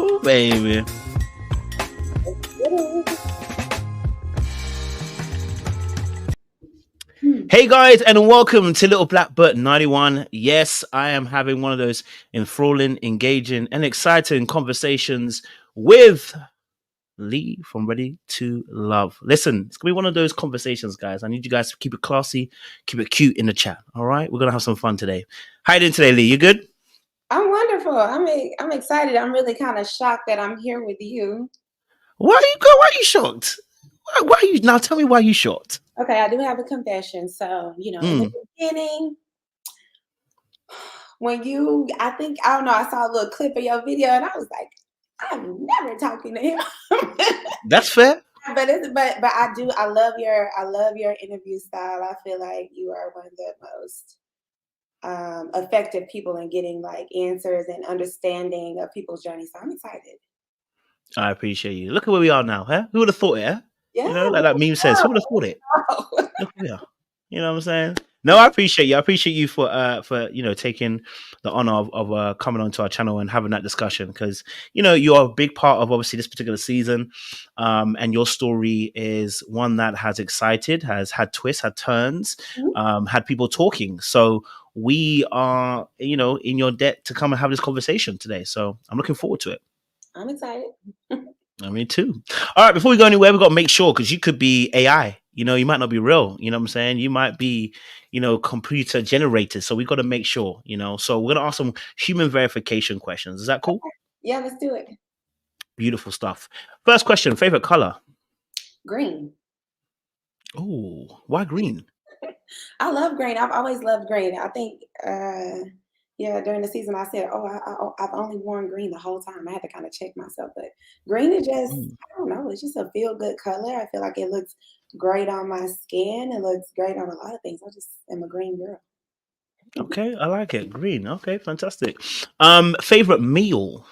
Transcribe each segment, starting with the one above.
Ooh, baby. Hey guys, and welcome to Little Black Book 91. Yes, I am having one of those enthralling, engaging, and exciting conversations with Lee from Ready to Love. Listen, it's gonna be one of those conversations, guys. I need you guys to keep it classy, keep it cute in the chat. All right, we're gonna have some fun today. How you doing today, Lee? You good? I'm wonderful. I'm excited. I'm really kind of shocked that I'm here with you. Why are you shocked? Why are you now? Tell me why you shocked. Okay, I do have a confession. So, in the beginning, I don't know, I saw a little clip of your video and I was like, I'm never talking to him. That's fair. But I love your interview style. I feel like you are one of the most effective people in getting like answers and understanding of people's journey. So I'm excited. I appreciate you. Look at where we are now, huh? Who would have thought it, huh? Yeah. You know, like that meme says, who would have thought it? Look where we are. You know what I'm saying? No, I appreciate you. I appreciate you for taking the honor of coming onto our channel and having that discussion, because you're a big part of obviously this particular season, and your story is one that has excited, has had twists, had turns, had people talking. So we are in your debt to come and have this conversation today. So I'm looking forward to it. I'm excited. Me too. All right, before we go anywhere, we've got to make sure, because you could be AI. You might not be real. You know what I'm saying? You might be, computer generated. So we've got to make sure, So we're going to ask some human verification questions. Is that cool? Yeah, let's do it. Beautiful stuff. First question, favorite color? Green. Oh, why green? I love green. I've always loved green. I think, during the season I said, I've only worn green the whole time. I had to kind of check myself, but green is just, I don't know, it's just a feel good color. I feel like it looks great on my skin. It looks great on a lot of things. I just am a green girl. Okay, I like it. Green. Okay, fantastic. Favorite meal?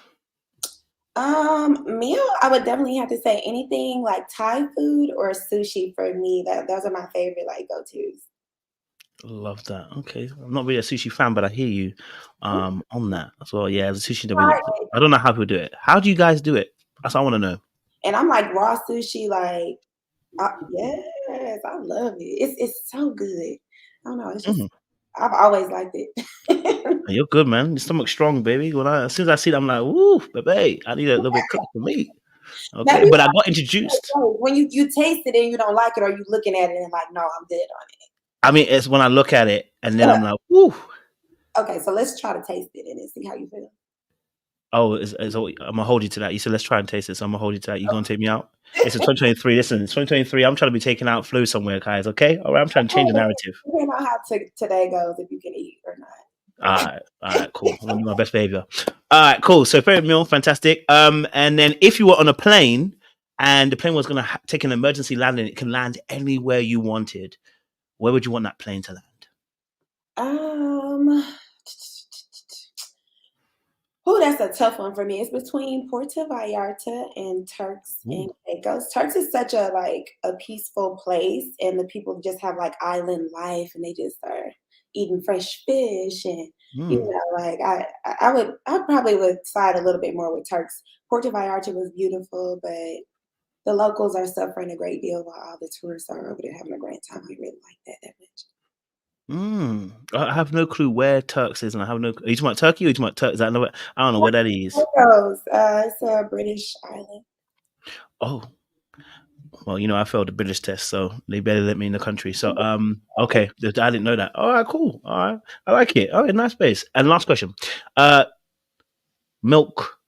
Meal, I would definitely have to say anything like Thai food or sushi for me. Those are my favorite like go-tos. Love that. Okay, I'm not really a sushi fan, but I hear you on that as well. Yeah, the sushi. I don't know how people do it. How do you guys do it? That's what I want to know. And I'm like raw sushi, like yes, I love it. It's so good. I don't know. It's just I've always liked it. You're good, man. Your stomach's strong, baby. As soon as I see it, I'm like, "Ooh, baby, I need a little bit cooked for me." Okay, but I got introduced. When you taste it and you don't like it, or you looking at it and like, no, I'm dead on it. I mean, it's when I look at it and then I'm like, "Ooh." Okay, so let's try to taste it and see how you feel. Oh, I'm gonna hold you to that. You said let's try and taste it, so I'm gonna hold you to that. You gonna take me out? It's a 2023. Listen, it's 2023. I'm trying to be taken out flu somewhere, guys. Okay, all right. I'm trying to change the narrative. We don't know how today goes, if you can eat or not. All right, cool. I'm gonna do my best behavior. All right, cool. So favorite meal, fantastic. And then if you were on a plane and the plane was gonna take an emergency landing, it can land anywhere you wanted. Where would you want that plane to land? That's a tough one for me. It's between Puerto Vallarta and Turks and Caicos. Turks is such a peaceful place, and the people just have like island life, and they just are eating fresh fish, and I probably would side a little bit more with Turks. Puerto Vallarta was beautiful, but the locals are suffering a great deal while all the tourists are over there having a great time. I really like that much. I have no clue where Turks is, and I have no. Are you talking about Turkey or are you talking about Turks? I don't know where that is. It's a British island. Oh, well, I failed the British test, so they better let me in the country. So, okay, I didn't know that. All right, cool. All right, I like it. All right, nice place. And last question: milk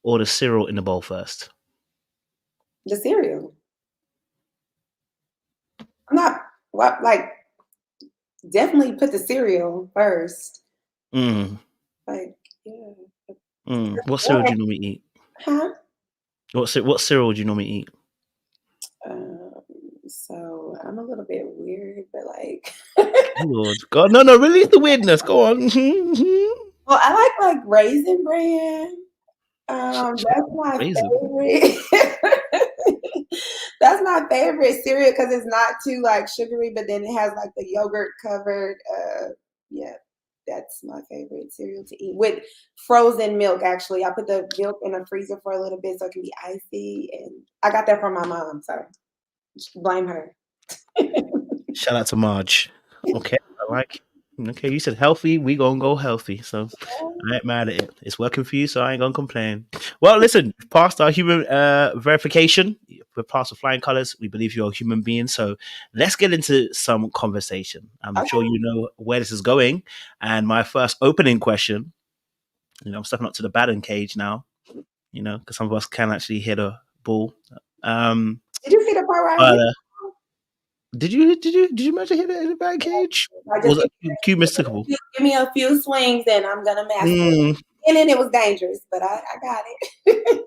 or the cereal in the bowl first? The cereal. I'm not definitely put the cereal first. What cereal do you normally eat? Huh? What cereal do you normally eat? So I'm a little bit weird, but like. Lord God, no, release the weirdness. Go on. Well, I like Raisin Bran. That's my favorite. That's my favorite cereal because it's not too sugary, but then it has like the yogurt covered. That's my favorite cereal to eat with frozen milk. Actually, I put the milk in the freezer for a little bit so it can be icy, and I got that from my mom. So blame her. Shout out to Marge. Okay, I like. Okay, you said healthy. We gonna go healthy. So I ain't mad at it. It's working for you, so I ain't gonna complain. Well, listen, past our human verification, we're past the flying colors. We believe you're a human being. So let's get into some conversation. I'm sure you know where this is going. And my first opening question, I'm stepping up to the batting cage now. Because some of us can actually hit a ball. Did you see the part where I hit? Did you manage to hit it in the batting cage? Was it cue mystical? Give me a few swings and I'm gonna master it. And then it was dangerous, but I got it.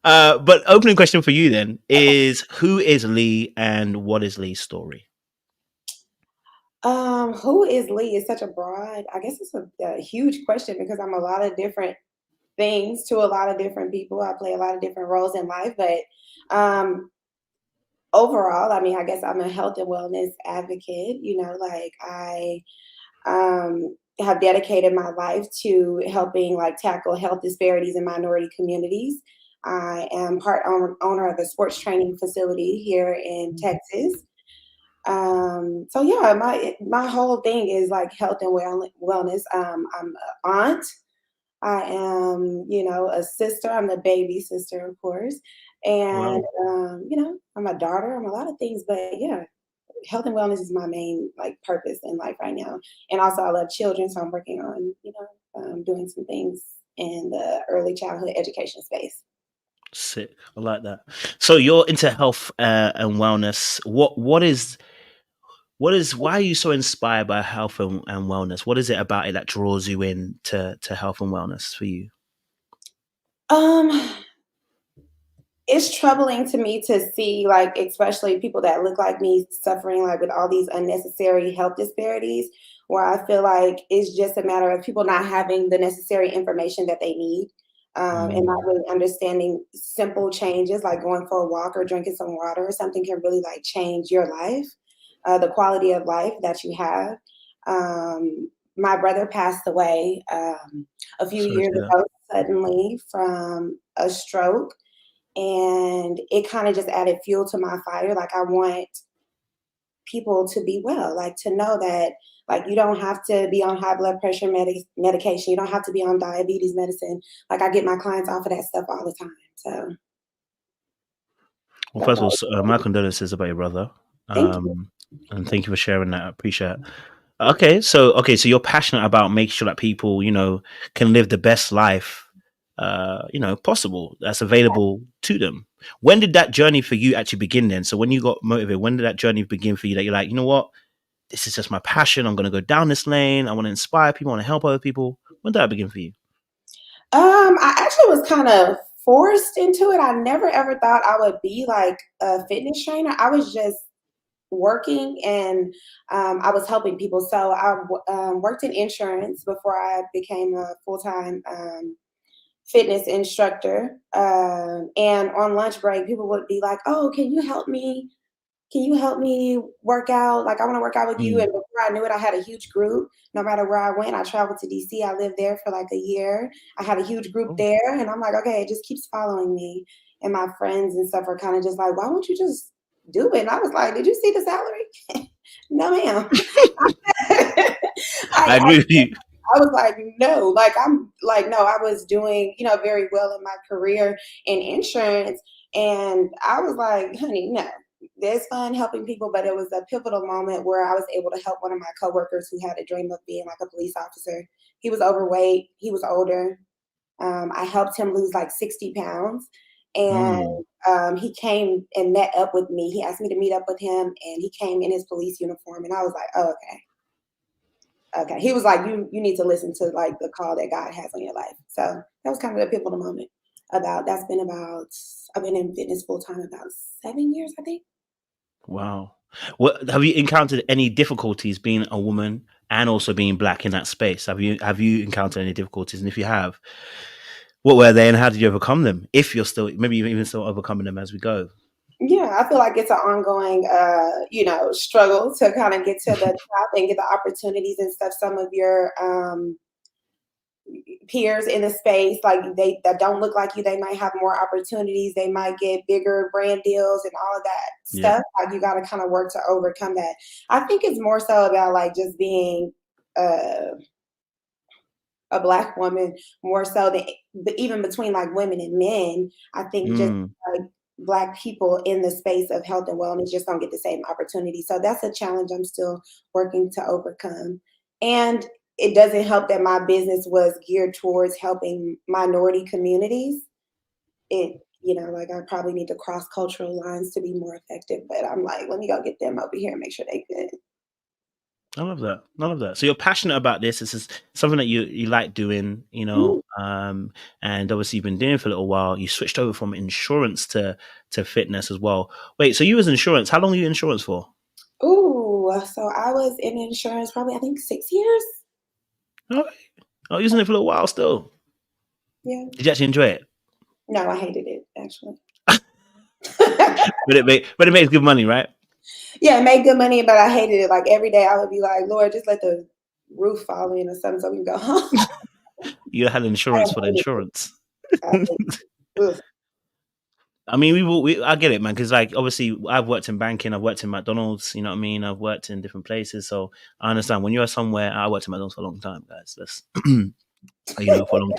But opening question for you then is, who is Lee and what is Lee's story? Who is Lee is such a broad, I guess it's a huge question because I'm a lot of different things to a lot of different people. I play a lot of different roles in life, but overall, I mean, I guess I'm a health and wellness advocate. I have dedicated my life to helping tackle health disparities in minority communities. I am part owner of a sports training facility here in Texas. So yeah, my whole thing is health and wellness. I'm an aunt. I am, a sister. I'm the baby sister, of course. And, I'm a daughter. I'm a lot of things, but yeah, health and wellness is my main purpose in life right now. And also I love children. So I'm working on, doing some things in the early childhood education space. Sick. I like that. So you're into health and wellness. Why are you so inspired by health and wellness? What is it about it that draws you in to health and wellness for you? It's troubling to me to see especially people that look like me suffering with all these unnecessary health disparities, where I feel like it's just a matter of people not having the necessary information that they need. And not really understanding simple changes like going for a walk or drinking some water or something can really change your life, the quality of life that you have. My brother passed away a few years ago suddenly from a stroke, and it kind of just added fuel to my fire. I want people to be well, to know that you don't have to be on high blood pressure medication. You don't have to be on diabetes medicine. I get my clients off of that stuff all the time. So, well, first of all, my condolences about your brother. Thank you. And thank you for sharing that. I appreciate it. Okay, so you're passionate about making sure that people, can live the best life, possible that's available to them. When did that journey for you actually begin then? So when you got motivated, when did that journey begin for you that you're like, you know what? This is just my passion. I'm going to go down this lane. I want to inspire people. I want to help other people. When did that begin for you? I actually was kind of forced into it. I never ever thought I would be a fitness trainer. I was just working and I was helping people. So I worked in insurance before I became a full-time fitness instructor. And on lunch break, people would be like, "Oh, can you help me? Can you help me work out? I want to work out with you." And before I knew it, I had a huge group. No matter where I went, I traveled to DC. I lived there for a year. I had a huge group there. And I'm like, okay, it just keeps following me. And my friends and stuff are kind of just like, why won't you just do it? And I was like, did you see the salary? No, ma'am. I agree with you. I was like, no, no, I was doing, very well in my career in insurance. And I was like, honey, no. It's fun helping people, but it was a pivotal moment where I was able to help one of my coworkers who had a dream of being a police officer. He was overweight. He was older. I helped him lose 60 pounds. And he came and met up with me. He asked me to meet up with him, and he came in his police uniform. And I was like, oh, okay. Okay. He was like, you need to listen to the call that God has on your life. So that was kind of a pivotal moment. I've been in fitness full time about 7 years, I think. Wow. What have you encountered any difficulties being a woman and also being Black in that space? Have you encountered any difficulties? And if you have, what were they and how did you overcome them? If you're still, maybe even still overcoming them as we go. Yeah, I feel like it's an ongoing, struggle to kind of get to the top and get the opportunities and stuff. Some of your peers in the space, like they that don't look like you, they might have more opportunities. They might get bigger brand deals and all of that Yeah. stuff. Like you got to kind of work to overcome that. I think it's more so about like just being uh, a black woman more so than even between like women and men. I think just Mm. like black people in the space of health and wellness just don't get the same opportunity. So that's a challenge I'm still working to overcome. And it doesn't help that my business was geared towards helping minority communities. Like I probably need to cross cultural lines to be more effective, but I'm like, let me go get them over here and make sure they good. I love that. I love that. So you're passionate about this. This is something that you like doing, Mhm. and obviously you've been doing it for a little while. You switched over from insurance to fitness as well. Wait, so you was insurance. How long were you in insurance for? Ooh, so I was in insurance probably I think 6 years. Oh, I was using it for a little while still. Yeah. Did you actually enjoy it? No, I hated it actually. But it makes good money, right? Yeah, it made good money, but I hated it. Like every day I would be like, Lord, just let the roof fall in or something so we can go home. You had I insurance for the hated it. insurance. I hated it. Ugh. I mean, I get it, man. Because like, obviously, I've worked in banking, I've worked in McDonald's. You know what I mean? I've worked in different places, so I understand when you are somewhere. I worked in McDonald's for a long time, guys. That's for a long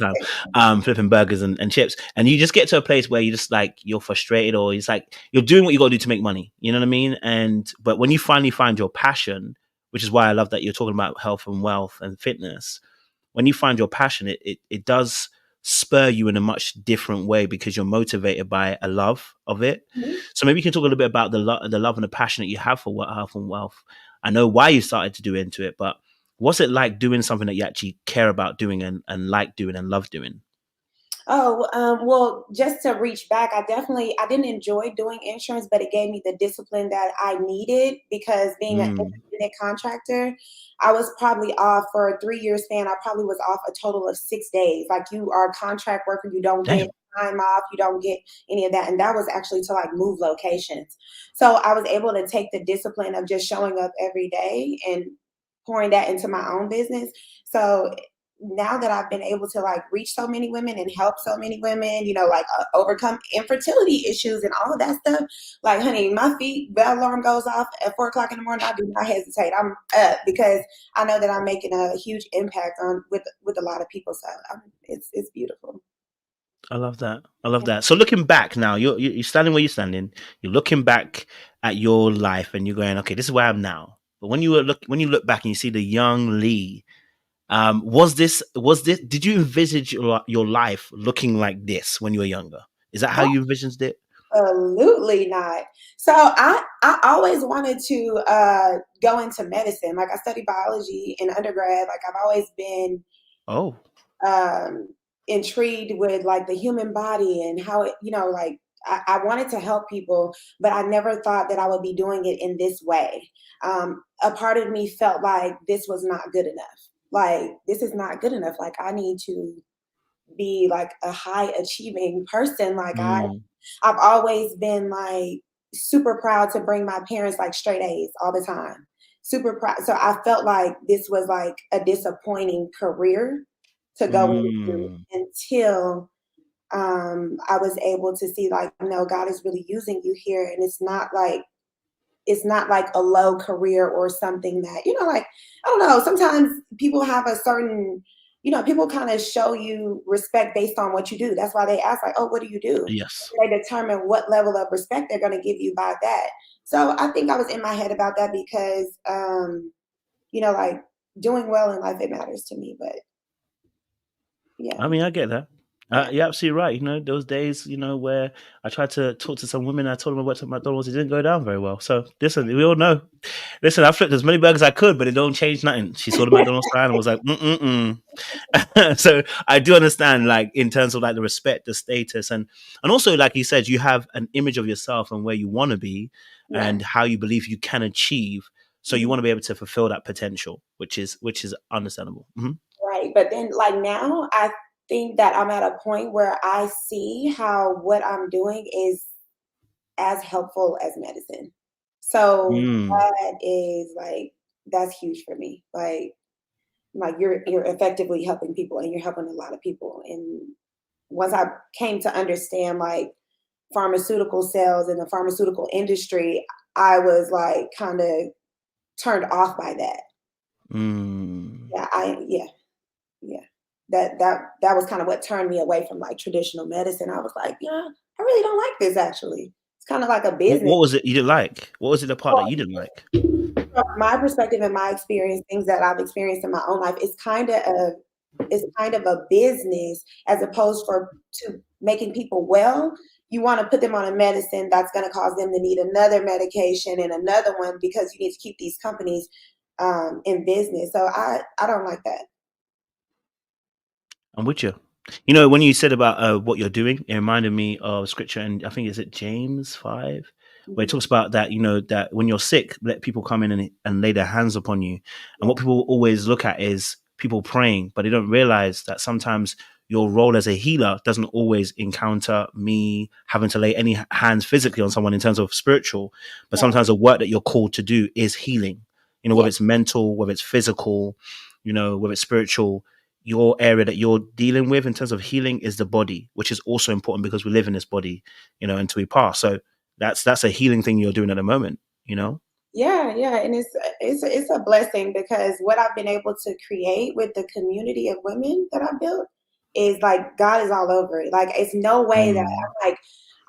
time, flipping burgers and chips, and you just get to a place where you just like you're frustrated, or it's like you're doing what you got to do to make money. You know what I mean? But when you finally find your passion, which is why I love that you're talking about health and wealth and fitness, when you find your passion, it does spur you in a much different way because you're motivated by a love of it. Mhm. So maybe you can talk a little bit about the love and the passion that you have for health and wealth. I know why you started to do into it, but what's it like doing something that you actually care about doing and like doing and love doing? Oh, well, just to reach back, I didn't enjoy doing insurance, but it gave me the discipline that I needed because being an Mm, independent contractor, I was probably off for a 3 year span. I probably was off a total of 6 days. Like you are a contract worker, you don't get damn. time off, you don't get any of that. And that was actually to like move locations. So I was able to take the discipline of just showing up every day and pouring that into my own business. So now that I've been able to like reach so many women and help so many women, like overcome infertility issues and all of that stuff, like, honey, my bell alarm goes off at 4 o'clock in the morning. I do not hesitate. I'm up because I know that I'm making a huge impact on with a lot of people. So it's beautiful. I love that. I love that. So looking back now, you're standing where you're standing. You're looking back at your life, and you're going, okay, this is where I am now. But when you look back and you see the young Lee, was this did you envisage your life looking like this when you were younger? Is that how you envisioned it? Absolutely not. So I always wanted to go into medicine. Like I studied biology in undergrad. Like I've always been Oh, um, intrigued with like the human body and how it, like I wanted to help people, but I never thought that I would be doing it in this way. A part of me felt like this was not good enough. Like this is not good enough. Like I need to be like a high achieving person. Like mm, I've always been like super proud to bring my parents like straight A's all the time. Super proud. So I felt like this was like a disappointing career to go into mm, until I was able to see like, no, God is really using you here. And it's not like a low career or something that, like, I don't know, sometimes people have a certain, people kind of show you respect based on what you do. That's why they ask, like, oh, what do you do? yes. They determine what level of respect they're going to give you by that. So I think I was in my head about that because, like doing well in life, it matters to me. But yeah. I mean, I get that. Yeah. You're absolutely right. Those days, where I tried to talk to some women, I told them I worked at McDonald's, it didn't go down very well. So listen, we all know. Listen, I flipped as many burgers as I could, but it don't change nothing. She saw the McDonald's sign and was like, So I do understand, like, in terms of like the respect, the status, and also, like you said, you have an image of yourself and where you want to be Yeah. and how you believe you can achieve. So you Mhm. want to be able to fulfill that potential, which is understandable. Mhm. Right. But then, like now, I think that I'm at a point where I see how what I'm doing is as helpful as medicine. So that is like, that's huge for me. Like you're effectively helping people, and you're helping a lot of people. And once I came to understand like pharmaceutical sales and the pharmaceutical industry, I was like kind of turned off by that. Yeah, that was kind of what turned me away from like traditional medicine. I was like, yeah, I really don't like this actually. It's kind of like a business. What was it you didn't like? What was it the part that you didn't like? From my perspective and my experience, things that I've experienced in my own life, it's kind of a business as opposed to making people well. You want to put them on a medicine that's going to cause them to need another medication and another one because you need to keep these companies in business. So I don't like that. I'm with you. You know, when you said about what you're doing, it reminded me of scripture, and I think is it James 5, where it talks about that, you know, that when you're sick, let people come in and lay their hands upon you. And what people always look at is people praying, but they don't realize that sometimes your role as a healer doesn't always encounter me having to lay any hands physically on someone in terms of spiritual, but sometimes the work that you're called to do is healing, you know, whether it's mental, whether it's physical, you know, whether it's spiritual. Your area that you're dealing with in terms of healing is the body, which is also important because we live in this body, you know, until we pass. So that's a healing thing you're doing at the moment, you know? Yeah, and it's a blessing because what I've been able to create with the community of women that I built is like God is all over it. Like it's no way that I'm like,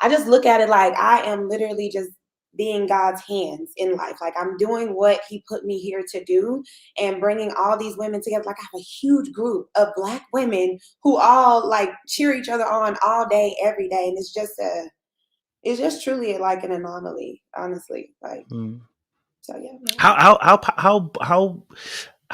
I just look at it like I am literally just being God's hands in life. Like I'm doing what He put me here to do and bringing all these women together. Like I have a huge group of Black women who all like cheer each other on all day, every day, and it's just truly like an anomaly, honestly. Like. So yeah.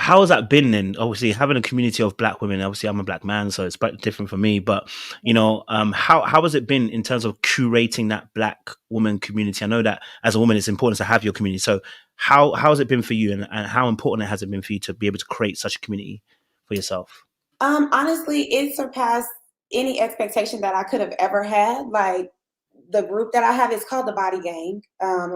How has that been then? Obviously, having a community of Black women. Obviously, I'm a Black man, so it's quite different for me. But you know, how has it been in terms of curating that Black woman community? I know that as a woman, it's important to have your community. So how has it been for you, and how important has it been for you to be able to create such a community for yourself? Honestly, it surpassed any expectation that I could have ever had. Like the group that I have is called the BODYGAIN.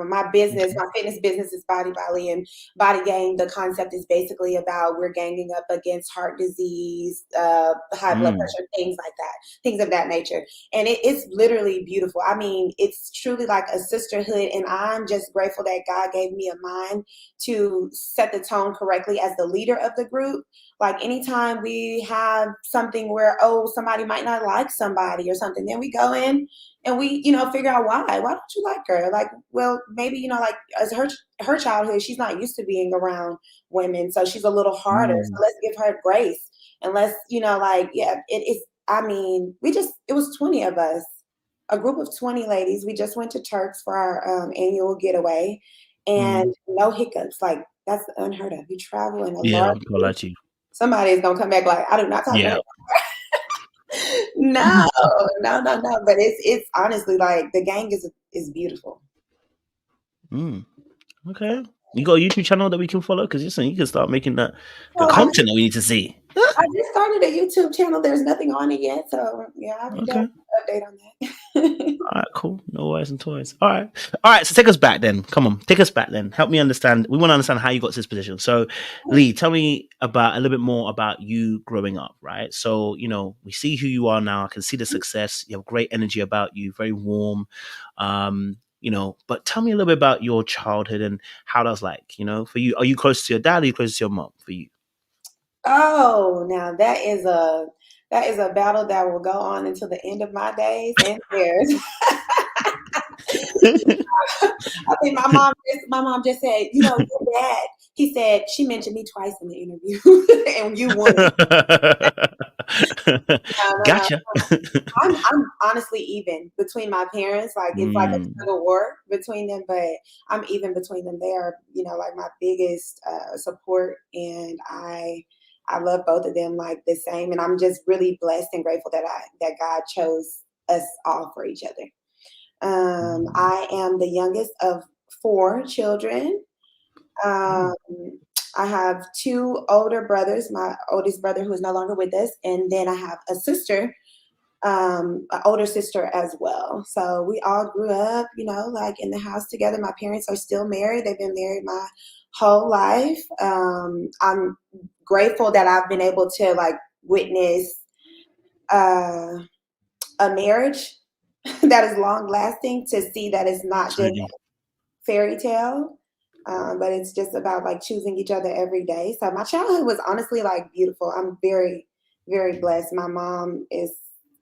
My business, my fitness business is Body Valley, and BODYGAIN. The concept is basically about we're ganging up against heart disease, high blood pressure, things like that, things of that nature. And it's literally beautiful. I mean, it's truly like a sisterhood, and I'm just grateful that God gave me a mind to set the tone correctly as the leader of the group. Like anytime we have something where, oh, somebody might not like somebody or something, then we go in and we, figure out why. Why don't you like her? Like, well, maybe, like as her childhood, she's not used to being around women. So she's a little harder. So let's give her grace. And let's, I mean, it was 20 of us, a group of 20 ladies. We just went to Turks for our annual getaway and no hiccups. Like that's unheard of. You travel in a large group, somebody is going to come back like, I do not talk to her. No. But it's honestly like the gang is beautiful. Okay. You got a YouTube channel that we can follow? Because you can start making the content that we need to see. I just started a YouTube channel. There's nothing on it yet. So yeah, I'll be done. Update on that. All right, cool. No worries and toys. All right. So take us back then. Come on, take us back then. Help me understand. We want to understand how you got to this position. So, Lee, tell me about a little bit more about you growing up, right? So, we see who you are now. I can see the success. You have great energy about you. Very warm. But tell me a little bit about your childhood and how that was like. For you, are you close to your dad? Or are you close to your mom? For you? Oh, now that is a battle that will go on until the end of my days and theirs. I think my mom just said, your dad. He said she mentioned me twice in the interview, and you won. Gotcha. I'm honestly even between my parents. Like it's like a tug of war between them, but I'm even between them. They are, like my biggest support, and I love both of them like the same. And I'm just really blessed and grateful that God chose us all for each other. I am the youngest of 4 children. I have 2 older brothers, my oldest brother who is no longer with us, and then I have a sister an older sister as well. So we all grew up, you know, like in the house together. My parents are still married. They've been married my whole life. I'm grateful that I've been able to like witness a marriage that is long lasting, to see that it's not just Absolutely. fairy tale, but it's just about like choosing each other every day. So my childhood was honestly like beautiful. I'm very, very blessed. My mom is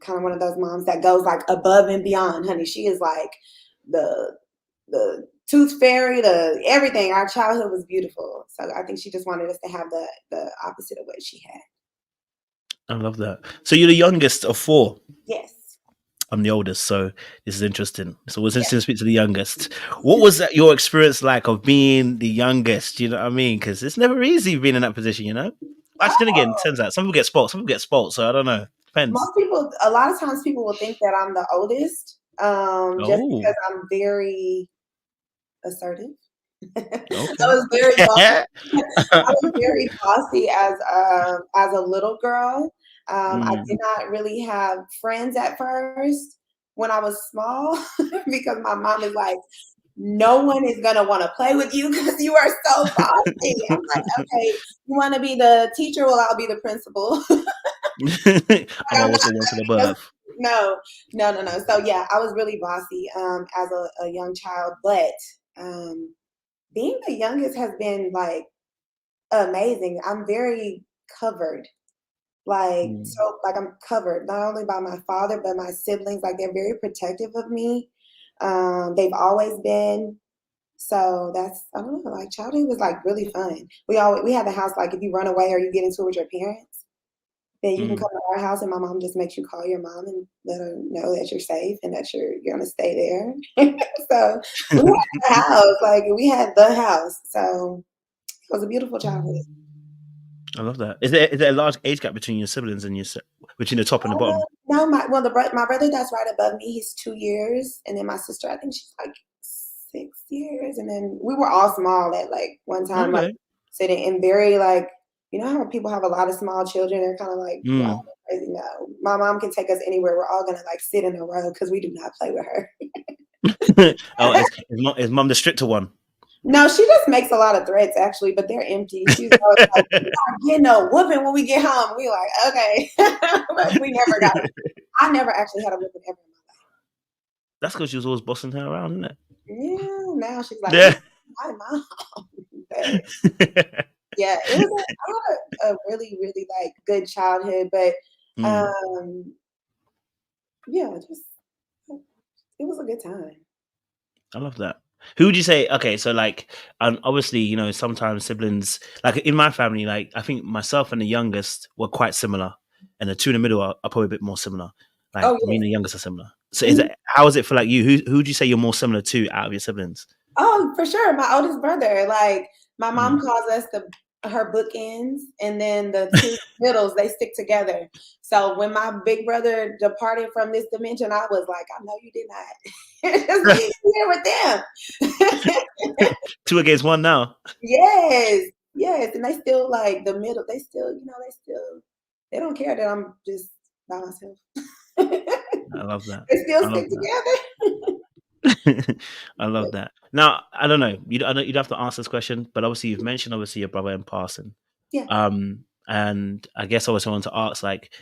kind of one of those moms that goes like above and beyond, honey. She is like the tooth fairy, the everything. Our childhood was beautiful. So I think she just wanted us to have the opposite of what she had. I love that. So you're the youngest of 4. Yes. I'm the oldest, so this is interesting. So it's Yeah. interesting to speak to the youngest. What was that, your experience like of being the youngest? You know what I mean? Because it's never easy being in that position, you know? Actually, then again, it turns out some people get spoiled, some people get spoiled, so I don't know. Depends. Most people, a lot of times people will think that I'm the oldest, just Oh, because I'm very assertive. I okay. was very bossy. I was very bossy as a little girl. I did Mm. not really have friends at first when I was small because my mom is like, no one is gonna want to play with you because you are so bossy. I'm like, okay, you want to be the teacher? Well, I'll be the principal. I'm I'm not also one from just, above. no. So yeah, I was really bossy as a young child, but being the youngest has been like amazing. I'm very covered. Like, Mm. so like I'm covered not only by my father, but my siblings. Like they're very protective of me. They've always been. So that's, I don't know, like childhood was like really fun. We had the house, like if you run away or you get into it with your parents, then you can Mm. come to our house and my mom just makes you call your mom and let her know that you're safe and that you're gonna stay there. So we had the house, like we had the house. So it was a beautiful childhood. I love that. Is there a large age gap between your siblings and between the top and the bottom? No, my brother that's right above me, he's 2 years, and then my sister, I think she's like 6 years, and then we were all small at like one time, like Okay. sitting and very like, you know how people have a lot of small children, they're kind of like wild Mm. and crazy. No, my mom can take us anywhere. We're all gonna like sit in a row because we do not play with her. Oh, is mom the stricter one? No, she just makes a lot of threats actually, but they're empty. She's always like, "We're not getting no whooping when we get home." We like, okay, but we never got. I never actually had a whooping ever in my life. That's because she was always bossing her around, isn't it? Yeah, now she's like, "Ooh, Yeah. my mom." But yeah, it was I had a really, really like good childhood, but Mm, um, yeah, just it was a good time. I love that. Who would you say? Okay, so like, obviously, you know, sometimes siblings, like in my family, like I think myself and the youngest were quite similar, and the two in the middle are probably a bit more similar. Like Oh me yes. and the youngest are similar. So is Mhm. it how is it for like you? Who would you say you're more similar to out of your siblings? Oh, for sure. My oldest brother, like my mom Mm. calls us her bookends, and then the two middles they stick together. So when my big brother departed from this dimension, I was like, I know you did not. Just leave me here with them. Two against one now. Yes, yes, and they still like the middle. They still, they don't care that I'm just by myself. I love that. They still I love stick that. together. I love that. Now, I don't know. I don't, you'd have to answer this question, but obviously you've mentioned obviously your brother in passing. Yeah. And I guess I also want to ask, like,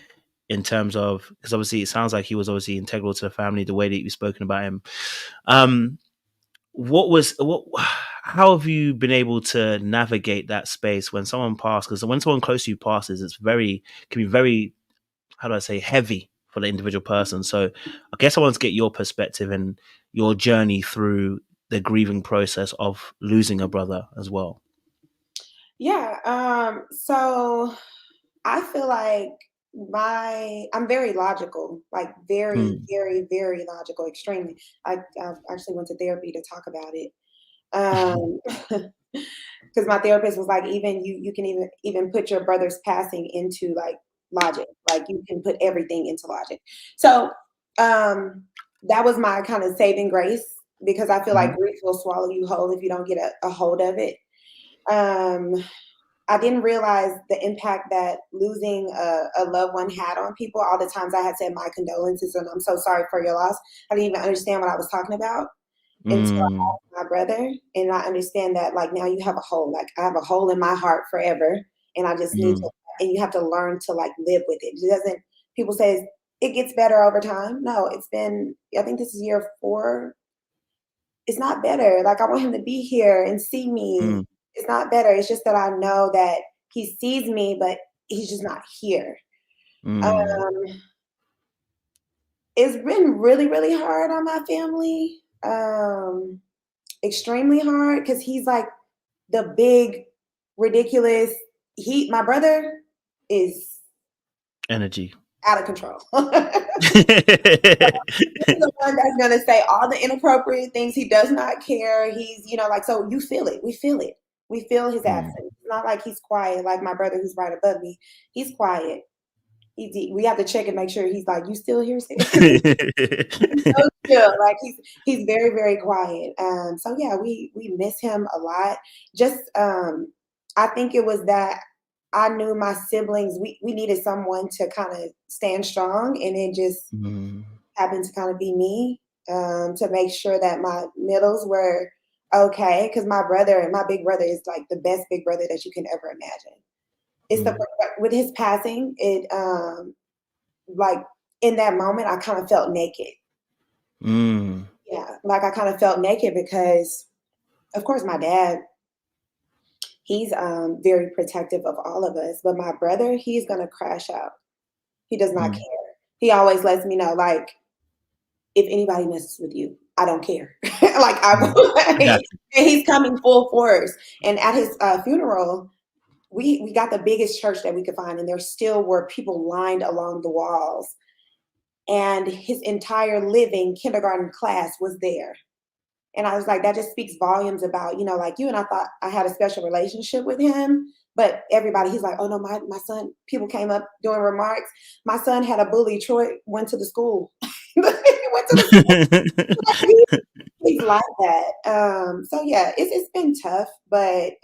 in terms of because obviously it sounds like he was obviously integral to the family, the way that you've spoken about him. Um, what how have you been able to navigate that space when someone passes? Because when someone close to you passes, can be very, how do I say, heavy for the individual person. So I guess I want to get your perspective and your journey through the grieving process of losing a brother as well. Yeah. So I feel like I'm very logical, like very, Mm. very, very logical, extremely. I actually went to therapy to talk about it. Um, because my therapist was like, even you can even put your brother's passing into like logic, like you can put everything into logic. So that was my kind of saving grace because I feel like Mhm. grief will swallow you whole if you don't get a hold of it. Um, I didn't realize the impact that losing a loved one had on people. All the times I had said my condolences and I'm so sorry for your loss. I didn't even understand what I was talking about until I asked my brother, and I understand that like now you have a hole. Like I have a hole in my heart forever, and I just need to. And you have to learn to like live with it. It doesn't. People say it gets better over time. No, it's been. I think this is year 4. It's not better. Like I want him to be here and see me. It's not better. It's just that I know that he sees me, but he's just not here. It's been really, really hard on my family. Extremely hard because he's like the big, ridiculous. My brother is energy out of control. He's the one that's gonna say all the inappropriate things. He does not care. He's, like, so you feel it. We feel it. We feel his absence. It's not like he's quiet, like my brother who's right above me. He's quiet. We have to check and make sure he's like, you still here? He's so chill. Like he's very, very quiet. So yeah, we miss him a lot. Just I think it was that I knew my siblings, we needed someone to kind of stand strong, and it just happened to kind of be me, to make sure that my middles were okay. Because my big brother is like the best big brother that you can ever imagine. It's with his passing, it like in that moment, I kind of felt naked. Yeah, like I kind of felt naked because, of course, my dad, he's very protective of all of us. But my brother, he's gonna crash out. He does not care. He always lets me know, like, if anybody messes with you, I don't care. Like and he's coming full force. And at his funeral, we got the biggest church that we could find, and there still were people lined along the walls. And his entire living kindergarten class was there. And I was like, that just speaks volumes about, like you and I thought I had a special relationship with him, but everybody, he's like, oh no, my son, people came up doing remarks. My son had a bully. Troy went to the school. He went to the school. He's like that. So yeah, it's been tough, but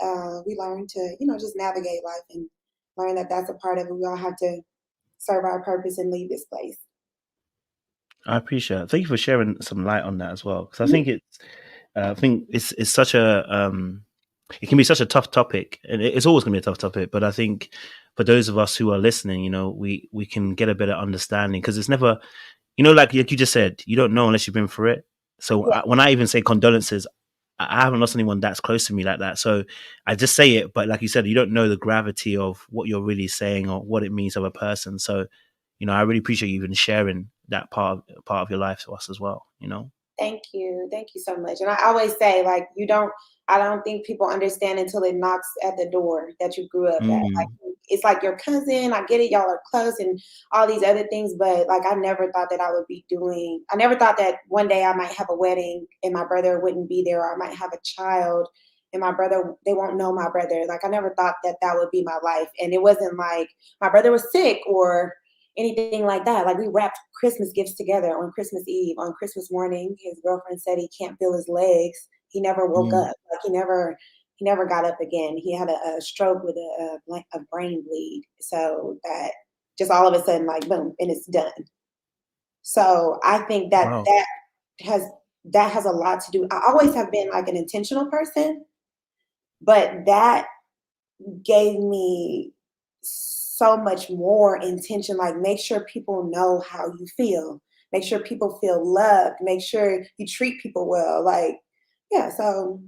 we learn to, just navigate life and learn that that's a part of it. We all have to serve our purpose and leave this place. I appreciate it. Thank you for sharing some light on that as well, because I think it's such a it can be such a tough topic, and it's always going to be a tough topic. But I think for those of us who are listening, we can get a better understanding, because it's never, like you just said, you don't know unless you've been through it. So when I even say condolences, I haven't lost anyone that's close to me like that. So I just say it, but like you said, you don't know the gravity of what you're really saying or what it means to a person. So, I really appreciate you even sharing that part of your life to us as well. Thank you so much. And I always say, like, I don't think people understand until it knocks at the door that you grew up at. Like, it's like your cousin. I get it, y'all are close and all these other things, but like I never thought that I never thought that one day I might have a wedding and my brother wouldn't be there, or I might have a child and they won't know my brother. Like I never thought that would be my life. And it wasn't like my brother was sick or anything like that. Like we wrapped Christmas gifts together on Christmas Eve. On Christmas morning, his girlfriend said he can't feel his legs. He never woke up. Like he never got up again. He had a stroke with a brain bleed. So that just all of a sudden, like boom, and it's done. So I think that that has a lot to do. I always have been like an intentional person, but that gave me so much more intention. Like make sure people know how you feel. Make sure people feel loved. Make sure you treat people well. Like, yeah, so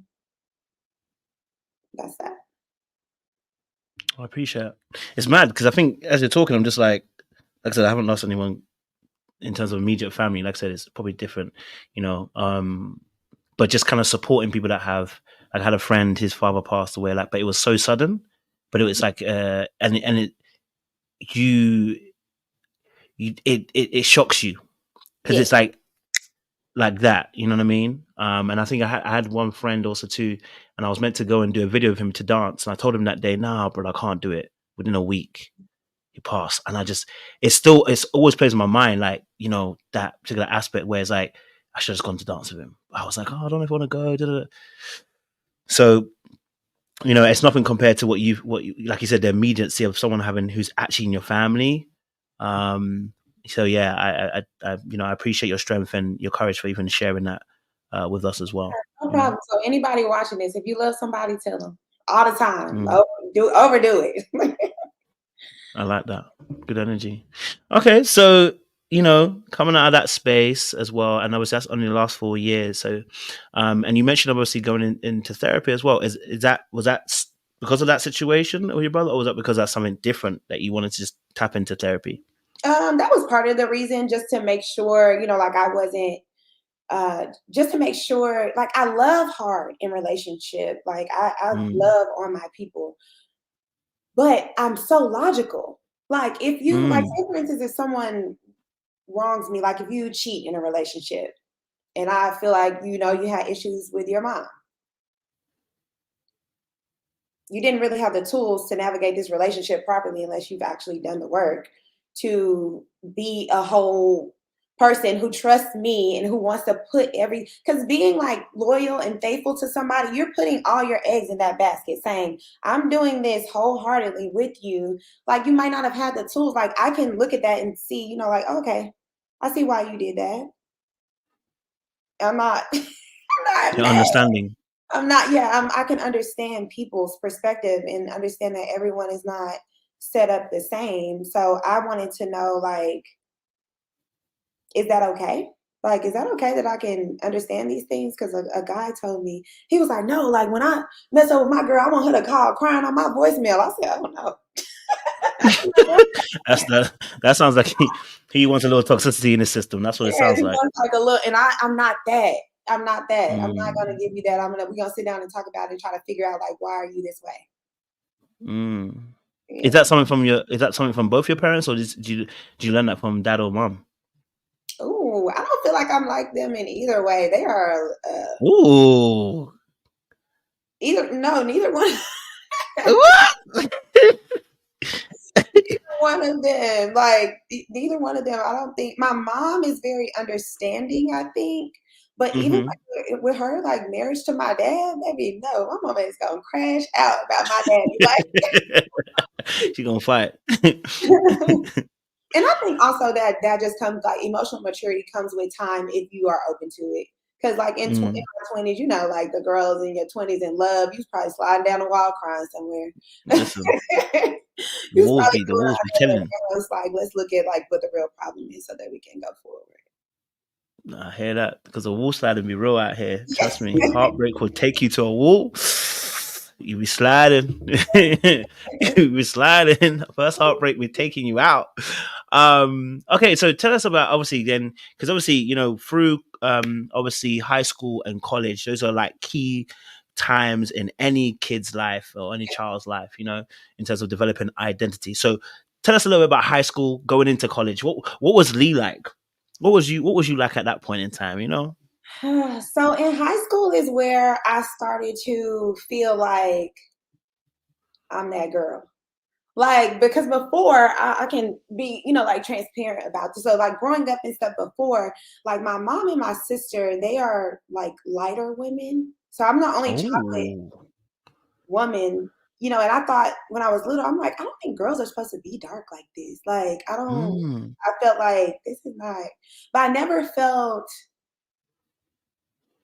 that's that. I appreciate it. It's mad because I think as you're talking, I'm just like I said, I haven't lost anyone in terms of immediate family. Like I said, it's probably different, but just kind of supporting people that have. I had a friend, his father passed away, but it was so sudden. But it was like, and it shocks you because it's like that, you know what I mean? And I think I had one friend also too, and I was meant to go and do a video of him to dance, and I told him that day, nah, bro, I can't do it. Within a week, he passed, and it's always plays in my mind, like that particular aspect where it's like I should have just gone to dance with him. I was like, oh, I don't know if I want to go. So you know, it's nothing compared to what you, like you said, the immediacy of someone having who's actually in your family. So yeah, I you know, I appreciate your strength and your courage for even sharing that with us as well. No You know, problem. So anybody watching this, if you love somebody, tell them all the time. mm, Overdo it. I like that. Good energy. Okay, so you know, coming out of that space as well, and obviously that's only the last 4 years. So, and you mentioned obviously going into therapy as well. Is that because of that situation with your brother, or was that because that's something different that you wanted to just tap into therapy? That was part of the reason, just to make sure, like I wasn't, just to make sure, like I love hard in relationship. Like I Mm, love on my people, but I'm so logical. Like if you, like mm, say for instance, if someone wrongs me, like if you cheat in a relationship and I feel like, you had issues with your mom, you didn't really have the tools to navigate this relationship properly unless you've actually done the work to be a whole person who trusts me and who wants to put because being like loyal and faithful to somebody, you're putting all your eggs in that basket saying, I'm doing this wholeheartedly with you. Like you might not have had the tools. Like I can look at that and see, like, okay, I see why you did that. I'm not, I'm not your mad. understanding. I'm not, yeah, I can understand people's perspective and understand that everyone is not set up the same. So I wanted to know, like, is that okay? Like, is that okay that I can understand these things? Because a guy told me, he was like, no, like when I mess up with my girl, I want her to call crying on my voicemail. I said, oh no. That's the that sounds like he wants a little toxicity in his system. That's what it Yeah, sounds he like. wants like a little, and I'm not that. I'm not that. I'm not gonna Mm, give you that. We're gonna sit down and talk about it and try to figure out like why are you this way? mm. Is Yeah. that something from is that something from both your parents, or did you learn that from dad or mom? Ooh, I don't feel like I'm like them in either way. They are Ooh. neither one. What? One of them, like neither one of them. I don't think my mom is very understanding. I think, but even Hmm. like, with her, like marriage to my dad, baby, no, my mama is gonna crash out about my daddy. She gonna fight. Like, and I think also that just comes like emotional maturity comes with time if you are open to it. Because like in Mm. my 20s, like the girls in your 20s in love, you was probably sliding down the wall crying somewhere. Listen, You was probably the doing walls be killing. it's like let's look at like what the real problem is so that we can go forward. I hear that because the wall sliding be real out here. Trust me, heartbreak will take you to a wall. You be sliding. You be sliding. First heartbreak be taking you out. Okay, so tell us about obviously then, because obviously through obviously high school and college, those are like key times in any kid's life or any child's life. In terms of developing identity. So tell us a little bit about high school, going into college. What was Lee like? What was you like at that point in time? So in high school is where I started to feel like I'm that girl. Like, because before I can be, like transparent about this. So like growing up and stuff before, like my mom and my sister, they are like lighter women. So I'm the only chocolate Oh. woman, and I thought when I was little, I'm like, I don't think girls are supposed to be dark like this. Like, Mm. I felt like this is not, but I never felt,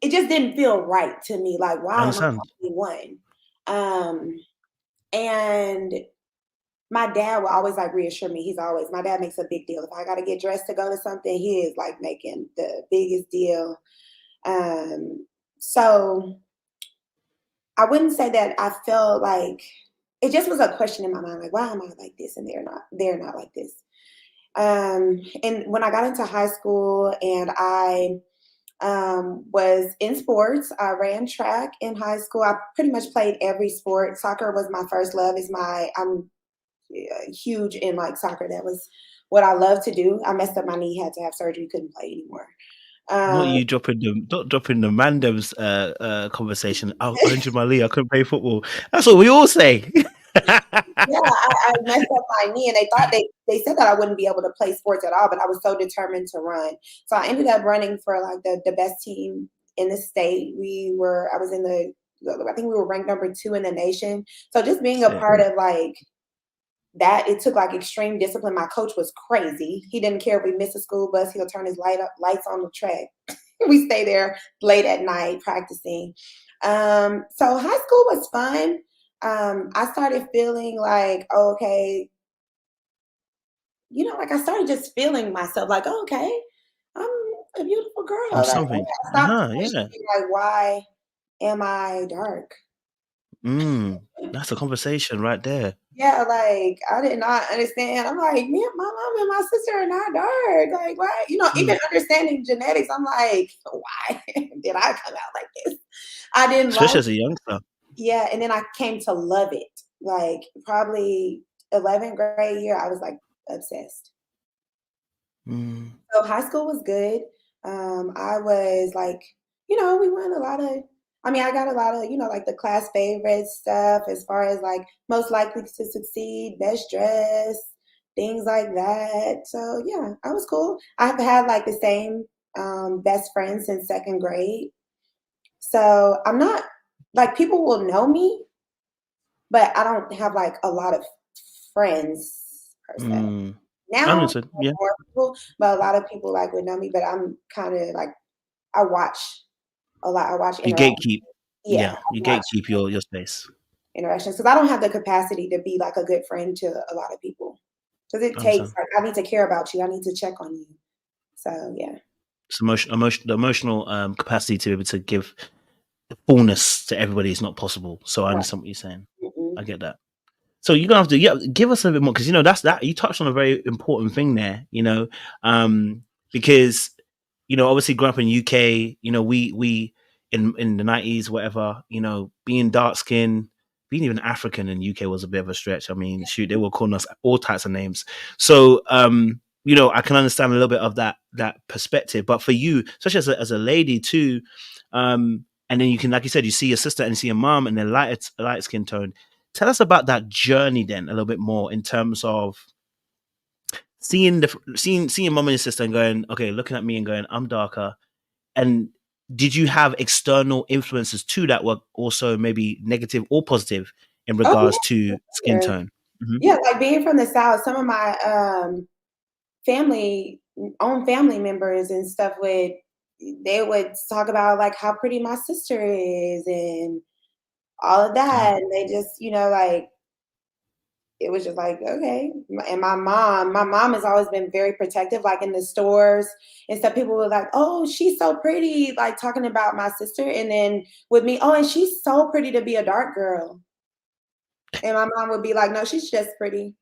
it just didn't feel right to me. Like, I why am I understand. the only one? Um, and my dad will always like reassure me. My dad makes a big deal. If I got to get dressed to go to something, he is like making the biggest deal. So I wouldn't say that I felt like it just was a question in my mind, like, why am I like this? And they're not like this. And when I got into high school and I was in sports. I ran track in high school. I pretty much played every sport. Soccer was my first love. I'm huge in like soccer. That was what I love to do. I messed up my knee, had to have surgery, couldn't play anymore. Not Um, you dropping the Mandem's conversation. I injured my knee. I couldn't play football. That's what we all say. yeah, I messed up my knee, and they thought they said that I wouldn't be able to play sports at all, but I was so determined to run. So I ended up running for like the best team in the state. I was in the I think we were ranked number 2 in the nation. So just being a Sick. part of like that, it took like extreme discipline. My coach was crazy. He didn't care if we missed a school bus. He'll turn his lights on the track. We stay there late at night practicing. So high school was fun. I started feeling like, okay, you know, like I started just feeling myself like, oh, okay, I'm a beautiful girl. I'm Like something. I stopped Yeah. questioning, like, why am I dark? That's a conversation right there. Yeah, like I did not understand. I'm like, me, my mom and my sister are not dark. Like, why? You know, even understanding genetics, I'm like, why did I come out like this? I didn't like. Especially as a youngster. Yeah, and then I came to love it. Like probably 11th grade year, I was like obsessed. So high school was good. I was like, you know, we won a lot of. I mean, I got a lot of, you know, like the class favorite stuff as far as like most likely to succeed, best dress, things like that. So yeah, I was cool. I've had like the same best friend since 2nd grade. So I'm not like people will know me, but I don't have like a lot of friends per se. Now, Understood. Yeah. more people, but a lot of people like would know me. But I'm kind of like I watch a lot. I watch You interaction. gatekeep. Yeah, Yeah. I You watch gatekeep your space. interactions because I don't have the capacity to be like a good friend to a lot of people. Because it takes Understand. like I need to care about you. I need to check on you. So yeah. It's the emotional capacity to be able to give the fullness to everybody is not possible. So I Right. understand what you're saying. Mm-mm. I get that. So you're gonna have to give us a little bit more because you know that's that you touched on a very important thing there. You know, because you know obviously growing up in UK, you know we in the 90s whatever, you know, being dark skinned, being even African in UK was a bit of a stretch. I mean, shoot, they were calling us all types of names. So you know, I can understand a little bit of that perspective. But for you, especially as a lady too, and then you can, like you said, you see your sister and you see your mom and their light skin tone. Tell us about that journey then a little bit more in terms of seeing mom and your sister and going, okay, looking at me and going, I'm darker. And did you have external influences too that were also maybe negative or positive in Oh regards to skin yeah. tone? Yeah, like being from the South, some of my family family members and stuff they would talk about like how pretty my sister is and all of Yeah. that. And they just, you know, like it was just like, okay. And my mom has always been very protective, like in the stores and stuff. People were like, oh, she's so pretty, like talking about my sister. And then with me, oh, and she's so pretty to be a dark girl. And my mom would be like, no, she's just pretty.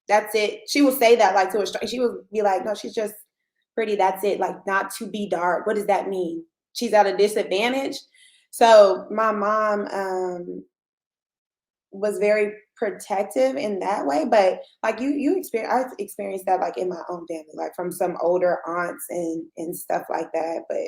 That's it. She would say that like to a stranger. She would be like, no, she's just pretty. That's it. Like not to be dark. What does that mean? She's at a disadvantage. So my mom was very protective in that way. But like I've experienced that like in my own family, like from some older aunts and stuff like that. But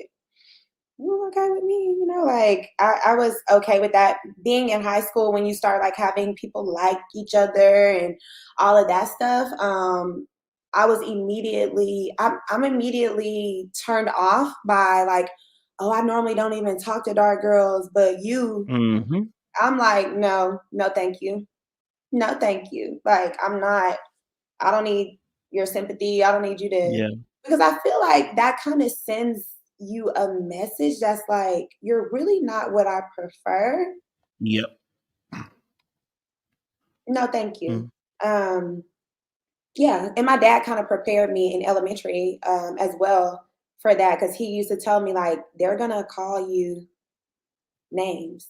you were okay with me, you know, like I was okay with that. Being in high school when you start like having people like each other and all of that stuff, I was I'm immediately turned off by like, oh, I normally don't even talk to dark girls, but Mm-hmm. I'm like, no, no, thank you. No, thank you. Like I don't need your sympathy. I don't need you to, Yeah. because I feel like that kind of sends you a message that's like, you're really not what I prefer. Yep. No, thank you. Mm. Um, yeah. And my dad kind of prepared me in elementary as well for that because he used to tell me, like, they're going to call you names,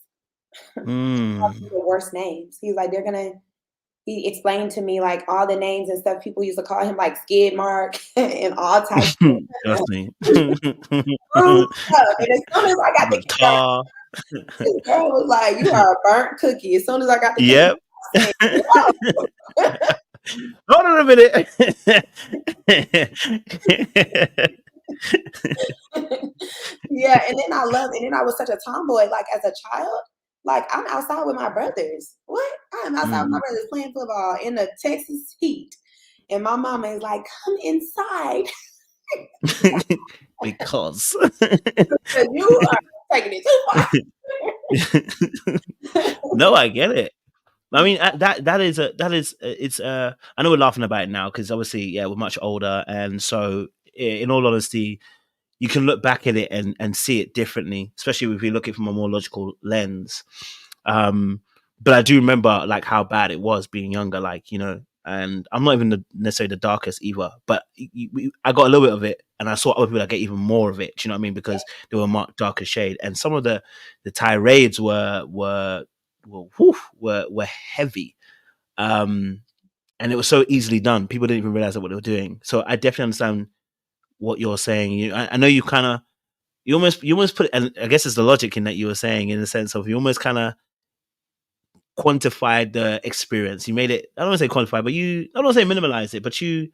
call you Mm. the worst names. He's like, he explained to me like all the names and stuff people used to call him, like skid mark and all types Trust me. of stuff. And as soon as I got to kindergarten, Tar. this girl was like, "You are a burnt cookie." As soon as I got to kindergarten, Yep. I said, "Whoa." Hold on a minute. Yeah, and then I was such a tomboy, like as a child. Like I'm outside with my brothers. What? I am outside with my Mm. brothers playing football in the Texas heat. And my mama is like, come inside. Because Because you are taking it too far. No, I get it. I mean, it's I know we're laughing about it now because obviously, yeah, we're much older, and so in all honesty, you can look back at it and see it differently, especially if you look at it from a more logical lens. But I do remember like how bad it was being younger, like, you know, and I'm not even necessarily the darkest either, but I got a little bit of it, and I saw other people that get even more of it. Do you know what I mean? Because they were much darker shade, and some of the tirades were heavy, and it was so easily done. People didn't even realize what they were doing. So I definitely understand what you're saying. I know you kind of you almost put, and I guess it's the logic in that you were saying, in the sense of you almost kind of quantified the experience. You made it, I don't want to say quantify, but I don't want to say minimalize it, but you,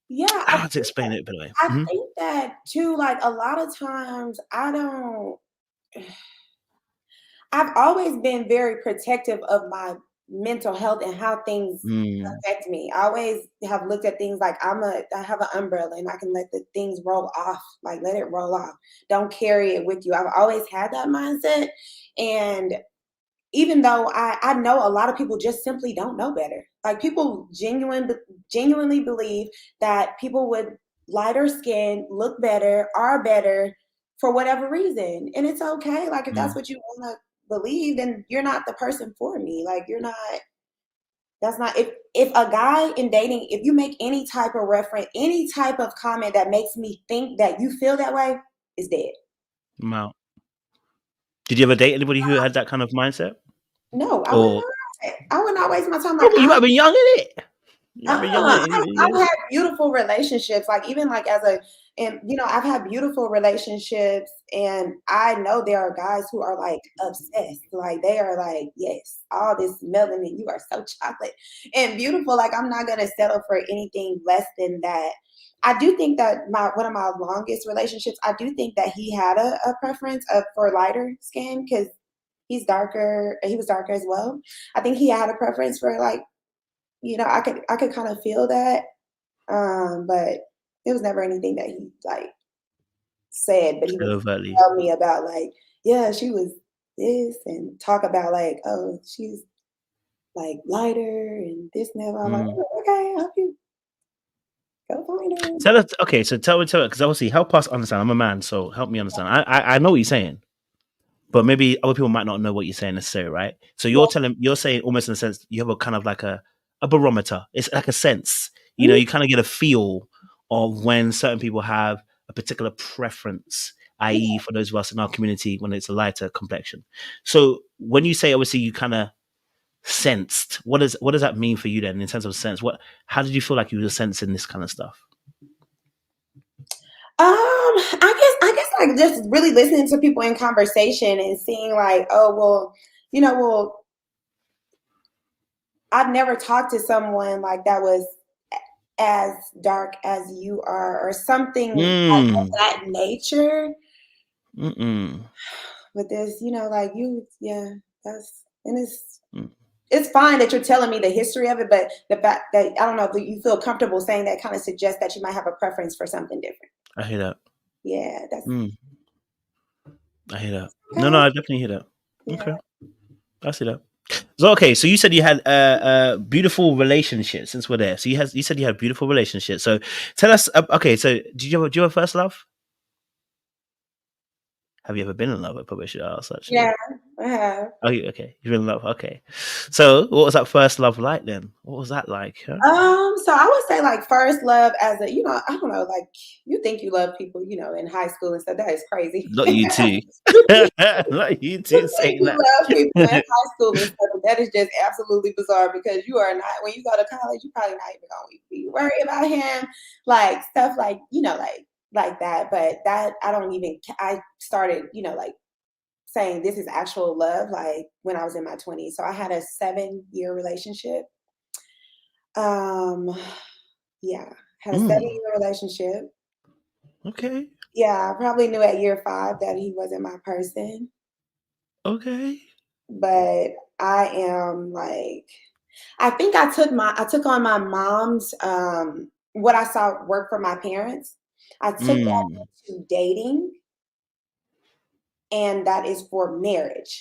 Yeah, I have to explain it, by the way. I think that too, like a lot of times I've always been very protective of my mental health and how things affect me. I always have looked at things like I have an umbrella and I can let the things roll off, like let it roll off. Don't carry it with you. I've always had that mindset. And even though I know a lot of people just simply don't know better. Like people genuinely believe that people with lighter skin look better, are better for whatever reason. And it's okay. Like if that's what you want to believe, then you're not the person for me. Like you're not, that's not, if a guy in dating, if you make any type of reference, any type of comment that makes me think that you feel that way, is dead. Wow. Did you ever date anybody who had that kind of mindset? No, I Or would not waste my time. Like you might have been young in it. I've had beautiful relationships, like even like and you know, I've had beautiful relationships, and I know there are guys who are like obsessed, like they are like, yes, all this melanin, you are so chocolate and beautiful. Like I'm not gonna settle for anything less than that. I do think that one of my longest relationships, I do think that he had a preference for lighter skin because he's darker. He was darker as well. I think he had a preference for like, you know, I could kind of feel that, but it was never anything that he like said. But he would overtly. tell me about like, yeah, she was this, and talk about like, oh, she's like lighter and this and that. I'm like, oh, okay, I'll help you go find her. Tell us, okay, so tell it, because obviously help us understand. I'm a man, so help me understand. I know what you're saying, but maybe other people might not know what you're saying necessarily, right? So you're saying almost in a sense you have a kind of like a barometer. It's like a sense, you know, you kind of get a feel of when certain people have a particular preference, i.e., for those of us in our community when it's a lighter complexion. So when you say obviously you kind of sensed, what does that mean for you then in terms of sense? How did you feel like you were sensing this kind of stuff? I guess like just really listening to people in conversation and seeing like, oh well, you know, well, I've never talked to someone like that was as dark as you are, or something like of that nature. With this, you know, like you, yeah, it's fine that you're telling me the history of it, but the fact that I don't know if you feel comfortable saying that kind of suggests that you might have a preference for something different. I hear that. Yeah, that's. I hear that. No, I definitely hear that. Yeah. Okay, I see that. So okay, so you said you had beautiful relationships. Since we're there, so you said you had beautiful relationships. So tell us. Okay, so do you have a first love? Have you ever been in love? I probably should ask actually. Yeah, I have. Oh, okay. You've been in love. Okay. So what was that first love like then? What was that like? Huh? So I would say like first love as a, you know, I don't know, like you think you love people, you know, in high school and stuff. That is crazy. Not you too. Not you too saying You that. love people in high school and stuff. That is just absolutely bizarre because you are not, when you go to college, you probably not even going to be worried about him, like stuff like, you know, like that. But that I started, you know, like saying this is actual love, like when I was in my 20s. So I had a 7-year relationship. Yeah, had a 7-year relationship. Okay. Yeah, I probably knew at year 5 that he wasn't my person. Okay. But I am like, I think I took on my mom's what I saw work for my parents. I took that into dating. and that is for marriage.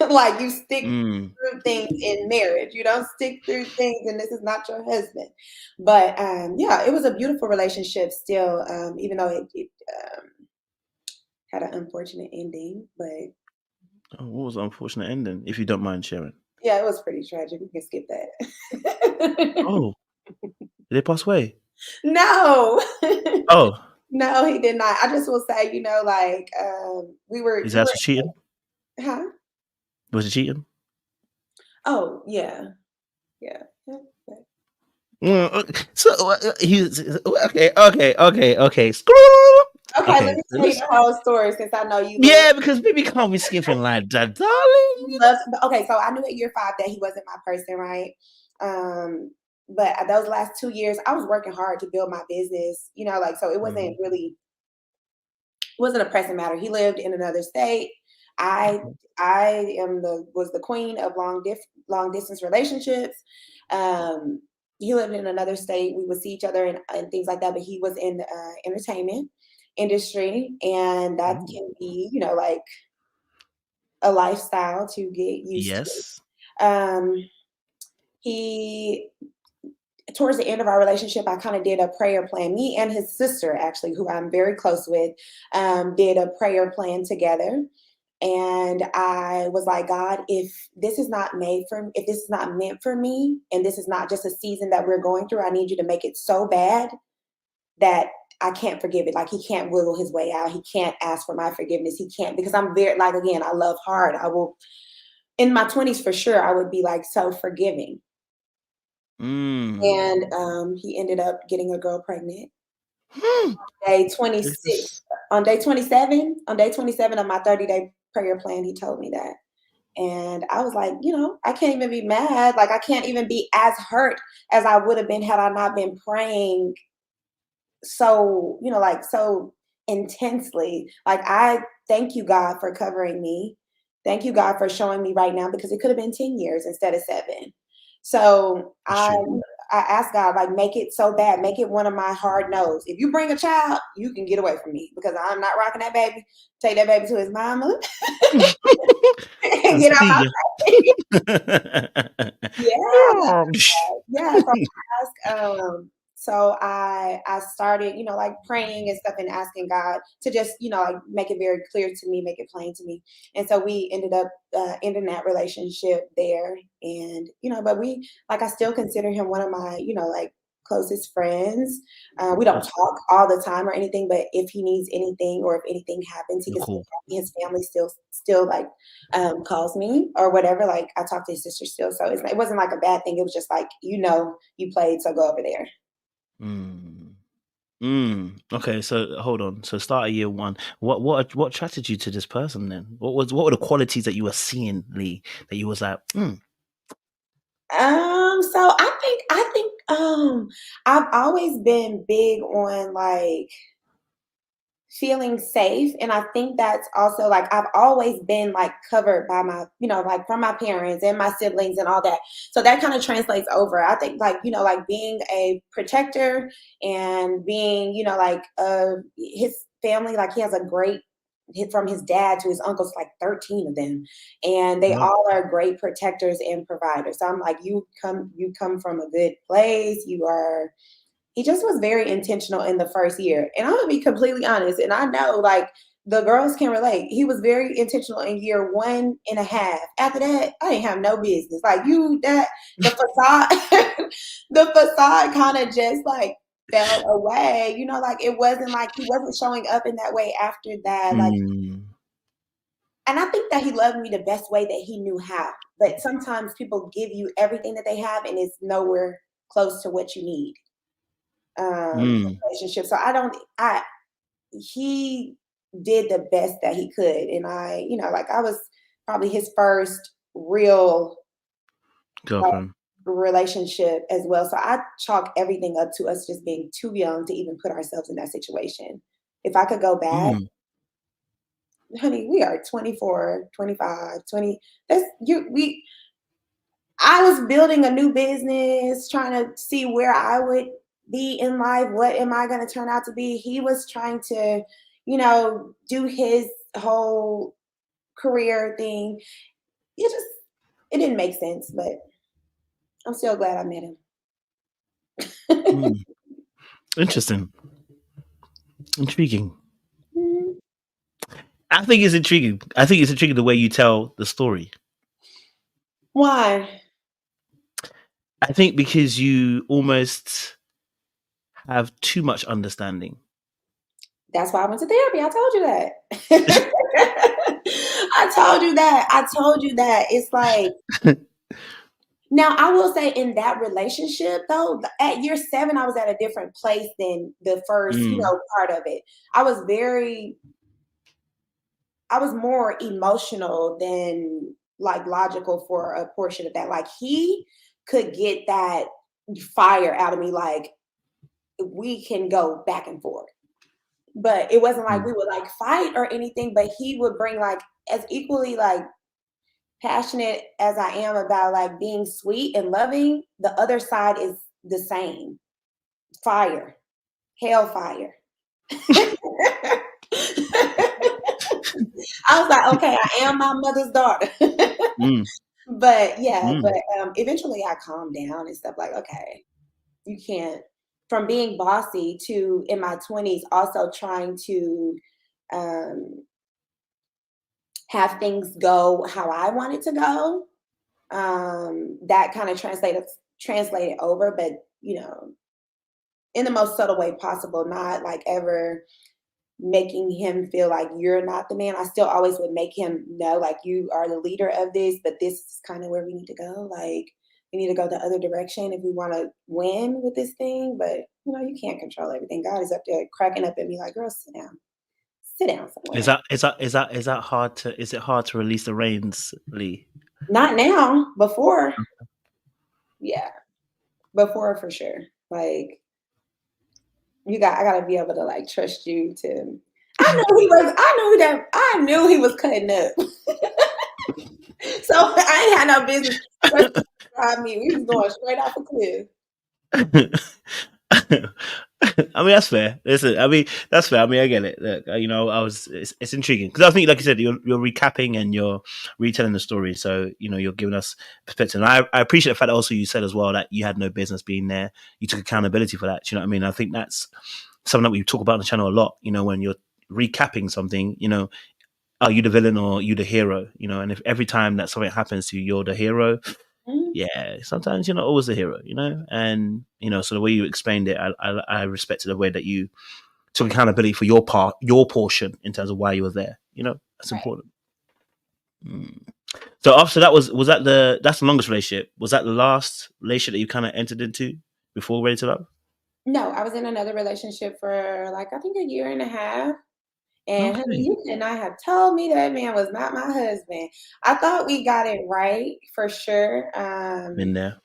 Like you stick Mm. through things in marriage. You don't stick through things, and this is not your husband. But yeah, it was a beautiful relationship still, even though it had an unfortunate ending. But Oh, what was the unfortunate ending, if you don't mind sharing? yeah, it was pretty tragic. We can skip that. Oh, did they pass away? No. Oh, No, he did not. I just will say, like, his we ass were was cheating? huh? Was he cheating? Oh, yeah. Yeah. Yeah. So he's okay. Okay, let Okay, me tell you let's. the whole story since I know you love Yeah, because baby can't be skipping like that, darling. you love okay, so I knew at year 5 that he wasn't my person, right? But those last 2 years, I was working hard to build my business, like, so it wasn't really wasn't a pressing matter. He lived in another state. I I was the queen of long distance relationships. Um, he lived in another state. We would see each other and things like that. But he was in the entertainment industry, and that Ooh. can be, like a lifestyle to get used Yes. to. He Towards the end of our relationship, I kind of did a prayer plan. Me and his sister, actually, who I'm very close with, did a prayer plan together. And I was like, God, if this is not if this is not meant for me, and this is not just a season that we're going through, I need you to make it so bad that I can't forgive it. Like he can't wiggle his way out. He can't ask for my forgiveness. He can't, because I'm very, like, again, I love hard. I will, in my 20s for sure, I would be like so forgiving. Mm. And he ended up getting a girl pregnant. Hmm. Day This 26, is on day 27 of my 30-day prayer plan, he told me that. And I was like, I can't even be mad. Like, I can't even be as hurt as I would have been had I not been praying so, like so intensely. Like, I thank you, God, for covering me. Thank you, God, for showing me right now, because it could have been 10 years instead of 7. So that's true. I asked God, like, make it so bad, make it one of my hard no's. If you bring a child, you can get away from me, because I'm not rocking that baby. Take that baby to his mama and get out See my ya. face. Yeah. Yeah. So I started, like praying and stuff and asking God to just, like make it very clear to me, make it plain to me. And so we ended up ending that relationship there. And, but I still consider him one of my, like closest friends. We don't That's talk all the time or anything, but if he needs anything or if anything happens, he you're can still cool. call me. His family still like calls me or whatever. Like I talk to his sister still, so it wasn't like a bad thing. It was just like, you played, so go over there. Mm. Okay, so hold on. So start of year 1. What attracted you to this person then? What were the qualities that you were seeing, Lee, that you was like, So I think I've always been big on like feeling safe, and I think that's also like I've always been like covered by my, like from my parents and my siblings and all that, so that kind of translates over. I think like, like being a protector and being, like his family, like he has a great, from his dad to his uncles, like 13 of them, and they wow. all are great protectors and providers. So I'm like, you come from a good place. He just was very intentional in the first year. And I'm gonna be completely honest, and I know like the girls can relate. He was very intentional in year 1.5. After that, I didn't have no business. Like the facade, the facade kind of just like fell away. Like it wasn't like he wasn't showing up in that way after that. Like, Mm. and I think that he loved me the best way that he knew how. But sometimes people give you everything that they have and it's nowhere close to what you need. Mm. Relationship. So he did the best that he could. And like I was probably his first real like, Girlfriend. relationship as well. So I chalk everything up to us just being too young to even put ourselves in that situation. If I could go back, Mm. honey, we are 24, 25, 20. I was building a new business, trying to see where I would be in life. What am I going to turn out to be? He was trying to, do his whole career thing. It didn't make sense, but I'm still glad I met him. Interesting. Intriguing. I think it's intriguing. I think it's intriguing the way you tell the story. Why? I think because you almost have too much understanding. That's why I went to therapy. I told you that. I told you that. It's like, now I will say in that relationship though, at year 7, I was at a different place than the first, part of it. I was more emotional than like logical for a portion of that. Like he could get that fire out of me. Like we can go back and forth. But it wasn't like we would like fight or anything, but he would bring like as equally like passionate as I am about like being sweet and loving, the other side is the same. Fire. Hellfire. I was like, okay, I am my mother's daughter. But yeah, eventually I calmed down and stuff like, okay, you can't, from being bossy to in my 20s also trying to have things go how I want it to go. That kind of translated over, but in the most subtle way possible, not like ever making him feel like you're not the man. I still always would make him know like you are the leader of this, but this is kind of where we need to go. Like we need to go the other direction if we want to win with this thing. But you can't control everything. God is up there cracking up at me like, girl, sit down. Sit down somewhere. Is that hard to? Is it hard to release the reins, Lee? Not now. Before, yeah, before for sure. Like I gotta be able to like trust you to. I knew he was cutting up. So I ain't had no business trusting me. We was going straight off a cliff. I mean, that's fair. Listen, I mean, that's fair. I mean, I get it. Look, it's intriguing because I think, like you said, you're recapping and you're retelling the story. So, you're giving us perspective. And I appreciate the fact that also you said as well that you had no business being there. You took accountability for that. You know what I mean? I think that's something that we talk about on the channel a lot. When you're recapping something, are you the villain or are you the hero? And if every time that something happens to you, you're the hero. Yeah, sometimes you're not always the hero, and so the way you explained it, I respected the way that you took accountability for your part, your portion in terms of why you were there. That's important. So after that that's the longest relationship. Was that the last relationship that you kind of entered into before Ready to Love? No, I was in another relationship for like I think a year and a half. And honey, you could not have told me that man was not my husband. I thought we got it right for sure. Been there.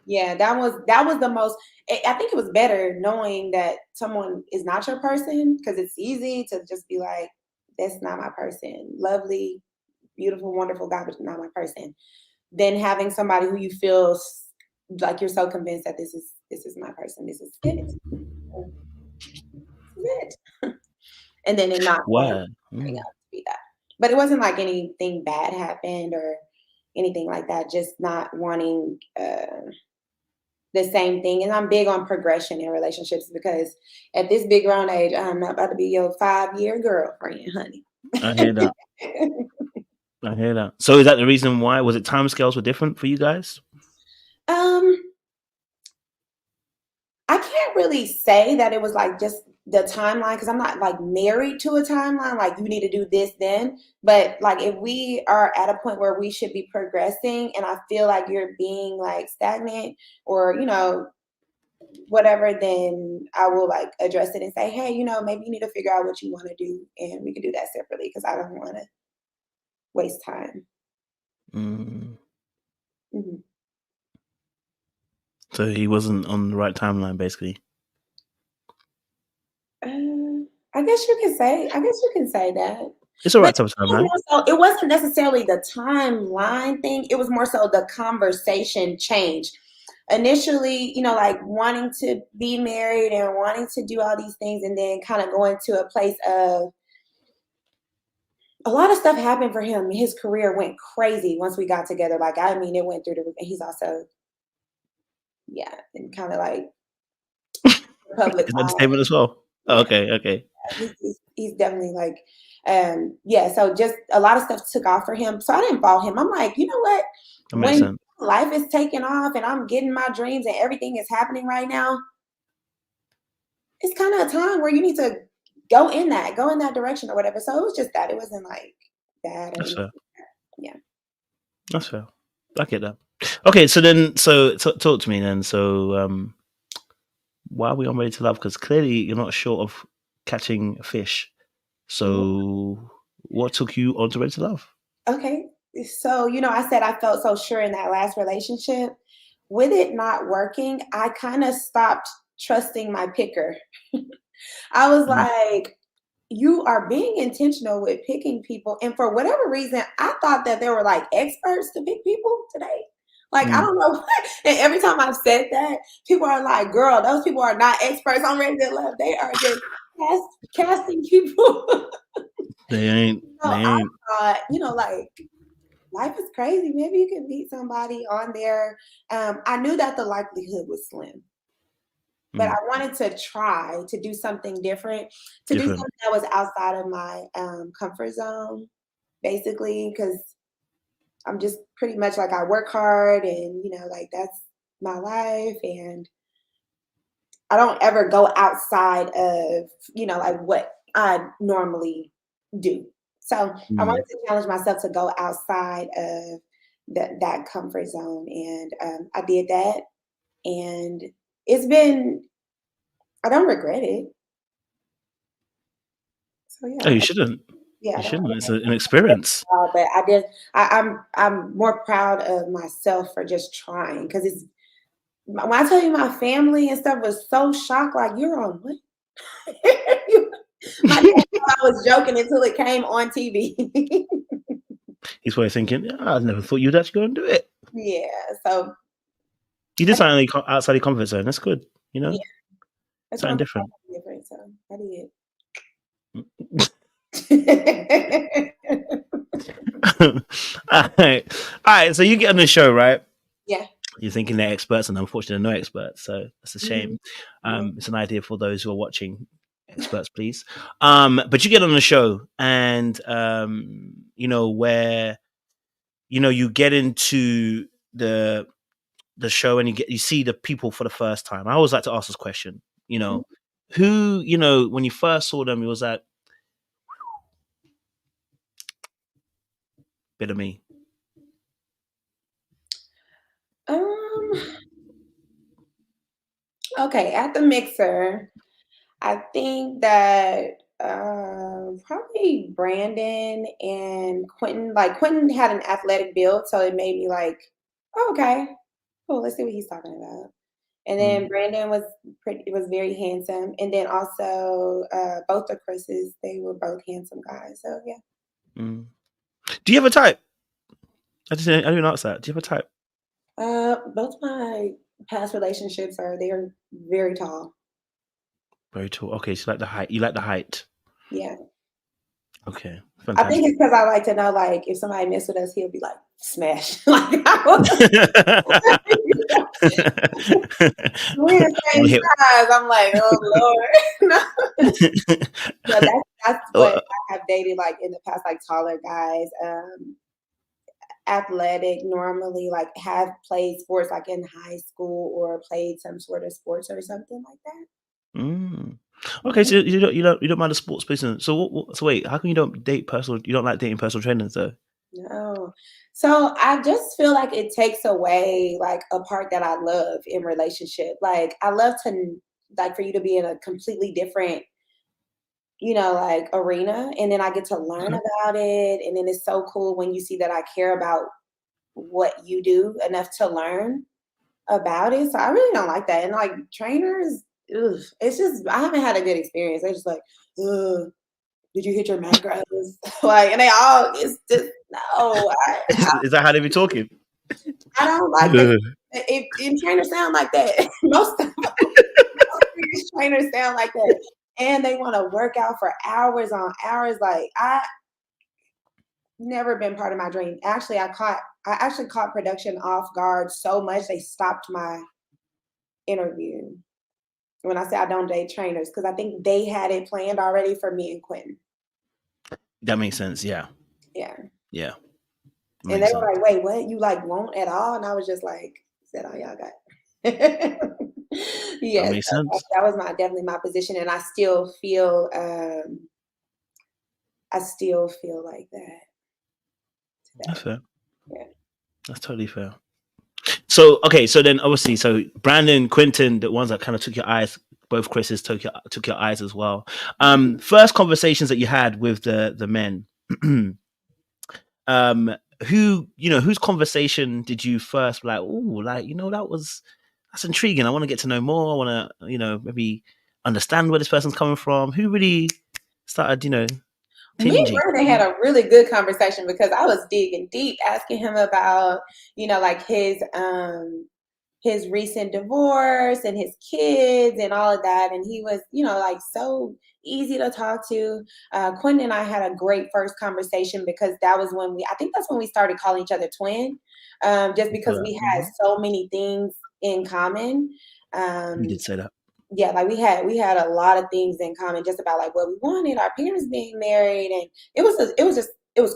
Yeah, that was the most. I think it was better knowing that someone is not your person because it's easy to just be like, "That's not my person." Lovely, beautiful, wonderful guy, but not my person. Than having somebody who you feel like you're so convinced that this is my person. This is it. This is it. And then it not turning out to be that. But it wasn't like anything bad happened or anything like that. Just not wanting the same thing. And I'm big on progression in relationships because at this big grown age, I'm not about to be your 5-year girlfriend, honey. I hear that. I hear that. So is that the reason why? Was it timescales were different for you guys? I can't really say that it was like just the timeline because I'm not like married to a timeline. Like you need to do this then. But like if we are at a point where we should be progressing and I feel like you're being like stagnant or, whatever, then I will like address it and say, hey, maybe you need to figure out what you want to do and we can do that separately because I don't want to waste time. Mm-hmm. So he wasn't on the right timeline, basically. I guess you can say that. It's all right timeline. It wasn't necessarily the timeline thing. It was more so the conversation change. Initially, like wanting to be married and wanting to do all these things and then kind of going to a place of, a lot of stuff happened for him. His career went crazy once we got together. Like, I mean, it went through the roof. And he's also, yeah, and kind of like public Is that the eye. statement as well? Oh, Yeah, okay. he's definitely like, yeah. So just a lot of stuff took off for him. So I didn't follow him. I'm like, you know what? That makes When sense. life is taking off and I'm getting my dreams and everything is happening right now, it's kind of a time where you need to go in that direction or whatever. So it was just that. It wasn't like bad or That's anything. fair. Yeah. That's fair. I get that. Okay, so then, so talk to me then. So, why are we on Ready to Love? Because clearly you're not short of catching fish. So, what took you on to Ready to Love? Okay. So, I said I felt so sure in that last relationship. With it not working, I kind of stopped trusting my picker. I was Mm, like, you are being intentional with picking people. And for whatever reason, I thought that there were like experts to pick people today. Like, I mm. don't know. And every time I've said that, people are like, girl, those people are not experts on Ready to Love. They are just casting people. They ain't. They I ain't. thought, like, life is crazy. Maybe you can meet somebody on there. I knew that the likelihood was slim, but I Mm, wanted to try to do something different, to do different. something that was outside of my comfort zone, basically, because I'm just pretty much like I work hard and, like that's my life. And I don't ever go outside of, like what I normally do. So I Mm. wanted to challenge myself to go outside of that comfort zone. And I did that. And it's been, I don't regret it. So Oh, yeah, you shouldn't. yeah, You I don't, shouldn't. It's an experience. but I did. I'm more proud of myself for just trying because it's when I tell you my family and stuff was so shocked, like you're on what? My dad thought I was joking until it came on TV. He's probably thinking, yeah, I never thought you'd actually go and do it. Yeah, so You did something outside your comfort zone. That's good. yeah, that's what Something I'm different. different. So I did. All right. So you get on the show, right? Yeah. You're thinking they're experts, and unfortunately, they're no experts. So that's a shame. Mhm. Yeah. It's an idea for those who are watching. Experts, please. But you get on the show, and where you get into the show, and you see the people for the first time. I always like to ask this question. Mhm. Who when you first saw them, it was that bit of me. Um. Okay. At the mixer, I think that probably Brandon and Quentin. Like Quentin had an athletic build, so it made me like, oh, okay, cool. Let's see what he's talking about. And then Mm, Brandon was very handsome, and then also both the Chris's, they were both handsome guys. So yeah. mm. Do you have a type? I didn't ask that. Do you have a type? Both my past relationships they're very tall. Very tall. Okay, so you like the height. You like the height. Yeah. Okay, I think fantastic. it's because I like to know, like, if somebody mess with us, he'll be like, smash. Like, I we're the same We hit. size. I'm like, oh Lord. No. Yeah, that's what Oh, I have dated like in the past, like taller guys, athletic, normally like have played sports like in high school or played some sort of sports or something like that. mm. Okay, Mhm. so you don't mind the sports person. So so wait, how come you don't date personal? You don't like dating personal trainers though? No. So I just feel like it takes away like a part that I love in relationship. Like I love to like for you to be in a completely different, like arena and then I get to learn Okay. about it and then it's so cool when you see that I care about what you do enough to learn about it. So I really don't like that. And like trainers, ugh, it's just I haven't had a good experience. They're just like, ugh, did you hit your macros? Like, and they all it's just no. Is that how they be talking? I don't like that. Ugh. If trainers sound like that, most trainers sound like that, and they want to work out for hours on hours. Like never been part of my dream. Actually, I actually caught production off guard so much they stopped my interview when I said I don't date trainers because I think they had it planned already for me and Quentin. That makes sense. Yeah. Yeah. Yeah. And they were like, "Wait, what? You like won't at all?" And I was just like, "Said all y'all got." That Yes, makes sense. that was definitely my position, and I still feel like that today. That's fair. Yeah. That's totally fair. So okay, so then obviously, so Brandon, Quinton, the ones that kind of took your eyes, both Chris's took your eyes as well. First conversations that you had with the men, whose conversation did you first like? Oh, like that's intriguing. I want to get to know more. I want to maybe understand where this person's coming from. Who really started Me and tinging? Brandon had a really good conversation because I was digging deep, asking him about, like his recent divorce and his kids and all of that. And he was, like so easy to talk to. Quentin and I had a great first conversation because I think that's when we started calling each other twin, just because we had so many things in common. You did say that. Yeah, like we had a lot of things in common just about like what we wanted, our parents being married, and it was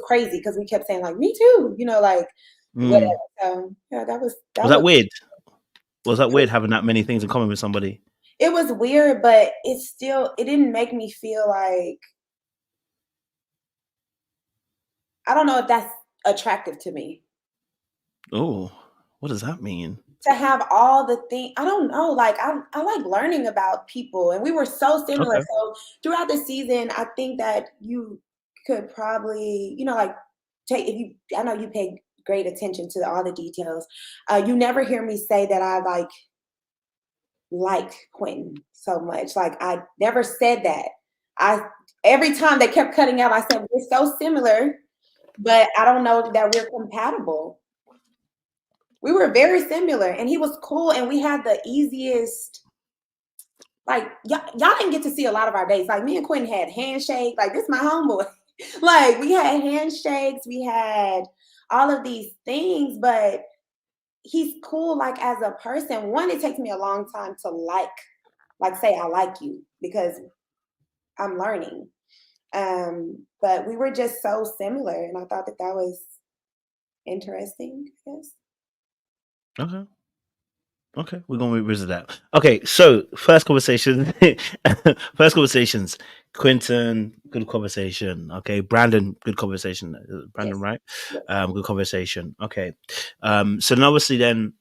crazy because we kept saying like me too, like whatever. So yeah, that was that weird? Was that weird having that many things in common with somebody? It was weird, but it didn't make me feel like, I don't know if that's attractive to me. Oh, what does that mean? To have all the things, I don't know, like I like learning about people, and we were so similar. Okay. So throughout the season, I think that you could probably, like I know you pay great attention to all the details. You never hear me say that I like Quentin so much. Like I never said that. Every time they kept cutting out, I said we're so similar, but I don't know that we're compatible. We were very similar, and he was cool, and we had the easiest. Like y'all didn't get to see a lot of our dates. Like me and Quentin had handshake. Like this, my homeboy. Like we had handshakes. We had all of these things, but he's cool. Like as a person, one, it takes me a long time to say I like you because I'm learning. But we were just so similar, and I thought that was interesting, I guess. Okay, we're gonna revisit that. Okay, so first conversations, Quinton, good conversation. Okay, Brandon, good conversation. Brandon, yes. Right? Yes. Good conversation. Okay, so then obviously then,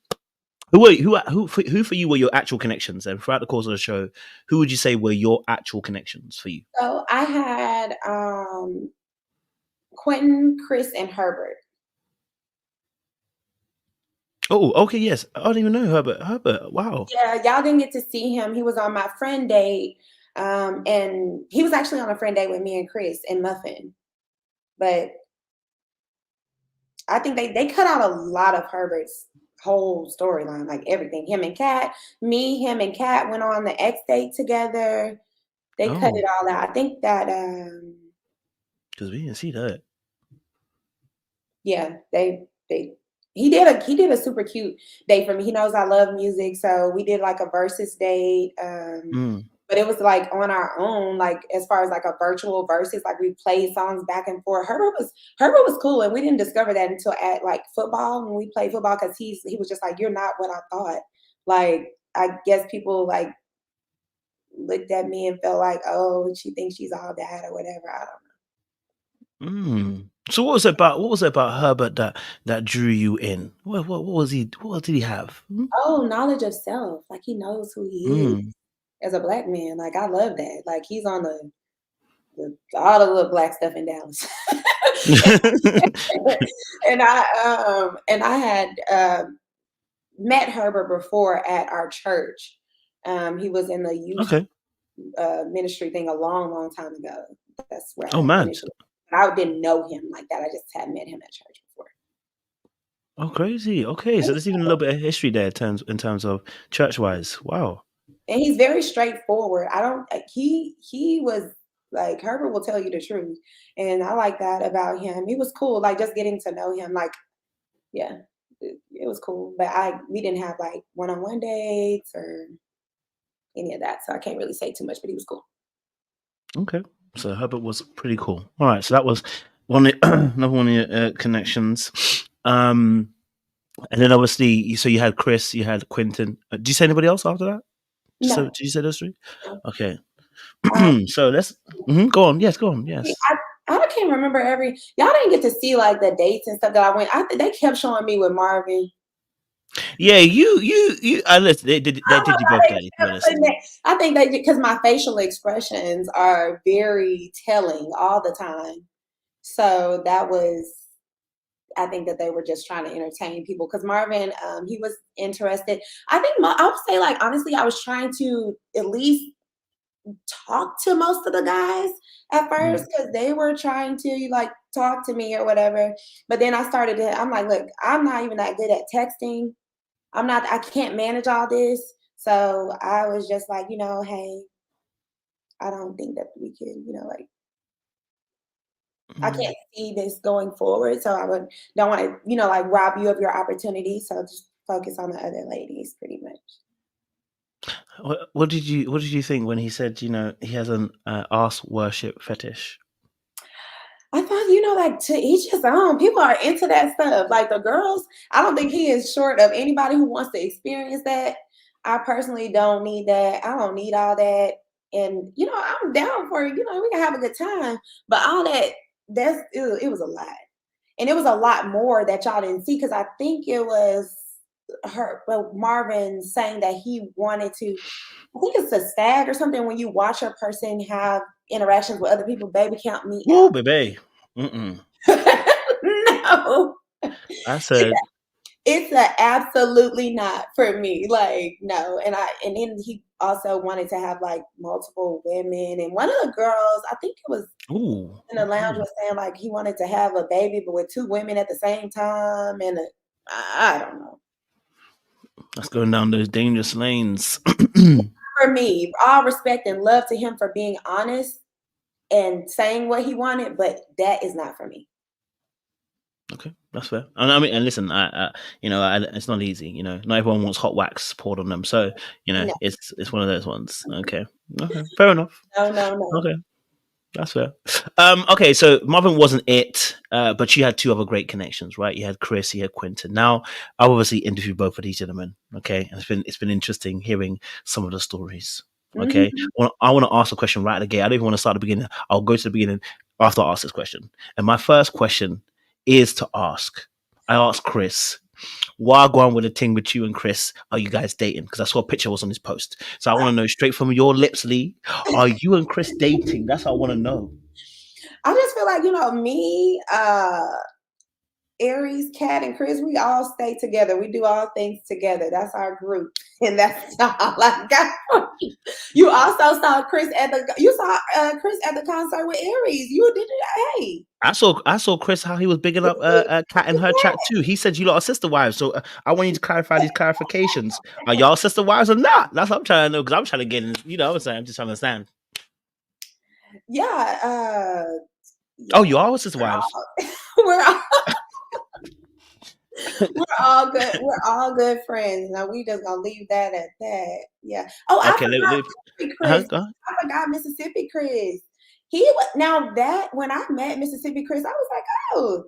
who for you were your actual connections? And throughout the course of the show, who would you say were your actual connections for you? So I had Quentin, Chris, and Herbert. Oh, okay, yes. I don't even know Herbert. Herbert, wow. Yeah, y'all didn't get to see him. He was on my friend date, and he was actually on a friend date with me and Chris and Muffin. But I think they cut out a lot of Herbert's whole storyline, like everything. Him and Kat went on the X date together. They cut it all out. I think that because we didn't see that. Yeah, he did a super cute date for me. He knows I love music, so we did like a versus date. But it was like on our own, like as far as like a virtual versus, like we played songs back and forth. Herbert was cool, and we didn't discover that until at like football when we played football because he was just like, "You're not what I thought." Like I guess people like looked at me and felt like, "Oh, she thinks she's all that or whatever." I don't know. So what was it about Herbert that drew you in? What was he? What did he have? Oh, knowledge of self. Like he knows who he is as a Black man. Like I love that. Like he's on all the little Black stuff in Dallas. and I had met Herbert before at our church. He was in the youth ministry thing a long time ago. That's where I didn't know him like that. I just had met him at church before. Oh, crazy. Okay, so there's even a little bit of history there in terms of church-wise. Wow. And he's very straightforward. He was Like Herbert will tell you the truth, and I like that about him. He was cool, like just getting to know him. Like, yeah, it was cool. But we didn't have like one-on-one dates or any of that, so I can't really say too much. But he was cool. Okay, so Herbert was pretty cool. All right, so that was another one of your connections. And then obviously, so you had Chris, you had Quinton. Did you say anybody else after that? No. So did you say those three? No. Okay. So let's go on. Yes, go on. Yes. I can't remember y'all didn't get to see like the dates and stuff that I went. They kept showing me with Marvin. Yeah, you. Listen, they did you both dirty, to be honest. I think because my facial expressions are very telling all the time. So I think that they were just trying to entertain people because Marvin, he was interested. I think I would say, like, honestly, I was trying to at least talk to most of the guys at first because they were trying to like talk to me or whatever. But then I'm like, look, I'm not even that good at texting. I can't manage all this. So I was just like, hey, I don't think that we can, like, I can't see this going forward. So don't want to, like rob you of your opportunity. So just focus on the other ladies pretty much. What did you think when he said, he has an ass worship fetish? I thought, like to each his own. People are into that stuff. Like the girls, I don't think he is short of anybody who wants to experience that. I personally don't need that. I don't need all that. And I'm down for we can have a good time. But all that, it was a lot. And it was a lot more that y'all didn't see because I think it was Marvin saying that he wanted to. I think it's a stag or something when you watch a person have interactions with other people. Baby, count me out. Oh, baby. No. I said it's absolutely not for me. Like, no. And then he also wanted to have like multiple women. And one of the girls, I think it was in the lounge, was saying like he wanted to have a baby, but with two women at the same time. And I don't know. That's going down those dangerous lanes. For me, all respect and love to him for being honest and saying what he wanted, but that is not for me. Okay, that's fair. I mean, and listen, it's not easy. Not everyone wants hot wax poured on them, so no. it's one of those ones. Okay, fair enough. No. Okay, that's fair. Okay, so Marvin wasn't it, but you had two other great connections, right? You had Chris, you had Quinton. Now, I've obviously interviewed both of these gentlemen. Okay, and it's been interesting hearing some of the stories. Okay, I want to ask a question right at the gate. I don't even want to start at the beginning. I'll go to the beginning after I ask this question. And my first question is to ask. I asked Chris, why go on with a thing with you and Chris? Are you guys dating? Because I saw a picture was on his post. So I want to know straight from your lips, Lee. Are you and Chris dating? That's what I want to know. I just feel like, me, Aries, Cat, and Chris, we all stay together. We do all things together. That's our group. And that's all I got. You also saw Chris at the concert with Aries. You did it. Hey. I saw Chris how he was bigging up Kat in her chat too. He said you lot are sister wives. So I want you to clarify these clarifications. Are y'all sister wives or not? That's what I'm trying to know because I'm trying to get in. I'm just trying to understand. Yeah. Oh, you are sister wives. We're all good. We're all good friends. Now we just gonna leave that at that. Yeah. Oh, okay, I forgot Mississippi Chris. Now that when I met Mississippi Chris, I was like, oh,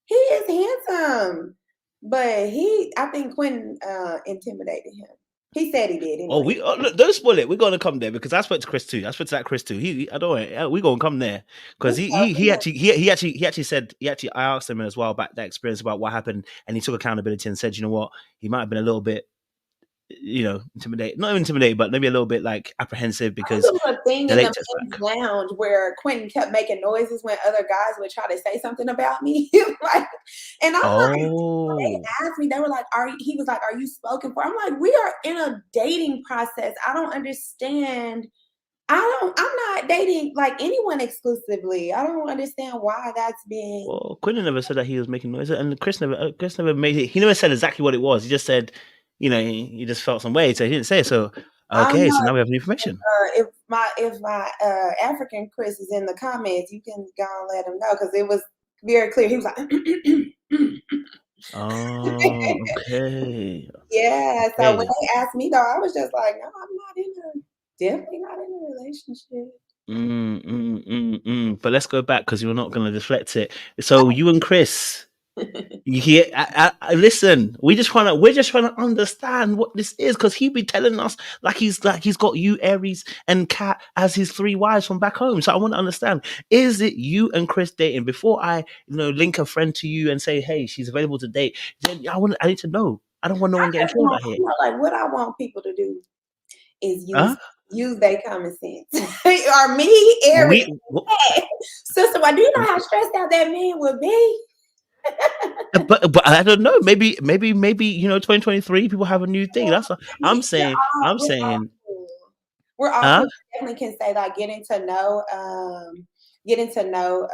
he is handsome. But I think Quentin intimidated him. He said he did. Anyway. Look, don't spoil it. We're gonna come there because I spoke to Chris too. I spoke to that Chris too. I don't know. We're gonna come there because he actually said I asked him as well about that experience about what happened, and he took accountability and said, you know what, he might have been a little bit, intimidated, not intimidated, but maybe a little bit like apprehensive because there was a thing in the men's lounge where Quentin kept making noises when other guys would try to say something about me. And I'm like, they asked me, they were like, he was like, are you spoken for? I'm like, we are in a dating process. I don't understand. I'm not dating like anyone exclusively. I don't understand why that's been. Well, Quentin never said that he was making noises, and Chris never made it. He never said exactly what it was. He just said, he just felt some way, so he didn't say it. So I don't Okay, so know now we have new information. if my African Chris is in the comments. You can go and let him know because it was very clear. He was like, Oh, okay. yeah. So when Okay. they asked me though, I was just like, no, I'm not in definitely not in a relationship. But let's go back because you're not going to deflect it. So you and Chris, you hear? Listen, we're just trying to understand what this is because he be telling us he's got you, Aries, and Kat as his 3 wives from back home. So I want to understand: is it you and Chris dating? Before I, link a friend to you and say, hey, she's available to date. Then I need to know. I don't want no one getting killed out here. Like what I want people to do is Huh? use their common sense. Or me, Aries. Sister, why do you know how stressed out that man would be? But I don't know. Maybe 2023 people have a new thing. That's what I'm saying. We're all cool. Definitely can say like getting to know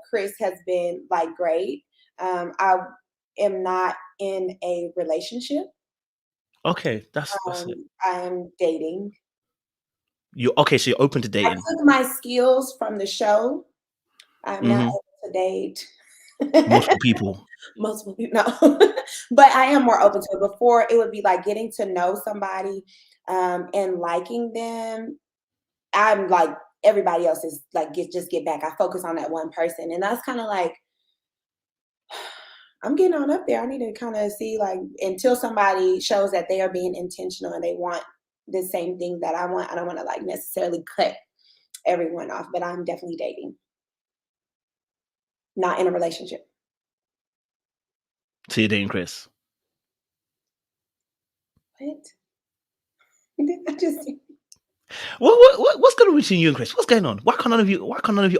Chris has been like great. I am not in a relationship. Okay, that's it. I am dating. So you're open to I dating. took my skills from the show. I'm now able to date multiple people. multiple people. No, but I am more open to it. Before it would be like getting to know somebody and liking them. I'm like everybody else is like get back. I focus on that one person, and that's kind of like I'm getting on up there. I need to kind of see like until somebody shows that they are being intentional and they want the same thing that I want. I don't want to like necessarily cut everyone off, but I'm definitely dating, not in a relationship. So you're dating Chris. What? I just What's going on between you and Chris? What's going on? Why can't none of you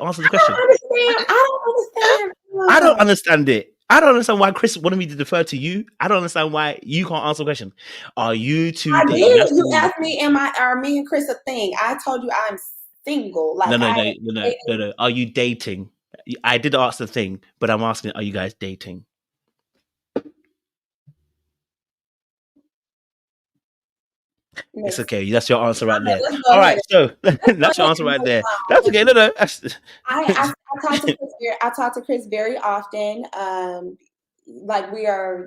answer the question? I I don't understand it. I don't understand why Chris wanted me to defer to you. I don't understand why you can't answer the question. Are you two I dating? did. You asked me, are me and Chris a thing? I told you I'm single. Like No. Are you dating? I did ask the thing, but I'm asking, are you guys dating? It's okay. That's your answer right there. All right, so that's your answer right there. That's okay. No. I talk to Chris very often. Like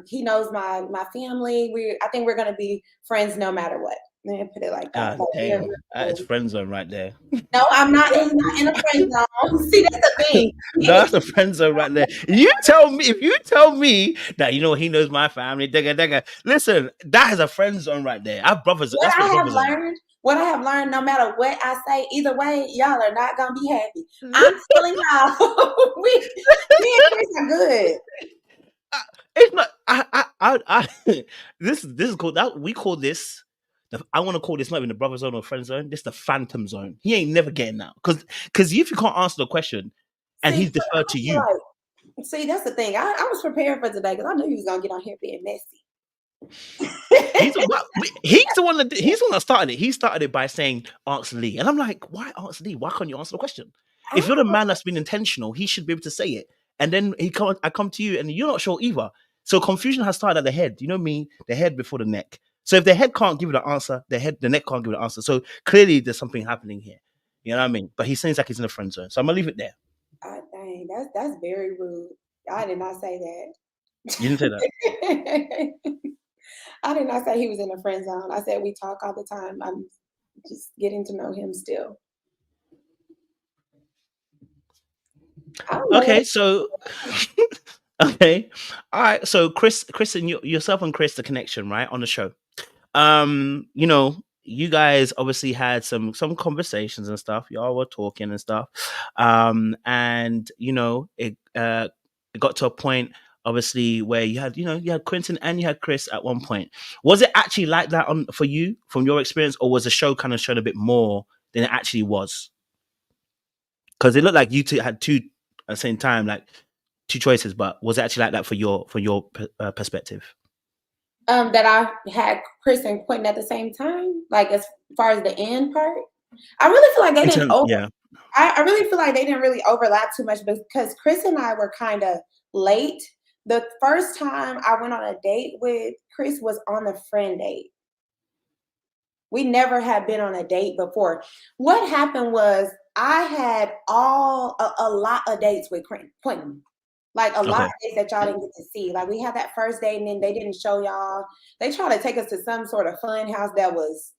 he knows my family. I think we're gonna be friends no matter what. Let me put it like that. God damn, that's friend zone right there. No, I'm not. He's not in a friend zone. See, that's the thing. No, that's a friend zone right there. If you tell me that he knows my family, listen, that is a friend zone right there. Our brothers. What I have learned, no matter what I say, either way, y'all are not gonna be happy. I'm telling y'all, we and Chris are good. It's not. I this is called that. We call this. I want to call this not even the brother zone or friend zone. This the phantom zone. He ain't never getting out because if you can't answer the question and he's deferred to you. See, that's the thing. I was prepared for today because I knew he was gonna get on here being messy. He's the one that started it. He started it by saying ask Lee, and I'm like, why ask Lee? Why can't you answer the question? If you're the man that's been intentional, he should be able to say it. And then I come to you, and you're not sure either. So confusion has started at the head. You know me, the head before the neck. So if the head can't give you the answer, the neck can't give you the answer. So clearly there's something happening here. You know what I mean? But he seems like he's in a friend zone. So I'm gonna leave it there. Dang, that's very rude. I did not say that. You didn't say that. I did not say he was in a friend zone. I said we talk all the time. I'm just getting to know him still. Okay, so okay, all right. So Chris, and yourself and Chris, the connection, right, on the show. You guys obviously had some conversations and stuff. Y'all were talking and stuff, and it got to a point, obviously, where you had Quinton and you had Chris at one point. Was it actually like that for you, from your experience, or was the show kind of shown a bit more than it actually was? Because it looked like you two had two at the same time, like two choices, but was it actually like that for your perspective? That I had Chris and Quentin at the same time, like as far as the end part. I really feel like they didn't I really feel like they didn't really overlap too much because Chris and I were kind of late. The first time I went on a date with Chris was on the friend date. We never had been on a date before. What happened was I had a lot of dates with Quentin. Like a lot of dates that y'all didn't get to see. Like we had that first date and then they didn't show y'all. They tried to take us to some sort of fun house that was.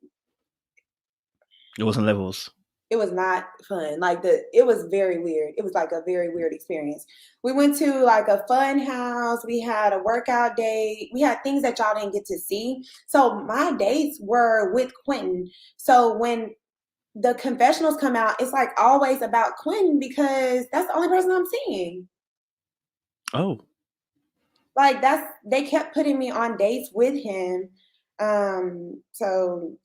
It wasn't levels. It was not fun. Like it was very weird. It was like a very weird experience. We went to like a fun house. We had a workout date. We had things that y'all didn't get to see. So my dates were with Quentin. So when the confessionals come out, it's like always about Quentin because that's the only person I'm seeing. Oh. Like they kept putting me on dates with him. So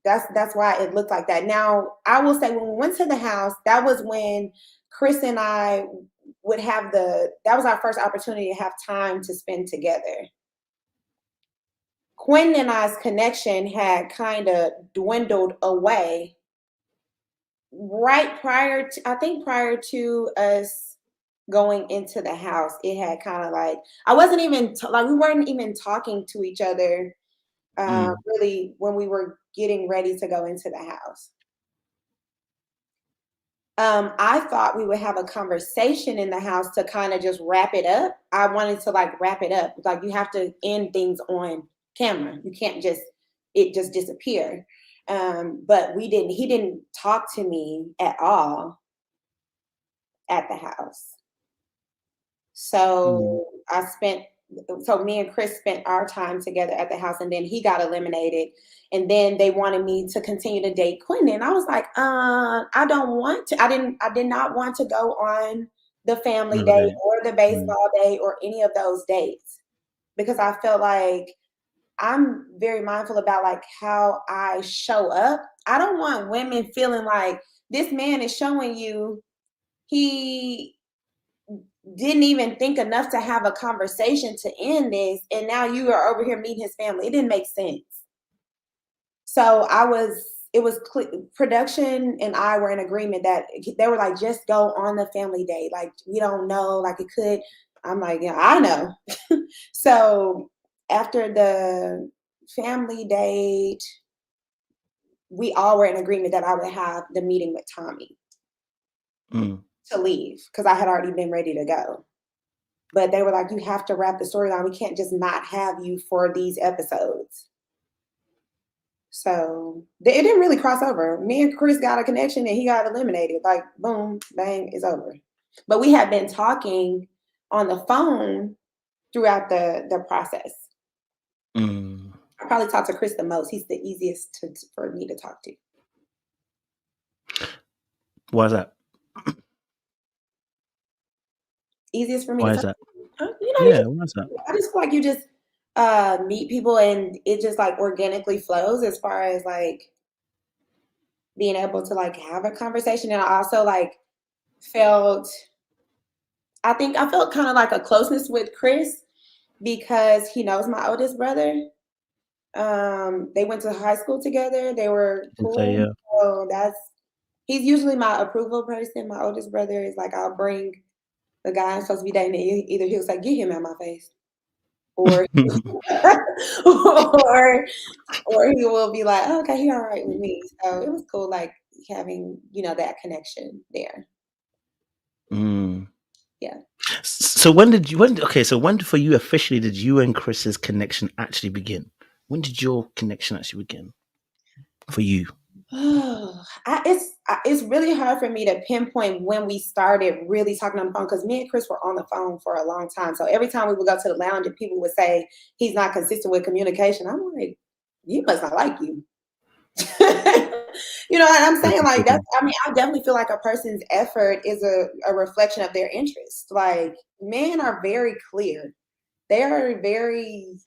that's why it looked like that. Now, I will say when we went to the house, that was when Chris and I would have that was our first opportunity to have time to spend together. Quentin and I's connection had kind of dwindled away right prior to us going into the house. It had kind of like, I wasn't even, we weren't even talking to each other really when we were getting ready to go into the house. I thought we would have a conversation in the house to kind of just wrap it up. I wanted to like wrap it up. Like you have to end things on camera. You can't just disappear. But we didn't, he didn't talk to me at all at the house. So me and Chris spent our time together at the house, and then he got eliminated. And then they wanted me to continue to date Quentin. And I was like, I don't want to. I did not want to go on the family day or the baseball day or any of those dates because I felt like I'm very mindful about like how I show up. I don't want women feeling like this man is showing you he didn't even think enough to have a conversation to end this, and now you are over here meeting his family. It didn't make sense. So production and I were in agreement that they were like, just go on the family day. Like, we don't know, like it could. I'm like, yeah, I know. So after the family date, we all were in agreement that I would have the meeting with Tommy to leave because I had already been ready to go. But they were like, you have to wrap the storyline. We can't just not have you for these episodes. So it didn't really cross over. Me and Chris got a connection and he got eliminated. Like, boom, bang, it's over. But we had been talking on the phone throughout the process. I probably talked to Chris the most. He's the easiest for me to talk to. Why is that? Easiest for me to talk to? Why is that? I just feel like you just meet people and it just like organically flows as far as like being able to like have a conversation. And I also like felt kind of like a closeness with Chris because he knows my oldest brother. They went to high school together. They were cool. So he's usually my approval person. My oldest brother is like, I'll bring the guy I'm supposed to be dating. Either he'll say, get him out my face. Or or he will be like, oh, okay, he's all right with me. So it was cool, like having that connection there. Yeah. So when for you officially did you and Chris's connection actually begin? When did your connection actually begin for you? It's really hard for me to pinpoint when we started really talking on the phone because me and Chris were on the phone for a long time. So every time we would go to the lounge and people would say he's not consistent with communication, I'm like, you must not like you. You know what I'm saying? Like I definitely feel like a person's effort is a reflection of their interest. Like men are very clear. They are very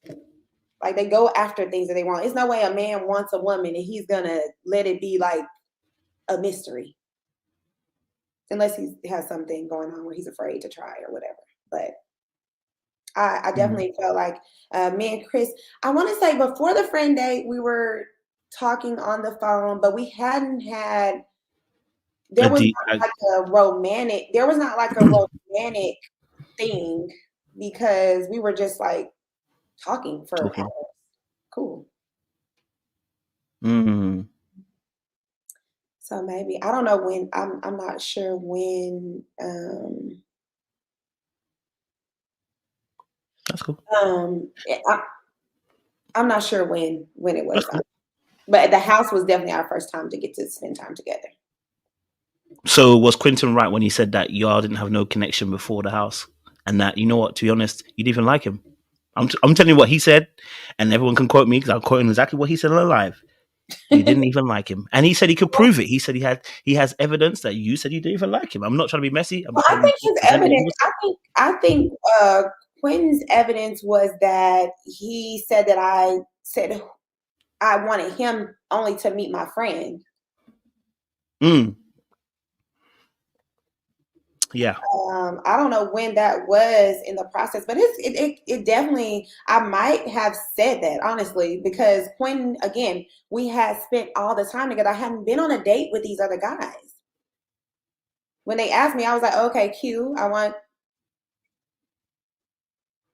like they go after things that they want. It's no way a man wants a woman and he's gonna let it be like a mystery. Unless he has something going on where he's afraid to try or whatever. But I definitely felt like me and Chris, I want to say before the friend date, we were talking on the phone, but we hadn't had, there was not like a romantic thing because we were just like talking for hours. Cool. Mm. So maybe I don't know when. I'm not sure when. That's cool. I'm not sure when it That's was, cool. but the house was definitely our first time to get to spend time together. So was Quinton right when he said that y'all didn't have no connection before the house, and that, you know what? To be honest, you didn't even like him. I'm telling you what he said, and everyone can quote me because I'm quoting exactly what he said on live. You didn't even like him, and he said he could prove it. He said he has evidence that you said you didn't even like him. I'm not trying to be messy. I'm Well, just I telling you think his exactly what he evidence. was. I think Quentin's evidence was that he said that I said I wanted him only to meet my friend. Yeah. I don't know when that was in the process, but it definitely, I might have said that honestly, because Quentin, again, we had spent all the time together. I hadn't been on a date with these other guys. When they asked me, I was like, okay, Q, I want,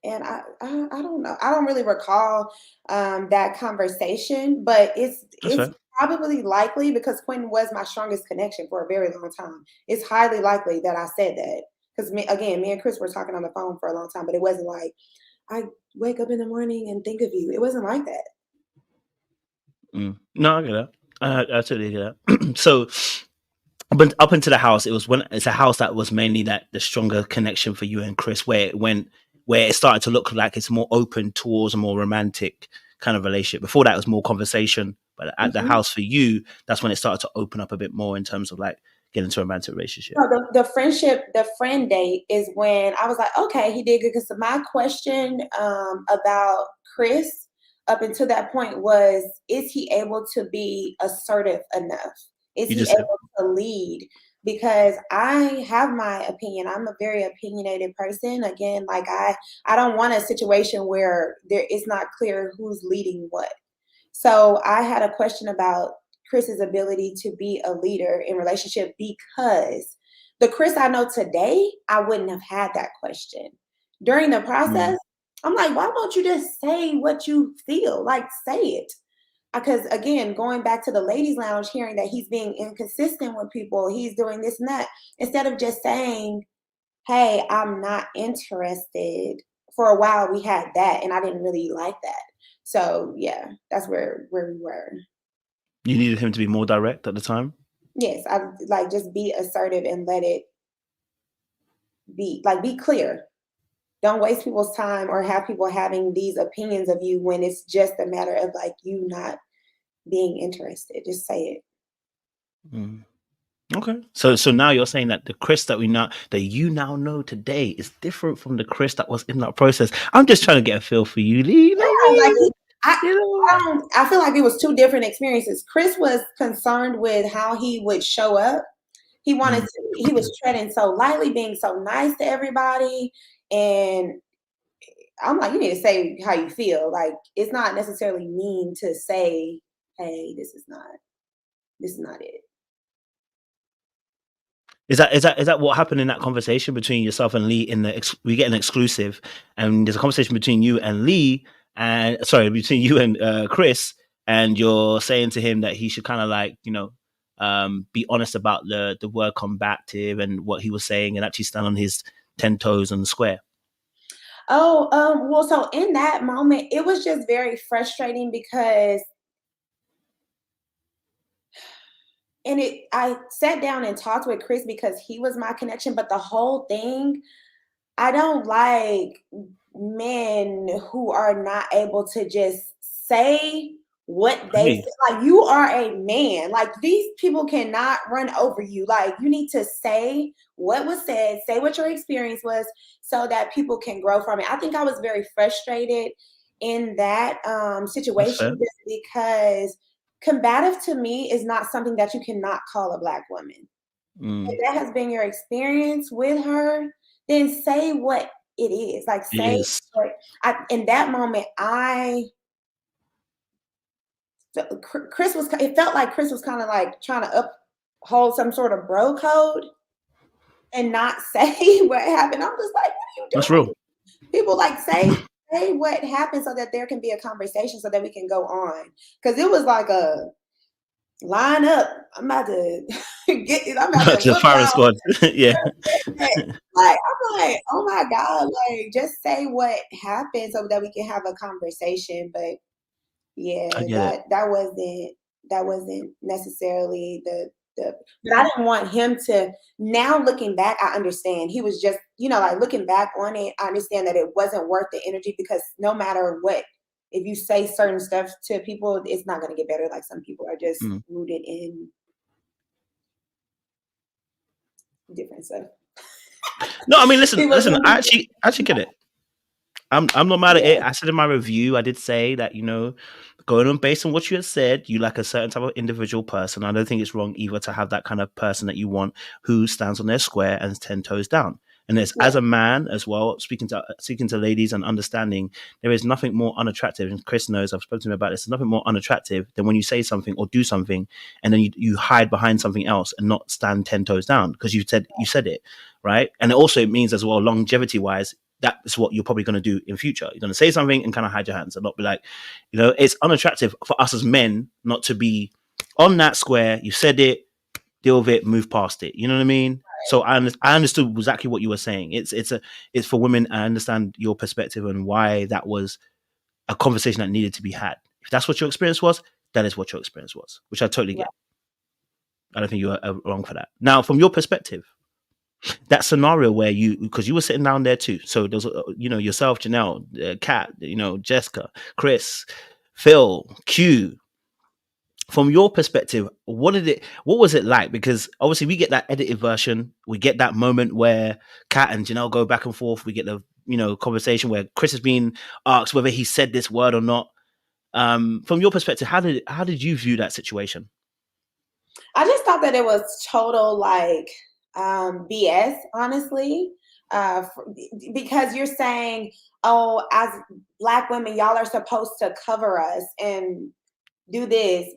and I don't know. I don't really recall that conversation, but That's it's fair. probably likely because Quentin was my strongest connection for a very long time. It's highly likely that I said that because me and Chris were talking on the phone for a long time, but it wasn't like I wake up in the morning and think of you. It wasn't like that. No, I get that. I totally get that. So, but up into the house, it's a house that was mainly that the stronger connection for you and Chris, where it started to look like it's more open towards a more romantic kind of relationship. Before that, it was more conversation, but at the Mhm. house for you, that's when it started to open up a bit more in terms of like getting into a romantic relationship. No, the friend date is when I was like, okay, he did good. Because my question about Chris up until that point was, is he able to be assertive enough? Is You he just said, able to lead? Because I have my opinion. I'm a very opinionated person. Again, like I don't want a situation where there is not clear who's leading what. So I had a question about Chris's ability to be a leader in relationship because the Chris I know today, I wouldn't have had that question. During the process, I'm like, why won't you just say what you feel? Like, say it. Because again, going back to the ladies' lounge, hearing that he's being inconsistent with people, he's doing this and that, instead of just saying, hey, I'm not interested. For a while, we had that, and I didn't really like that. So yeah, that's where we were. you needed him to be more direct at the time. Yes, I like just be assertive and let it be clear. Don't waste people's time or have people having these opinions of you when it's just a matter of like you not being interested. Just say it. Mm. Okay. So now you're saying that the Chris that you now know today is different from the Chris that was in that process. I'm just trying to get a feel for you, Lee. You know what I Like mean? I, You know? I feel like it was two different experiences. Chris was concerned with how he would show up. Mm. He was treading so lightly, being so nice to everybody. And I'm like, you need to say how you feel. Like, it's not necessarily mean to say, hey, this is not it. Is that what happened in that conversation between yourself and Lee? We get an exclusive, and there's a conversation between you and Lee, and sorry, between you and Chris, and you're saying to him that he should kind of like be honest about the word combative and what he was saying, and actually stand on his 10 toes and square. Oh, well, so in that moment, it was just very frustrating because I sat down and talked with Chris because he was my connection, but the whole thing, I don't like men who are not able to just say what I they hear you. feel. Like, you are a man. Like, these people cannot run over you. Like, you need to say what was said, say what your experience was so that people can grow from it. I think I was very frustrated in that That's situation fair. just because combative to me is not something that you cannot call a Black woman. If Mm, that has been your experience with her, then say what it is. Like, it say is. what in that moment, Chris was, it felt like Chris was kind of like trying to uphold some sort of bro code and not say what happened. I'm just like, what are you That's doing? real. People like say say what happened so that there can be a conversation so that we can go on. Because it was like a line up. I'm about to get it. I'm about to To the whip firing out. squad. Yeah. Like, I'm like, oh my God, like just say what happened so that we can have a conversation. But yeah, I get it. that wasn't necessarily the but I didn't want him to. Now looking back, I understand. He was just, like looking back on it, I understand that it wasn't worth the energy because no matter what, if you say certain stuff to people, it's not gonna get better. Like some people are just rooted in different stuff. No, I mean, listen. I actually get it. I'm not mad at it. Yeah. I said in my review, I did say that, going on based on what you had said, you like a certain type of individual person. I don't think it's wrong either to have that kind of person that you want who stands on their square and is 10 toes down. And there's, as a man as well, speaking to ladies and understanding, there is nothing more unattractive. And Chris knows, I've spoken to him about this. There's nothing more unattractive than when you say something or do something, and then you hide behind something else and not stand 10 toes down because you said it, right? And it means as well, longevity wise, that's what you're probably going to do in future. You're going to say something and kind of hide your hands and not be like, it's unattractive for us as men not to be on that square. You said it, deal with it, move past it. You know what I mean? Right. So I understood exactly what you were saying. It's for women. I understand your perspective and why that was a conversation that needed to be had. If that's what your experience was, that is what your experience was, which I totally get. I don't think you are wrong for that. Now, from your perspective, that scenario where because you were sitting down there too. So there's, yourself, Janelle, Kat, Jessica, Chris, Phil, Q. From your perspective, what was it like? Because obviously we get that edited version. We get that moment where Kat and Janelle go back and forth. We get the, conversation where Chris has been asked whether he said this word or not. From your perspective, how did you view that situation? I just thought that it was total BS, honestly, because you're saying, oh, as Black women, y'all are supposed to cover us and do this.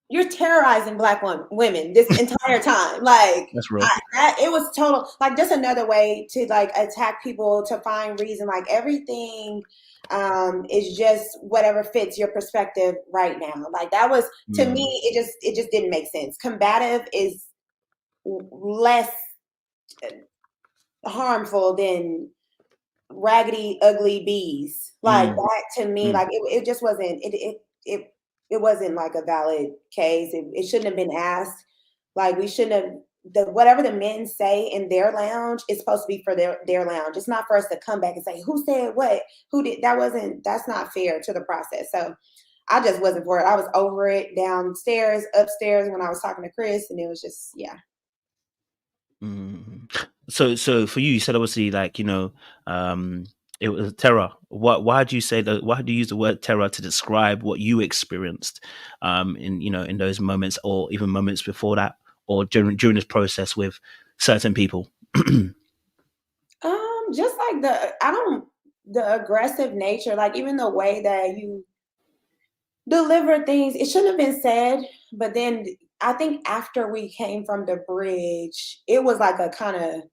You're terrorizing Black women this entire time. Like, that's real. It was total, just another way to attack people, to find reason. Like everything is just whatever fits your perspective right now. Like that was, to me, it just didn't make sense. Combative is less harmful than raggedy, ugly bees. Like that to me, it just wasn't, it wasn't like a valid case. It shouldn't have been asked. Like we shouldn't have, whatever the men say in their lounge is supposed to be for their lounge. It's not for us to come back and say, who said what? Who did? That's not fair to the process. So I just wasn't for it. I was over it downstairs, upstairs when I was talking to Chris, and it was just, yeah. So for you said obviously it was terror. Why do you say that? Why do you use the word terror to describe what you experienced in those moments, or even moments before that, or during this process with certain people? Just like the aggressive nature, like even the way that you deliver things, it shouldn't have been said. But then I think after we came from the bridge, it was like a kind of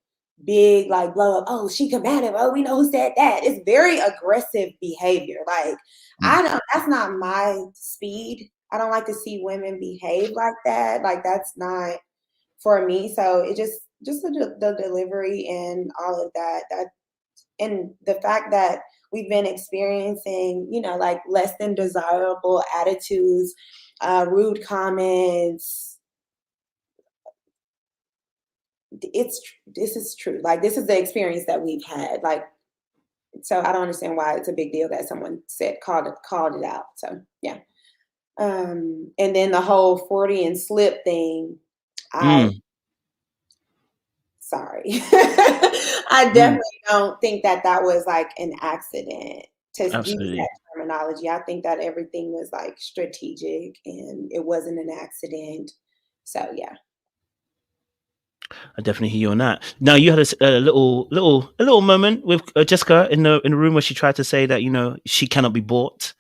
big blow up. Oh, she combative. Oh, we know who said that. It's very aggressive behavior. Like that's not my speed. I don't like to see women behave like that. Like that's not for me. So it just the delivery and all of that, and the fact that we've been experiencing, less than desirable attitudes, rude comments. This is true. Like this is the experience that we've had. Like, so I don't understand why it's a big deal that someone called it out. So yeah. And then the whole 40 and slip thing, sorry. I definitely don't think that was like an accident to use that terminology. I think that everything was strategic and it wasn't an accident. So yeah. I definitely hear you on that. Now you had a little moment with Jessica in the room where she tried to say that she cannot be bought,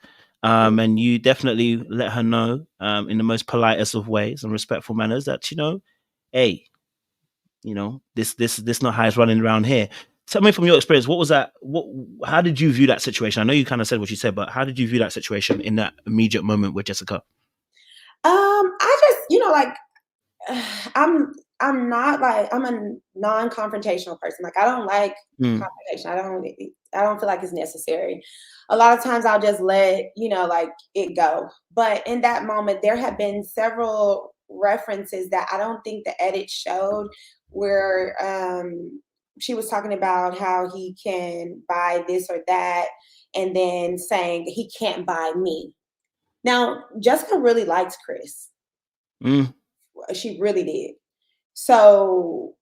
and you definitely let her know in the most politest of ways and respectful manners that hey, this not how it's running around here. tell me from your experience, what was that? How did you view that situation? I know you kind of said what you said, but how did you view that situation in that immediate moment with Jessica? I just, like, I'm not like, I'm a non-confrontational person. Like, I don't like Mm, confrontation. I don't feel like it's necessary. A lot of times I'll just let, like, it go. But in that moment, there have been several references that I don't think the edit showed where she was talking about how he can buy this or that, and then saying he can't buy me. Now, Jessica really likes Chris. mm. She really did. So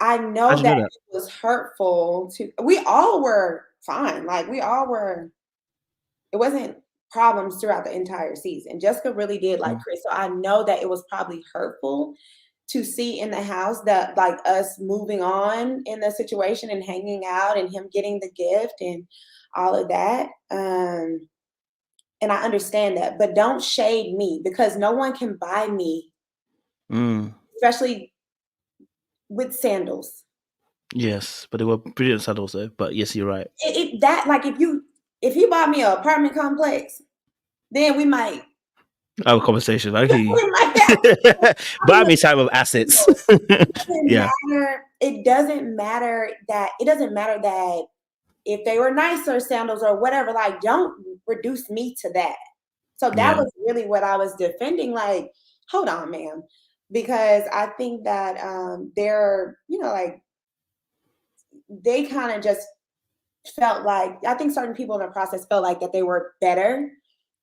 I know How'd you that know that? it was hurtful to, we all were fine. Like, we all were, it wasn't problems throughout the entire season. Jessica really did like Mm, Chris. So I know that it was probably hurtful to see in the house that, like, us moving on in the situation and hanging out and him getting the gift and all of that. And I understand that, but don't shade me because no one can buy me, mm. especially with sandals. Yes, but they were brilliant saddles though. But yes, you're right. That, like, if you bought me an apartment complex, then we might Our conversation. I hear you. we might have Buy me time of assets. Yeah. it doesn't matter that if they were nicer sandals or whatever, like, don't reduce me to that. So that Yeah. was really what I was defending. Like, hold on, ma'am. Because I think that they're, like, they kind of just felt like, I think certain people in the process felt like that they were better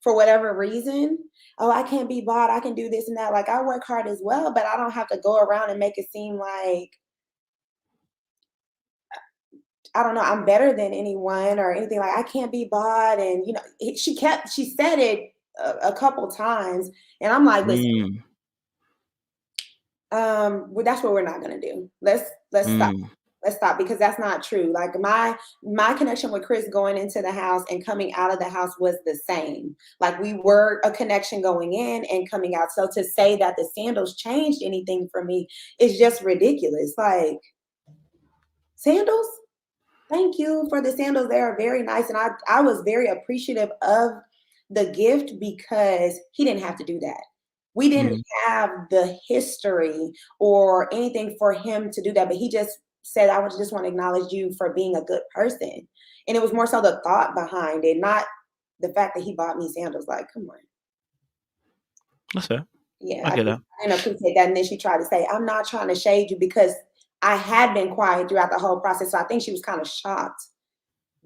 for whatever reason. Oh, I can't be bought. I can do this and that. Like, I work hard as well, but I don't have to go around and make it seem like, I don't know, I'm better than anyone or anything. Like, I can't be bought. And, she said it a couple times. And I'm like, listen, Mm, well, that's what we're not going to do. Let's stop. mm, Let's stop, because that's not true. Like, my connection with Chris going into the house and coming out of the house was the same. Like, we were a connection going in and coming out. So to say that the sandals changed anything for me is just ridiculous. Like, sandals? Thank you for the sandals. They are very nice. And I was very appreciative of the gift because he didn't have to do that. We didn't mm. have the history or anything for him to do that, but he just said, I just want to acknowledge you for being a good person. And it was more so the thought behind it, not the fact that he bought me sandals. Like, come on. That's fair. Yeah, I get that. I didn't appreciate that. And then she tried to say, I'm not trying to shade you because I had been quiet throughout the whole process. So I think she was kind of shocked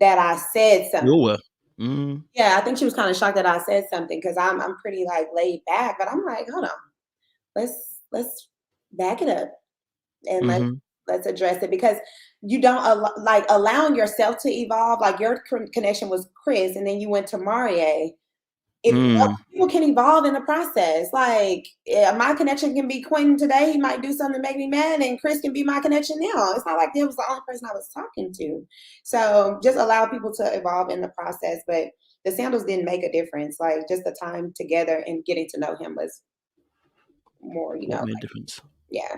that I said You something. were. Mm, Yeah, I think she was kind of shocked that I said something because I'm pretty, like, laid back, but I'm like, hold on, let's back it up and mm-hmm, let's address it, because you don't like allowing yourself to evolve. Like, your connection was Chris, and then you went to Marie. If mm. people can evolve in the process, like, yeah, my connection can be Quentin today. He might do something to make me mad, and Chris can be my connection now. It's not like it was the only person I was talking to. So just allow people to evolve in the process. But the sandals didn't make a difference. Like, just the time together and getting to know him was more, What made a like, difference? yeah.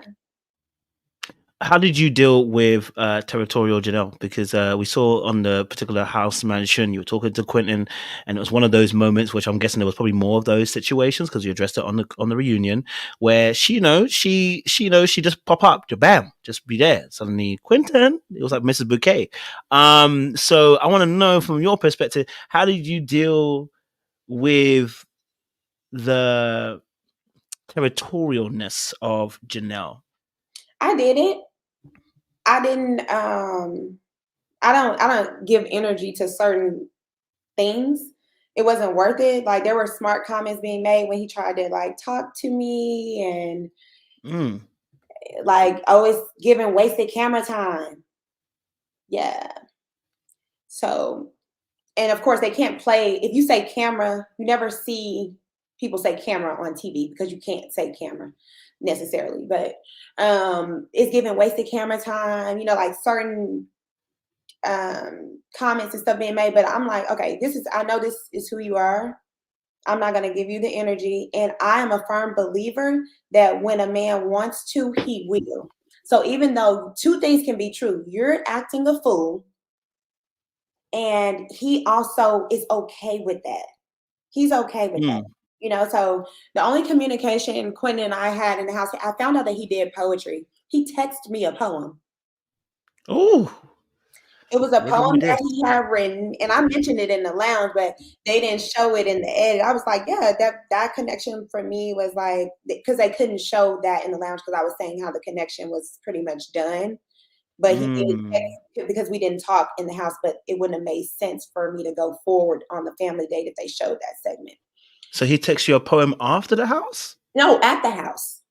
How did you deal with territorial Janelle? Because we saw on the particular house mansion, you were talking to Quentin, and it was one of those moments, which I'm guessing there was probably more of those situations because you addressed it on the reunion, where she just pop up, bam, just be there. Suddenly, Quentin, it was like Mrs. Bouquet. So I want to know from your perspective, how did you deal with the territorialness of Janelle? I didn't. I didn't. I don't give energy to certain things. It wasn't worth it. Like, there were smart comments being made when he tried to, like, talk to me and, Mm, like, always giving wasted camera time. Yeah. So, and of course they can't play. If you say camera, you never see people say camera on TV because you can't say camera necessarily. But it's giving wasted camera time, like, certain comments and stuff being made. But I'm like, okay, I know this is who you are. I'm not going to give you the energy. And I am a firm believer that when a man wants to, he will. So even though two things can be true, you're acting a fool, and he also is okay with that. He's okay with that. You know, so the only communication Quentin and I had in the house, I found out that he did poetry. He texted me a poem. Oh, It was a what did he poem do? that he had written, and I mentioned it in the lounge, but they didn't show it in the edit. I was like, yeah, that connection for me was like, because they couldn't show that in the lounge because I was saying how the connection was pretty much done. But he did text, because we didn't talk in the house, but it wouldn't have made sense for me to go forward on the family date if they showed that segment. So he texts you a poem after the house? No, at the house.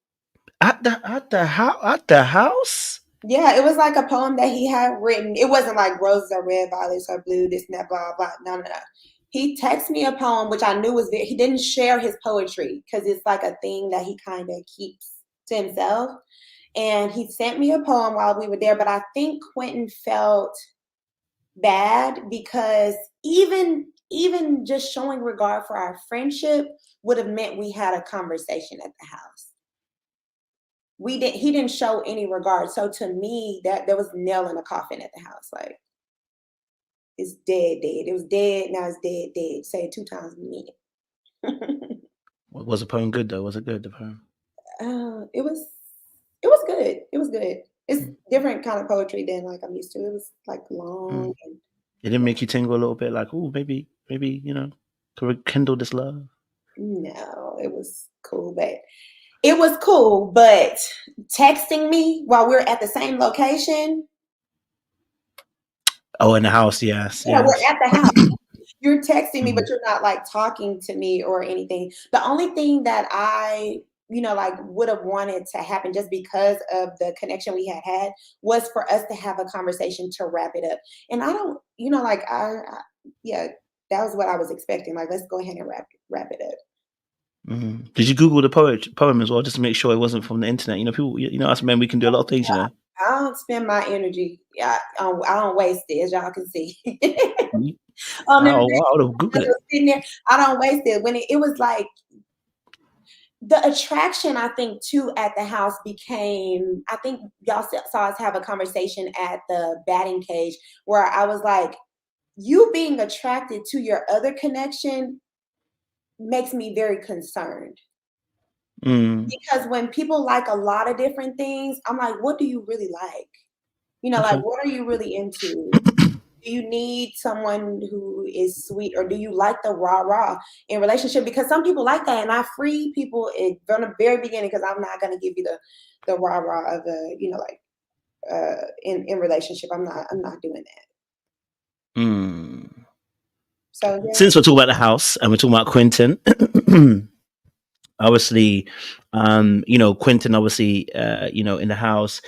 At the house? Yeah, it was like a poem that he had written. It wasn't like roses are red, violets are blue, this and that, blah, blah. No, no, no. He texted me a poem, which I knew was there. He didn't share his poetry because it's like a thing that he kind of keeps to himself. And he sent me a poem while we were there. But I think Quentin felt bad because even just showing regard for our friendship would have meant we had a conversation at the house. He didn't show any regard. So to me, that there was nail in a coffin at the house. Like, it's dead. It was dead, now it's dead. Say it 2 times a minute. Was the poem good though? Was it good, the poem? It was good. It was good. It's different kind of poetry than like I'm used to. It was like long. And it didn't make you tingle a little bit, like, oh, maybe, you know, to rekindle this love? No, it was cool, but texting me while we're at the same location. Oh, in the house, yes. Yeah, we're at the house. You're texting me, but you're not like talking to me or anything. The only thing that I, like would have wanted to happen just because of the connection we had was for us to have a conversation to wrap it up. And I don't, like yeah, that was what I was expecting. Like, let's go ahead and wrap it up. Did you Google the poem as well, just to make sure it wasn't from the internet? You know, people, us men, we can do a lot of things, you know. I don't spend my energy. I don't waste it, as y'all can see. I would have Googled it. I don't waste it. When it was like the attraction, I think, too, at the house became, I think y'all saw us have a conversation at the batting cage where I was like, you being attracted to your other connection makes me very concerned. Because when people like a lot of different things, I'm like, what do you really like? Like, what are you really into? Do you need someone who is sweet, or do you like the rah-rah in relationship? Because some people like that, and I free people from the very beginning, because I'm not going to give you the rah-rah of in relationship. I'm not doing that. So yeah. Since we're talking about the house and we're talking about Quinton, obviously, Quinton, obviously, in the house,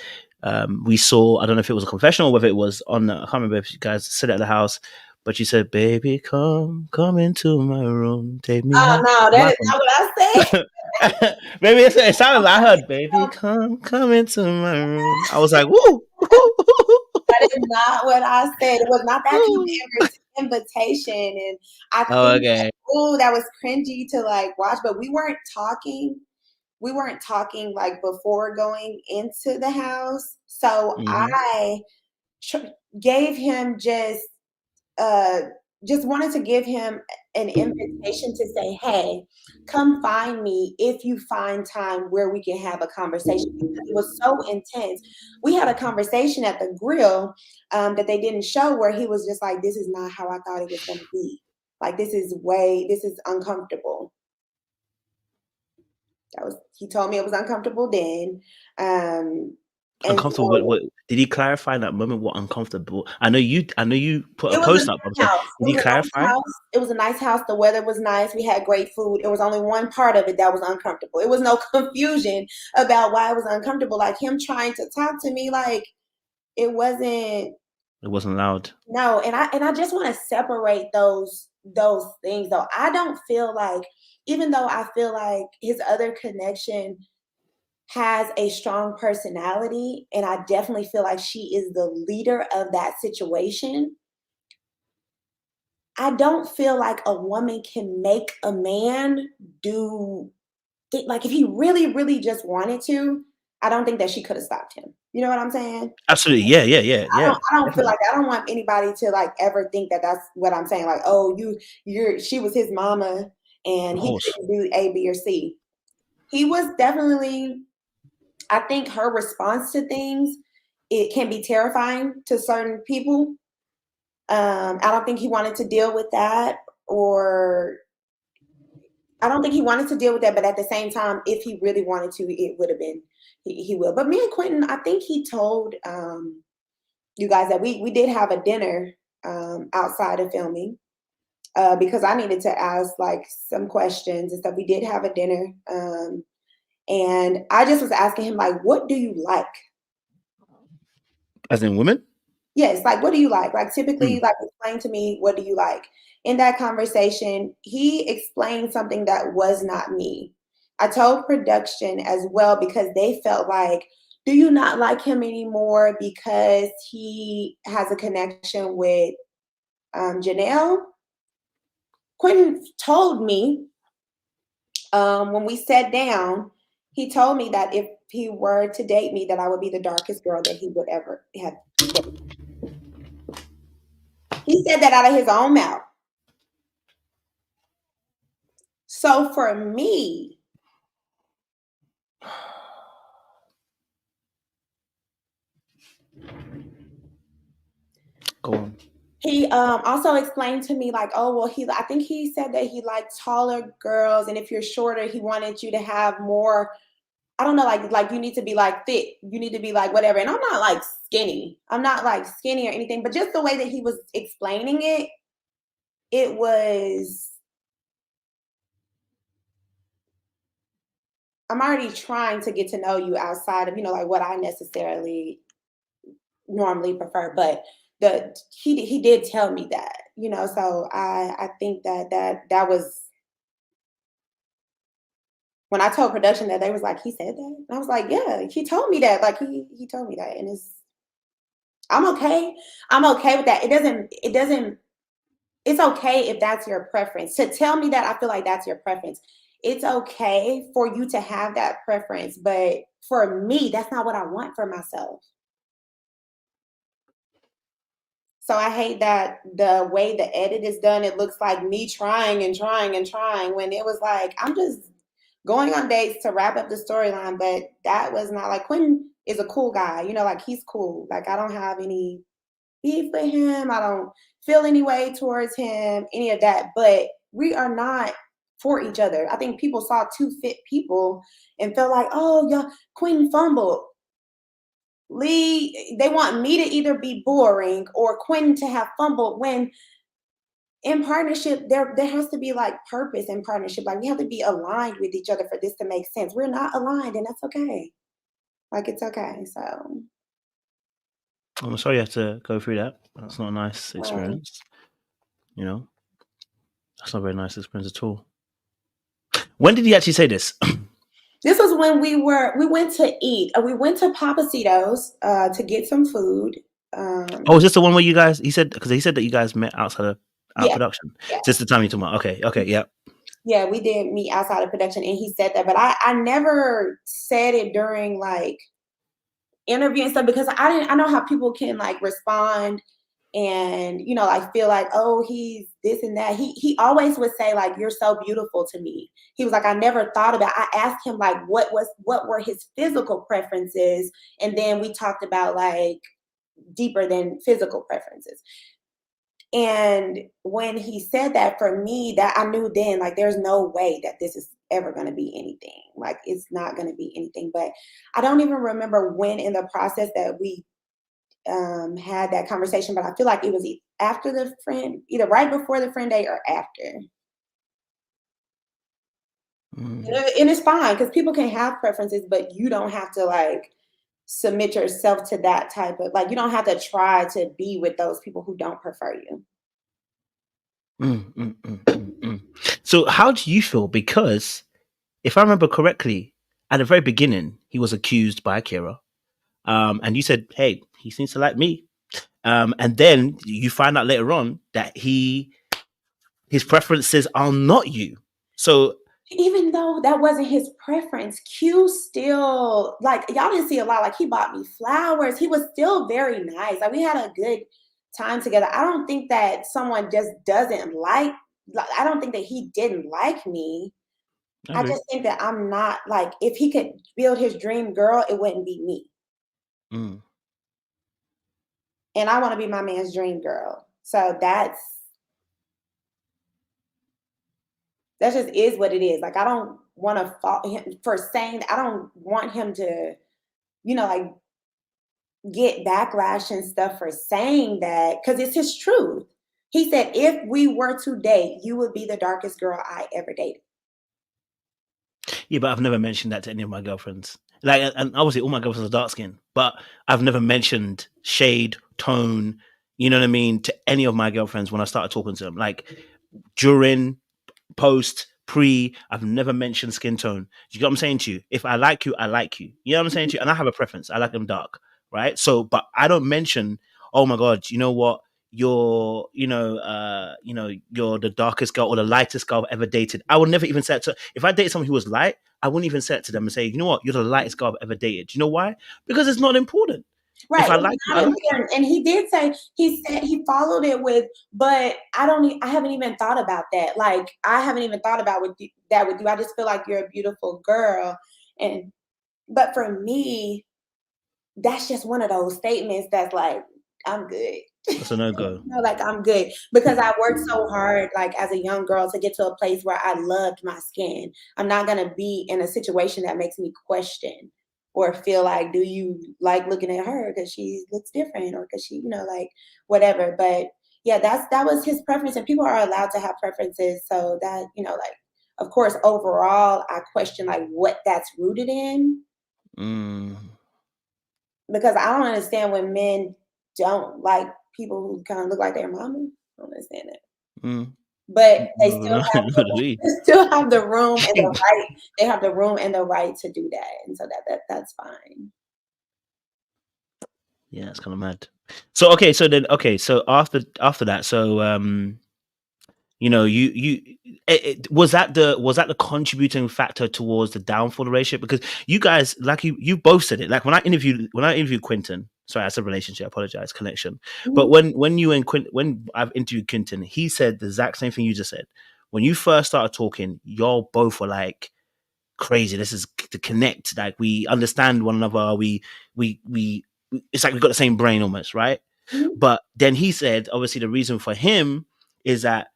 we saw, I don't know if it was a confessional or whether it was on, I can't remember if you guys said it at the house, but you said, baby, come into my room, take me out. No, that is not what I said. Maybe it sounded like I heard, baby, come into my room. I was like, woo. That is not what I said. It was not that invitation. And I think that was cringy to like watch, but we weren't talking like before going into the house. So I gave him just wanted to give him an invitation to say, hey, come find me if you find time where we can have a conversation, because it was so intense. We had a conversation at the grill that they didn't show, where he was just like, this is not how I thought it was going to be. Like, this is uncomfortable. He told me it was uncomfortable then. Uncomfortable. What did he clarify in that moment? What uncomfortable? I know you put a post up. Did he clarify? It was a nice house. The weather was nice. We had great food. It was only one part of it that was uncomfortable. It was no confusion about why it was uncomfortable. Like, him trying to talk to me, like it wasn't loud. No, and I just want to separate those things, though. I don't feel like, even though I feel like his other connection has a strong personality, and I definitely feel like she is the leader of that situation, I don't feel like a woman can make a man do, like, if he really, really just wanted to, I don't think that she could have stopped him. You know what I'm saying? Absolutely. Yeah. I don't feel Definitely. like I don't want anybody to like ever think that that's what I'm saying. Like, oh, she was his mama and Of he course. couldn't do A, B, or C. He was definitely. I think her response to things, it can be terrifying to certain people. I don't think he wanted to deal with that, or I don't think he wanted to deal with that. But at the same time, if he really wanted to, it would have been he will. But me and Quentin, I think he told you guys that we did have a dinner outside of filming because I needed to ask like some questions and stuff. We did have a dinner, and I just was asking him like, "What do you like?" As in women? Yes, like, what do you like? Like, typically, like, explain to me, what do you like? In that conversation, he explained something that was not me. I told production as well because they felt like, do you not like him anymore because he has a connection with Janelle? Quentin told me when we sat down, he told me that if he were to date me, that I would be the darkest girl that he would ever have. He said that out of his own mouth. So for me, Go on. he also explained to me like, oh well, I think he said that he liked taller girls, and if you're shorter, he wanted you to have more. I don't know, like you need to be like thick, you need to be like whatever. And I'm not like skinny. I'm not like skinny or anything, but just the way that he was explaining it, it was. I'm already trying to get to know you outside of like what I necessarily normally prefer, but he did tell me that, so I think that was when I told production that, they was like, he said that, and I was like, yeah, he told me that, like he told me that, and I'm okay. I'm okay with that. It's okay if that's your preference. To tell me that, I feel like that's your preference. It's okay for you to have that preference, but for me, that's not what I want for myself. So I hate that the way the edit is done, it looks like me trying and trying and trying when it was like, I'm just going on dates to wrap up the storyline. But that was not like, Quentin is a cool guy, like he's cool. Like I don't have any beef with him. I don't feel any way towards him, any of that. But we are not for each other. I think people saw two fit people and felt like, oh, yeah, Quentin fumbled. Lee, they want me to either be boring or Quentin to have fumbled, when in partnership, there has to be like purpose in partnership. Like we have to be aligned with each other for this to make sense. We're not aligned, and that's okay. Like it's okay. So I'm sorry you have to go through that. That's not a nice um, experience. That's not a very nice experience at all. When did he actually say this? this was when we went to eat. We went to Papacitos to get some food. Oh, is this the one where you guys? He said that you guys met outside of our Yeah, production. yeah. Just the time you talking about. Okay, yeah. Yeah, we did meet outside of production, and he said that, but I never said it during like interview and stuff because I know how people can like respond and like feel like, oh, he's this and that. He always would say like, you're so beautiful to me. He was like, I never thought about. I asked him like what were his physical preferences, and then we talked about like deeper than physical preferences. And when he said that, for me, that I knew then, like, there's no way that this is ever going to be anything. Like, it's not going to be anything. But I don't even remember when in the process that we had that conversation. But I feel like it was after the friend, either right before the friend day or after. And it's fine because people can have preferences, but you don't have to like submit yourself to that type of, like, you don't have to try to be with those people who don't prefer you. So how do you feel? Because if I remember correctly, at the very beginning, he was accused by Akira. And you said, hey, he seems to like me. And then you find out later on that his preferences are not you. So even though that wasn't his preference, Q still, like, y'all didn't see a lot. Like, he bought me flowers. He was still very nice. Like, we had a good time together. I don't think that someone just doesn't like, I don't think that he didn't like me. I Okay. just think that I'm not, like, if he could build his dream girl, it wouldn't be me. Mm. And I want to be my man's dream girl. So that just is what it is. Like, I don't want to fault him for saying that. I don't want him to, like, get backlash and stuff for saying that, because it's his truth. He said, if we were to date, you would be the darkest girl I ever dated. Yeah, but I've never mentioned that to any of my girlfriends. Like, and obviously all my girlfriends are dark skinned, but I've never mentioned shade, tone, you know what I mean, to any of my girlfriends when I started talking to them. Like, during, post, pre, I've never mentioned skin tone. You get what I'm saying to you? If I like you, I like you. You know what I'm saying to you? And I have a preference. I like them dark, right? So, but I don't mention, oh my God, you know what? You're, you're the darkest girl or the lightest girl I've ever dated. I would never even say it to, if I date someone who was light, I wouldn't even say it to them and say, you know what? You're the lightest girl I've ever dated. You know why? Because it's not important. Right. If I It's like you, I not like you. important. And he said he followed it with, but I haven't even thought about that. Like, I haven't even thought about that with you. I just feel like you're a beautiful girl. But for me, that's just one of those statements that's like, I'm good. That's a no-go. Like, I'm good, because I worked so hard, like, as a young girl, to get to a place where I loved my skin. I'm not gonna be in a situation that makes me question or feel like, do you like looking at her because she looks different, or because she, like, whatever. But yeah, that was his preference, and people are allowed to have preferences. So that, like, of course, overall, I question, like, what that's rooted in, Mm. because I don't understand when men don't like people who kind of look like their mama. I don't understand that. Mm. But they still have No. the room and the right. They have the room and the right to do that, and so that's fine. Yeah, it's kind of mad. So so after that, so was that the contributing factor towards the downfall of the relationship? Because you guys, like, you both said it. Like, when I interviewed Quinton, sorry, I said relationship, I apologize, connection. But Mhm. when I've interviewed Quinton, he said the exact same thing you just said. When you first started talking, y'all both were like, crazy. This is to connect. Like, we understand one another. We it's like we've got the same brain almost, right? Mhm. But then he said, obviously, the reason for him is that,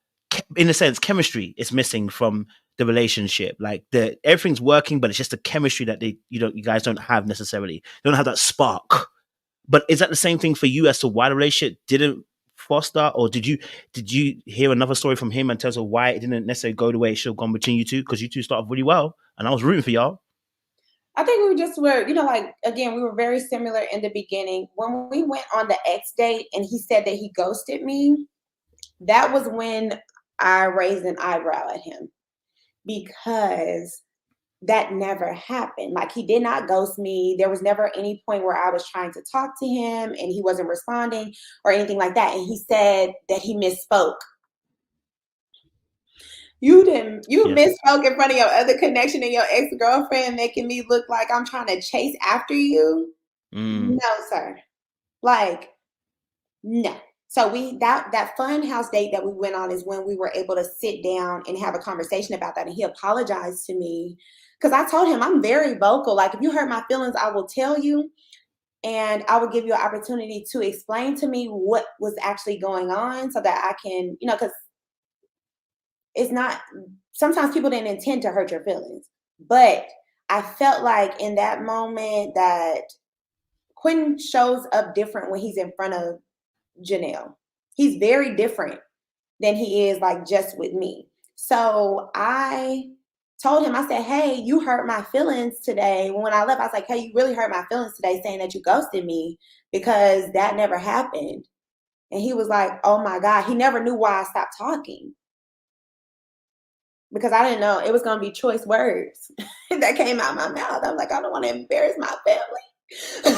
in a sense, chemistry is missing from the relationship. Like, everything's working, but it's just the chemistry that you guys don't have necessarily. You don't have that spark. But is that the same thing for you as to why the relationship didn't foster, or did you hear another story from him in terms of why it didn't necessarily go the way it should have gone between you two? Because you two started really well, and I was rooting for y'all. I think we just were, like, again, we were very similar in the beginning. When we went on the X date and he said that he ghosted me, that was when I raised an eyebrow at him, because that never happened. Like, he did not ghost me. There was never any point where I was trying to talk to him and he wasn't responding or anything like that. And he said that he misspoke. You Yeah. misspoke in front of your other connection and your ex-girlfriend, making me look like I'm trying to chase after you. Mm. No, sir. Like, no. So that fun house date that we went on is when we were able to sit down and have a conversation about that. And he apologized to me, because I told him I'm very vocal. Like, if you hurt my feelings, I will tell you, and I will give you an opportunity to explain to me what was actually going on, so that I can, because it's not, sometimes people didn't intend to hurt your feelings. But I felt like in that moment that Quentin shows up different when he's in front of Janelle. He's very different than he is, like, just with me. So I told him, I said, hey, you hurt my feelings today. When I left, I was like, hey, you really hurt my feelings today, saying that you ghosted me, because that never happened. And he was like, oh my God. He never knew why I stopped talking, because I didn't know it was going to be choice words that came out my mouth. I'm like, I don't want to embarrass my family.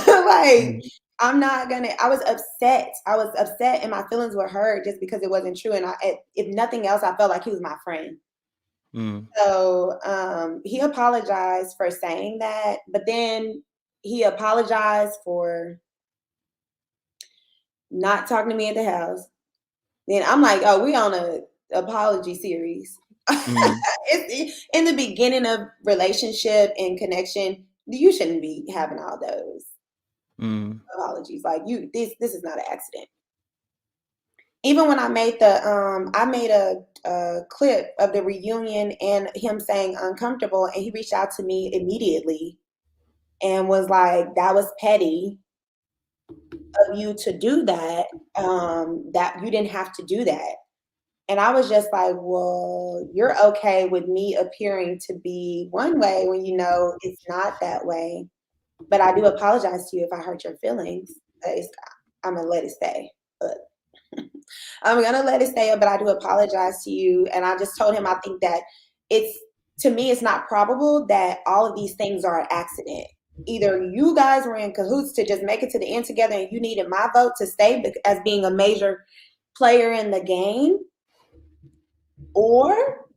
Like, Mm. I'm not gonna. I was upset. And my feelings were hurt just because it wasn't true. And if nothing else, I felt like he was my friend. So he apologized for saying that, but then he apologized for not talking to me at the house. Then I'm like, oh, we on a apology series. It's in the beginning of relationship and connection, you shouldn't be having all those apologies. Like this is not an accident. Even when I made a clip of the reunion and him saying uncomfortable, and he reached out to me immediately and was like, that was petty of you to do that, that you didn't have to do that. And I was just like, well, you're okay with me appearing to be one way when you know it's not that way. But I do apologize to you if I hurt your feelings. I'm going to let it stay. I'm going to let it stay, but I do apologize to you. And I just told him, I think that to me, it's not probable that all of these things are an accident. Either you guys were in cahoots to just make it to the end together and you needed my vote to stay as being a major player in the game, or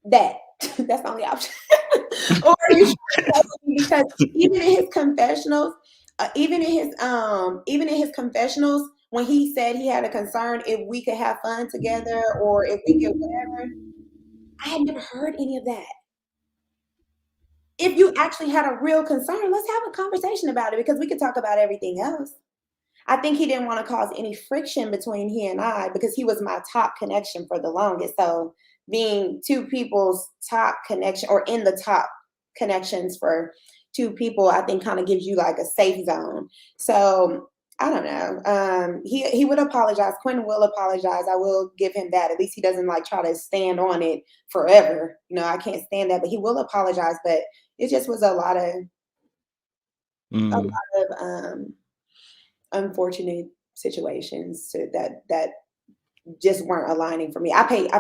that's the only option. Or you because even in his confessionals, when he said he had a concern if we could have fun together or if we could whatever, I had never heard any of that. If you actually had a real concern, let's have a conversation about it because we could talk about everything else. I think he didn't want to cause any friction between he and I because he was my top connection for the longest. So being two people's top connection or in the top connections for two people, I think kind of gives you like a safe zone. So I don't know. He would apologize. Quentin will apologize. I will give him that. At least he doesn't like try to stand on it forever. You know, I can't stand that, but he will apologize. But it just was a lot of unfortunate situations that just weren't aligning for me. I paid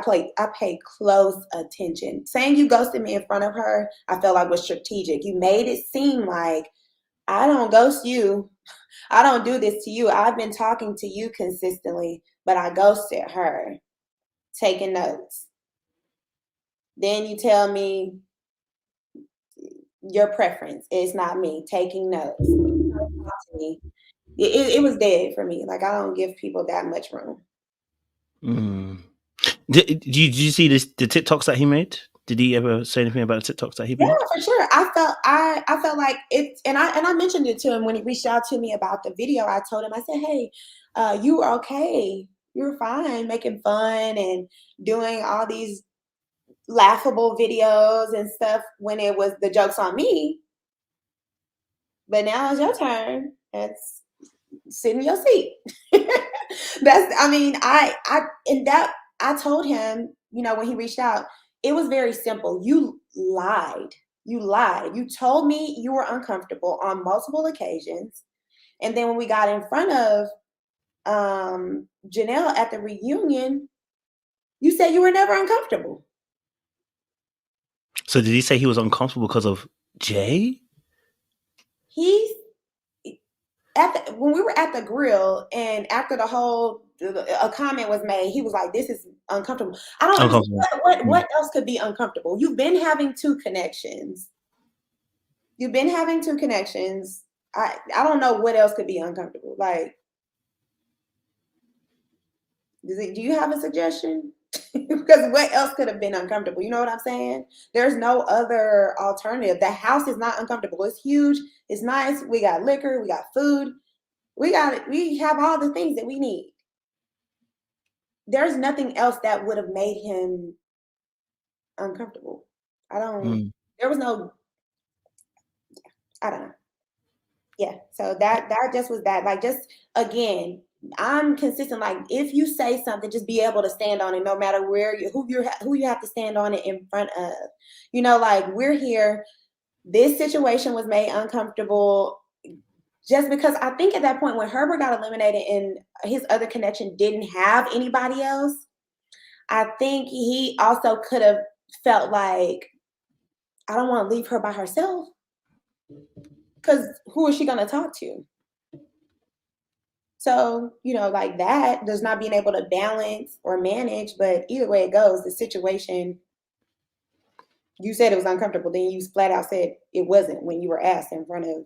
close attention. Saying you ghosted me in front of her, I felt like was strategic. You made it seem like I don't ghost you. I don't do this to you. I've been talking to you consistently, but I ghosted her. Taking notes. Then you tell me your preference. It's not me. Taking notes. It was dead for me. Like, I don't give people that much room. Did you see the TikToks that he made? Did he ever say anything about the TikToks that he made? Yeah, for sure. I felt like it, and I mentioned it to him when he reached out to me about the video. I told him, I said, hey, you were okay. You were fine making fun and doing all these laughable videos and stuff when it was the jokes on me. But now it's your turn. It's sit in your seat. I told him, you know, when he reached out, it was very simple. You lied. You lied. You told me you were uncomfortable on multiple occasions. And then when we got in front of Janelle at the reunion, you said you were never uncomfortable. So did he say he was uncomfortable because of Jay? When we were at the grill and after a comment was made, he was like, this is uncomfortable. I don't understand what else could be uncomfortable. You've been having two connections. I don't know what else could be uncomfortable. Like, do you have a suggestion? Because what else could have been uncomfortable? You know what I'm saying? There's no other alternative. The house is not uncomfortable. It's huge. It's nice. We got liquor. We got food. We have all the things that we need. There's nothing else that would have made him uncomfortable. I don't know. Yeah. So that just was that. Like, just again, I'm consistent. Like, if you say something, just be able to stand on it, no matter who you have to stand on it in front of. You know, like, we're here. This situation was made uncomfortable just because I think at that point when Herbert got eliminated and his other connection didn't have anybody else, I think he also could have felt like, I don't want to leave her by herself. Because who is she going to talk to? So, like that does not being able to balance or manage, but either way it goes, the situation, you said it was uncomfortable. Then you flat out said it wasn't when you were asked in front of,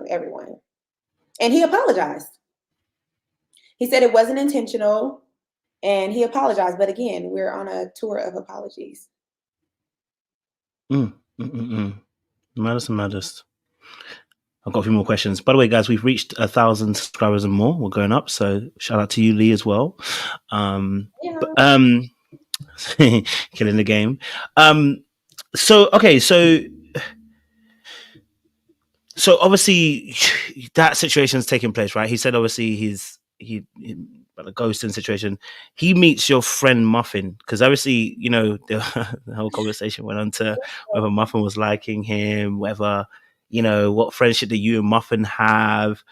everyone. And he apologized. He said it wasn't intentional and he apologized. But again, we're on a tour of apologies. Modest. I've got a few more questions. By the way, guys, we've reached 1,000 subscribers and more. We're going up, so shout out to you, Lee, as well. Killing the game. So obviously that situation's taking place, right? He said obviously he the ghosting situation. He meets your friend Muffin because obviously the whole conversation went on to whether Muffin was liking him, whether what friendship that you and Muffin have.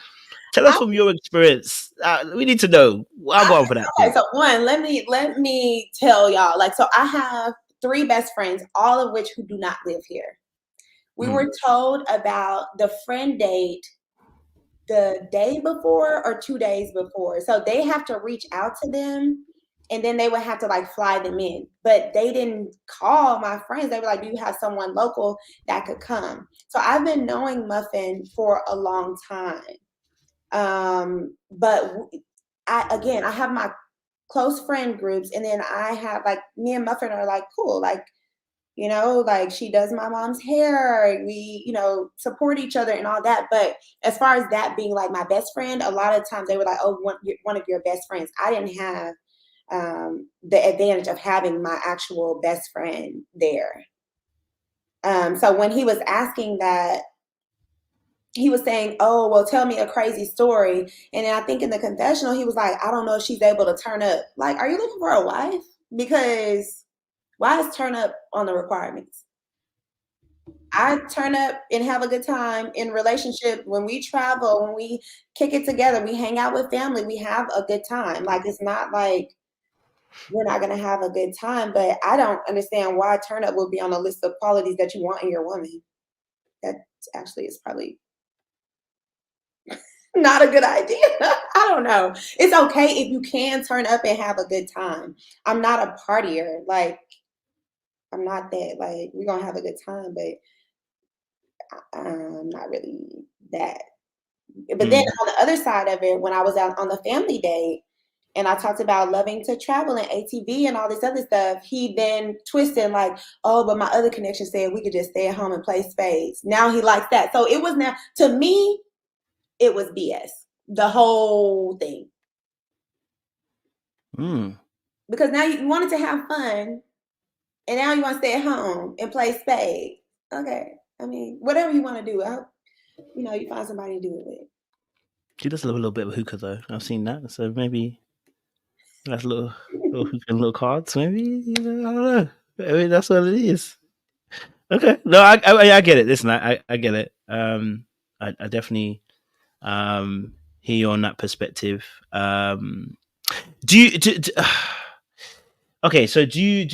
Tell us from your experience. We need to know. I'll go on for that. Okay, so one, let me tell y'all. So I have 3 best friends, all of which who do not live here. We were told about the friend date the day before or 2 days before. So they have to reach out to them and then they would have to fly them in. But they didn't call my friends. They were like, do you have someone local that could come? So I've been knowing Muffin for a long time. But I have my close friend groups, and then I have me and Muffin are cool. She does my mom's hair. We, support each other and all that. But as far as that being my best friend, a lot of times they were like, oh, one of your best friends. I didn't have the advantage of having my actual best friend there. So when he was asking that, he was saying, oh, well, tell me a crazy story. And then I think in the confessional, he was like, I don't know if she's able to turn up. Are you looking for a wife? Because why is turn up on the requirements? I turn up and have a good time in relationship. When we travel, when we kick it together, we hang out with family, we have a good time. It's not we're not going to have a good time, but I don't understand why turn up will be on a list of qualities that you want in your woman. That actually is probably not a good idea. I don't know. It's okay if you can turn up and have a good time. I'm not a partier. I'm not that. We're going to have a good time, but I'm not really that. But then on the other side of it, when I was out on the family date and I talked about loving to travel and ATV and all this other stuff, he then twisted oh, but my other connection said we could just stay at home and play spades. Now he likes that. So it was now, to me, it was BS. The whole thing. Because now you wanted to have fun and now you want to stay at home and play spades. Okay. I mean, whatever you want to do, you find somebody to do it with. She does love a little bit of hookah though. I've seen that. So maybe that's a little hookah and little cards. Maybe, I don't know. I mean, that's what it is. Okay. No, I get it. Listen, I get it. I definitely hear you on that perspective. Okay, so did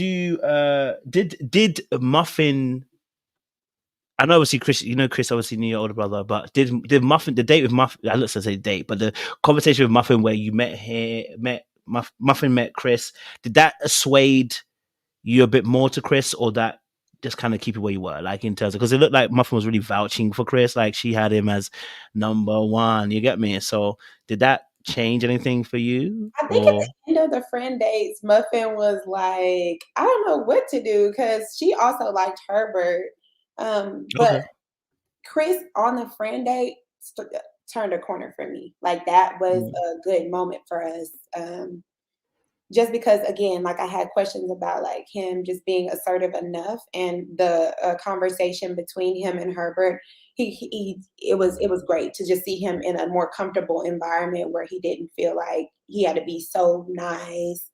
Muffin? I know obviously Chris, Chris obviously knew your older brother, but did Muffin, the date with Muffin, I let's say date, but the conversation with Muffin where you Muffin met Chris, did that assuade you a bit more to Chris, or that just kind of keep it where you were, in terms of, because it looked like Muffin was really vouching for Chris, she had him as number one, you get me? So did that change anything for you? I think at the end of the friend dates, Muffin was like, I don't know what to do, because she also liked Herbert. But Chris on the friend date turned a corner for me. That was a good moment for us. Just because, again, I had questions about him just being assertive enough, and the conversation between him and Herbert, it was great to just see him in a more comfortable environment where he didn't feel like he had to be so nice,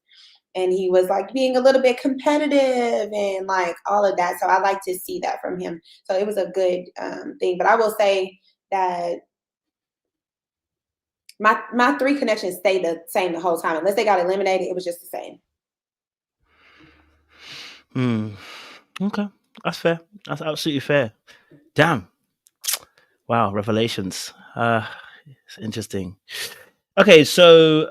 and he was being a little bit competitive and all of that. So I like to see that from him. So it was a good thing. But I will say that my 3 connections stayed the same the whole time. Unless they got eliminated, it was just the same. Okay. That's fair. That's absolutely fair. Damn. Wow, revelations. It's interesting. Okay, so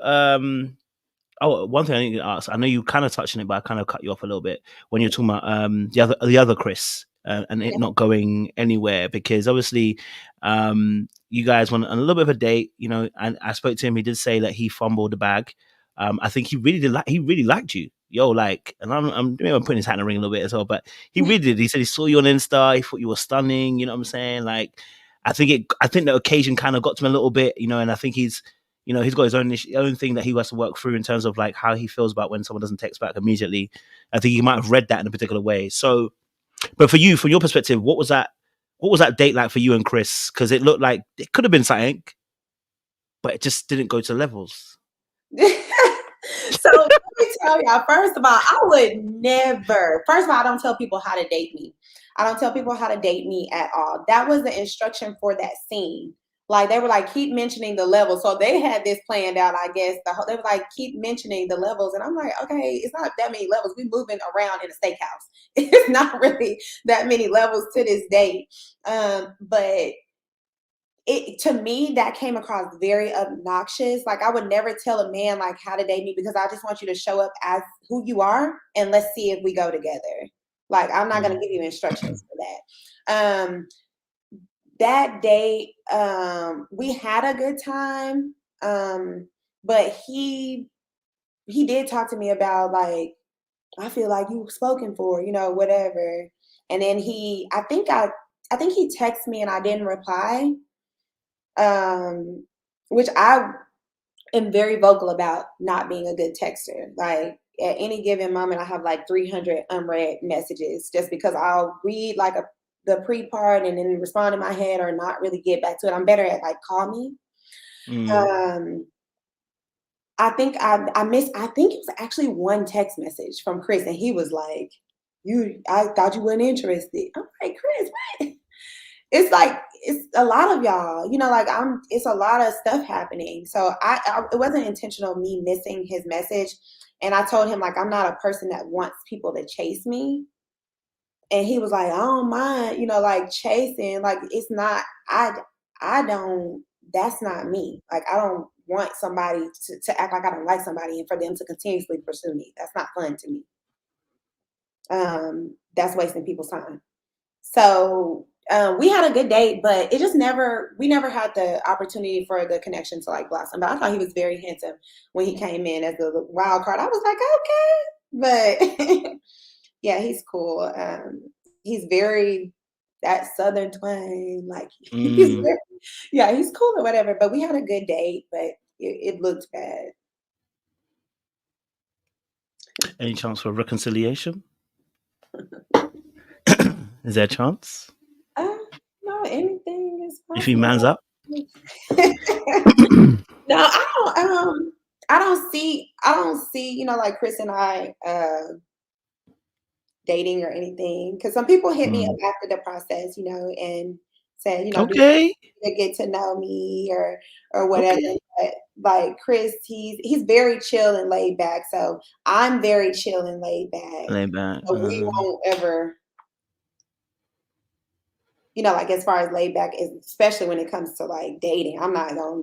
one thing I need to ask. I know you kind of touched on it, but I kind of cut you off a little bit when you're talking about the other Chris and it not going anywhere, because obviously you guys went on a little bit of a date, you know, and I spoke to him. He did say that he fumbled the bag. I think he really did. He really liked you, yo. Like, and I'm putting his hat in the ring a little bit as well, but he really did. He said he saw you on Insta. He thought you were stunning. You know what I'm saying? Like, I think the occasion kind of got to him a little bit, you know, and I think he's got his own thing that he has to work through in terms of like how he feels about when someone doesn't text back immediately. I think he might have read that in a particular way. So, but for you, from your perspective, what was that date like for you and Chris? Because it looked like it could have been something, but it just didn't go to levels. So let me tell y'all, first of all, I would never, first of all, I don't tell people how to date me. I don't tell people how to date me at all. That was the instruction for that scene. Like, they were like, keep mentioning the levels. So they had this planned out, I guess. They were like, keep mentioning the levels. And I'm like, okay, it's not that many levels. We're moving around in a steakhouse. It's not really that many levels to this day. But to me, that came across very obnoxious. Like, I would never tell a man like how to date me, because I just want you to show up as who you are and let's see if we go together. Like, I'm not going to give you instructions for that. That day, we had a good time. But he did talk to me about like, I feel like you were spoken for, you know, whatever. And then I think he texted me and I didn't reply. Which I am very vocal about not being a good texter. Like, at any given moment, I have like 300 unread messages just because I'll read like the pre-part and then respond in my head or not really get back to it. I'm better at like, call me. I think it was actually one text message from Chris, and he was like, I thought you weren't interested. I'm like, Chris, what? It's like, it's a lot of y'all, you know, like it's a lot of stuff happening. So it wasn't intentional, me missing his message. And I told him, like, I'm not a person that wants people to chase me. And he was like, I don't mind, you know, like chasing, like, it's not, that's not me. Like, I don't want somebody to act like I don't like somebody and for them to continuously pursue me. That's not fun to me. That's wasting people's time. So we had a good date, but we never had the opportunity for the connection to like blossom. But I thought he was very handsome when he came in as the wild card. I was like, okay, but yeah, he's cool. He's very that Southern twang, like he's cool or whatever. But we had a good date, but it looked bad. Any chance for reconciliation? Is there a chance? No, anything is possible. If he mans up? No, I don't see, you know, like Chris and I dating or anything. Because some people hit me up after the process, you know, and said, you know, okay, to get to know me or whatever. Okay. But like Chris, he's very chill and laid back. So I'm very chill and laid back. So we won't ever, you know, like as far as laid back, especially when it comes to like dating, I'm not gonna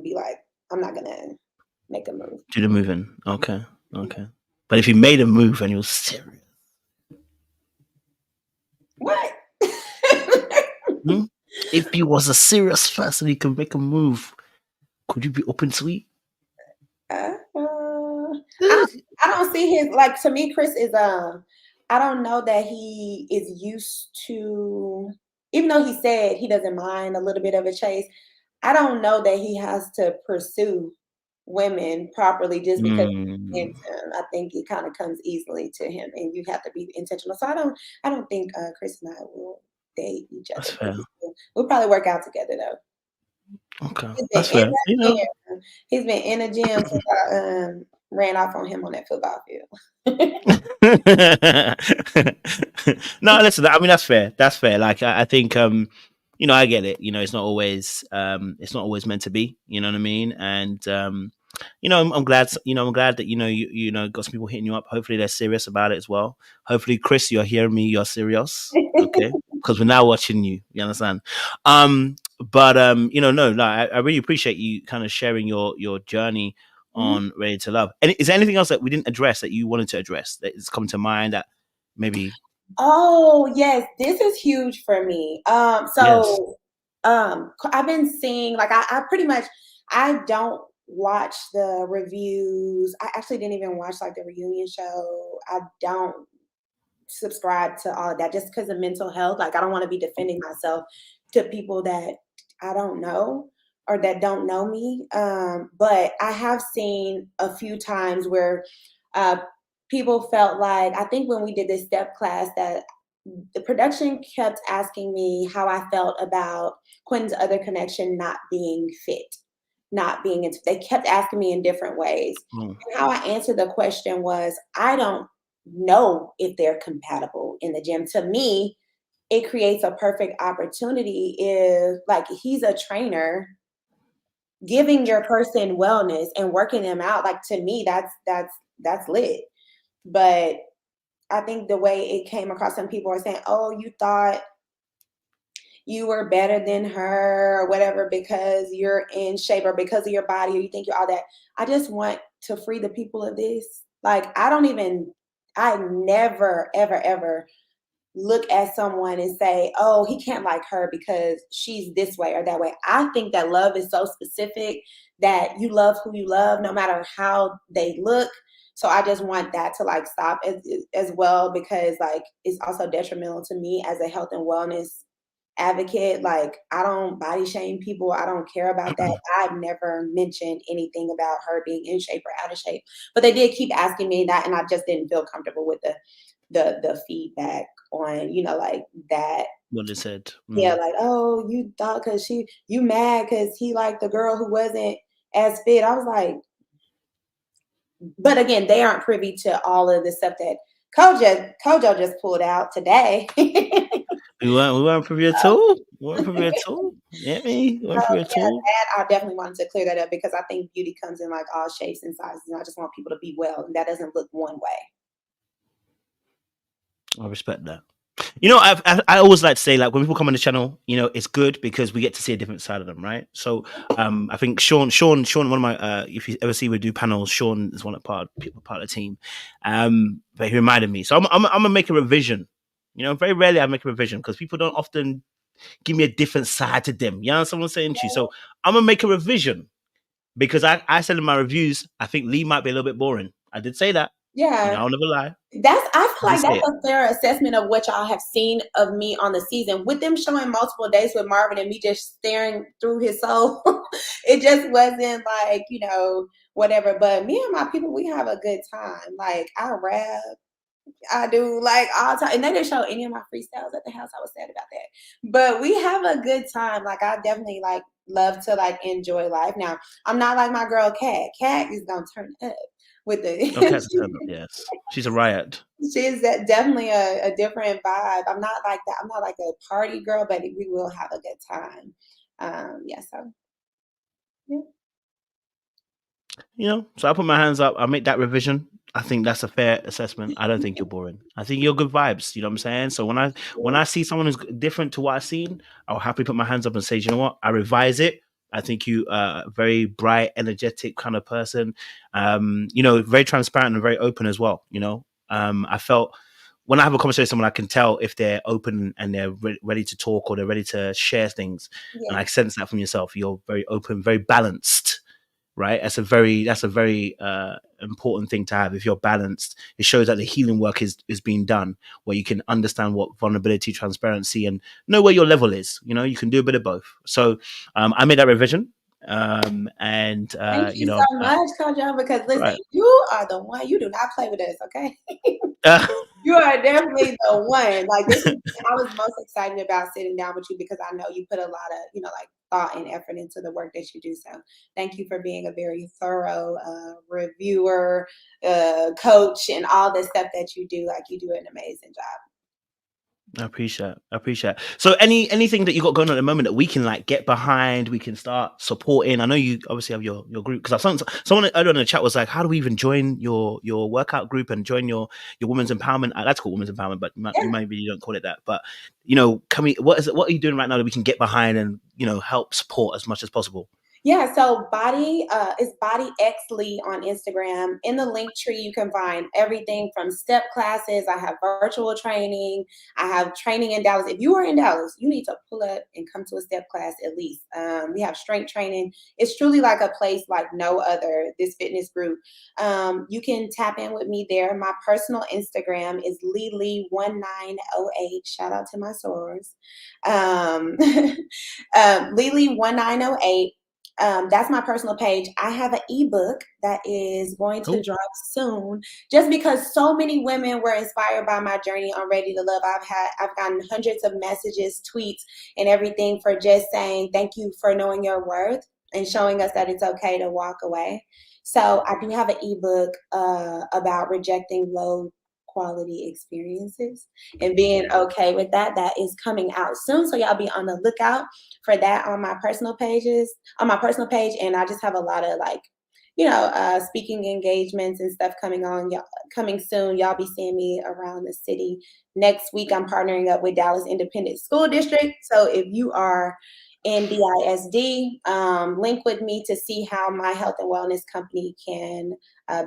make a move. Do the moving. Okay. But if he made a move and he was serious. What? If he was a serious person, he could make a move. Could you be open to it? I don't see his, like, to me, Chris is I don't know that he is used to, even though he said he doesn't mind a little bit of a chase, I don't know that he has to pursue women properly just because I think it kind of comes easily to him, and you have to be intentional. So I don't think Chris and I will date each other. That's fair. We'll probably work out together though. Okay, that's fair. You know, he's been in the gym since I ran off on him on that football field. No, listen. I mean, that's fair. That's fair. Like, I think, you know, I get it. You know, it's not always meant to be. You know what I mean? And you know, I'm glad. You know, I'm glad that you know got some people hitting you up. Hopefully, they're serious about it as well. Hopefully, Chris, you're hearing me. You're serious, okay? Because we're now watching you. You understand? But no, I really appreciate you kind of sharing your journey Mhm. on Ready to Love. And is there anything else that we didn't address that you wanted to address that has come to mind that maybe? Oh, yes, this is huge for me. Yes. I've been seeing like I pretty much I don't watch the reviews. I actually didn't even watch like the reunion show. I don't subscribe to all of that just because of mental health. Like I don't want to be defending myself to people that I don't know or that don't know me. But I have seen a few times where uh, people felt like I think when we did this step class that the production kept asking me how I felt about Quinn's other connection not being fit, not being into. They kept asking me in different ways. Mm. And how I answered the question was, I don't know if they're compatible in the gym. To me, it creates a perfect opportunity if, like, he's a trainer giving your person wellness and working them out. Like to me, that's lit. But I think the way it came across, some people are saying, "Oh, you thought you were better than her or whatever because you're in shape or because of your body or you think you're all that." I just want to free the people of this. Like I never, ever, ever look at someone and say, "Oh, he can't like her because she's this way or that way." I think that love is so specific that you love who you love no matter how they look. So I just want that to like stop as well because like it's also detrimental to me as a health and wellness advocate. Like I don't body shame people. I don't care about that. I've never mentioned anything about her being in shape or out of shape. But they did keep asking me that and I just didn't feel comfortable with the feedback on, like that. What they said. Yeah, like, oh, you thought because you mad because he liked the girl who wasn't as fit. I was like, but again, they aren't privy to all of the stuff that Kojo just pulled out today. We weren't privy at all. We weren't privy at all. Yeah, me. We weren't privy at Yeah, all. that I definitely wanted to clear that up because I think beauty comes in like all shapes and sizes, and I just want people to be well, and that doesn't look one way. I respect that. I always like to say, like, when people come on the channel, it's good because we get to see a different side of them, right? So, I think Sean, one of my, if you ever see we do panels, Sean is part of the team. But he reminded me, so I'm gonna make a revision. Very rarely I make a revision because people don't often give me a different side to them. You know what I'm saying to you? So I'm gonna make a revision because I said in my reviews, I think Lee might be a little bit boring. I did say that. Yeah. I'll never lie. I I feel did like say that's it. a fair assessment of what y'all have seen of me on the season. With them showing multiple days with Marvin and me just staring through his soul, it just wasn't like, whatever. But me and my people, we have a good time. Like I rap, I do like all time. And they didn't show any of my freestyles at the house. I was sad about that. But we have a good time. Like I definitely like love to like enjoy life. Now, I'm not like my girl Kat. Kat is gonna turn up with Oh, Cat's a the turn up. Yes, she's a riot. she's definitely a different vibe. I'm not like that. I'm not like a party girl, but we will have a good time. Yeah, so yeah. So I put my hands up. I make that revision. I think that's a fair assessment. I don't think you're boring. I think you're good vibes. You know what I'm saying? So when I see someone who's different to what I've seen, I'll happily put my hands up and say, you know what? I revise it. I think you are a very bright, energetic kind of person. Very transparent and very open as well. I felt when I have a conversation with someone, I can tell if they're open and they're ready to talk or they're ready to share things. And Yeah. I sense that from yourself. You're very open, very balanced, right? That's a very important thing to have. If you're balanced, it shows that the healing work is being done, where you can understand what vulnerability, transparency, and know where your level is. You can do a bit of both. So I made that revision, and Thank you so much, Kojo, because listen, right. you are the one. You do not play with us, okay? Uh, You are definitely the one. Like I was most excited about sitting down with you because I know you put a lot of, like thought and effort into the work that you do. So thank you for being a very thorough reviewer, coach, and all the stuff that you do. Like you do an amazing job. I appreciate. So anything that you got going on at the moment that we can like get behind, we can start supporting. I know you obviously have your group, because someone earlier in the chat was like, how do we even join your workout group and join your women's empowerment? That's called women's empowerment, but you maybe you don't call it that. But can we? What are you doing right now that we can get behind and help support as much as possible? Yeah, so is Body X Lee on Instagram. In the link tree, you can find everything from step classes. I have virtual training. I have training in Dallas. If you are in Dallas, you need to pull up and come to a step class at least. We have strength training. It's truly like a place like no other, this fitness group. You can tap in with me there. My personal Instagram is Lily1908. Shout out to my sorors. Lily1908. That's my personal page. I have an ebook that is going to drop soon, just because so many women were inspired by my journey on Ready to Love. I've gotten hundreds of messages, tweets, and everything for just saying thank you for knowing your worth and showing us that it's okay to walk away. So I do have an ebook about rejecting low quality experiences and being okay with that. That is coming out soon. So y'all be on the lookout for that on my personal page. And I just have a lot of speaking engagements and stuff coming soon. Y'all be seeing me around the city. Next week, I'm partnering up with Dallas Independent School District. So if you are in DISD, link with me to see how my health and wellness company can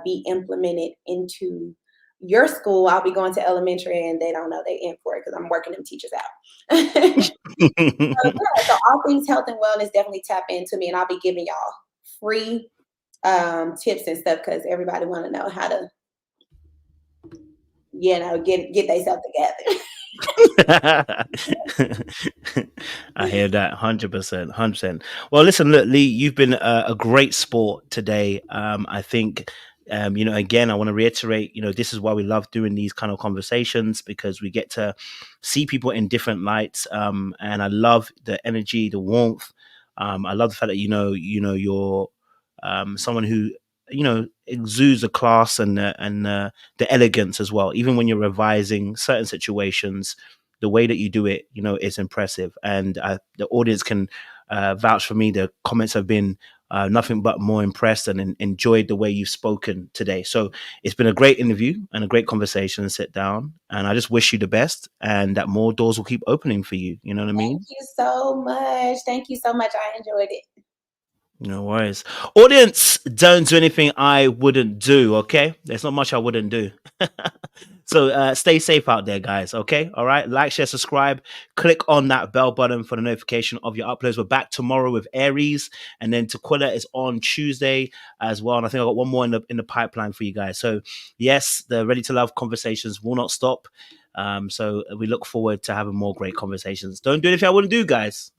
be implemented into your school. I'll be going to elementary and they don't know they in for it because I'm working them teachers out. So all things health and wellness, definitely tap into me, and I'll be giving y'all free tips and stuff because everybody want to know how to, get themselves together. I hear that 100%. Well, listen, look, Lee, you've been a great sport today. I think, again, I want to reiterate, this is why we love doing these kind of conversations, because we get to see people in different lights. And I love the energy, the warmth. I love the fact that, you're someone who, exudes the class and the elegance as well. Even when you're revising certain situations, the way that you do it, is impressive. And the audience can vouch for me. The comments have been nothing but more impressed and enjoyed the way you've spoken today. So it's been a great interview and a great conversation and sit down. And I just wish you the best and that more doors will keep opening for you. You know what I mean? Thank you so much. Thank you so much. I enjoyed it. No worries. Audience, don't do anything I wouldn't do, okay? There's not much I wouldn't do. So stay safe out there, guys, okay? All right? Like, share, subscribe. Click on that bell button for the notification of your uploads. We're back tomorrow with Aries, and then Tequila is on Tuesday as well. And I think I got one more in the pipeline for you guys. So yes, the Ready to Love conversations will not stop. So we look forward to having more great conversations. Don't do anything I wouldn't do, guys.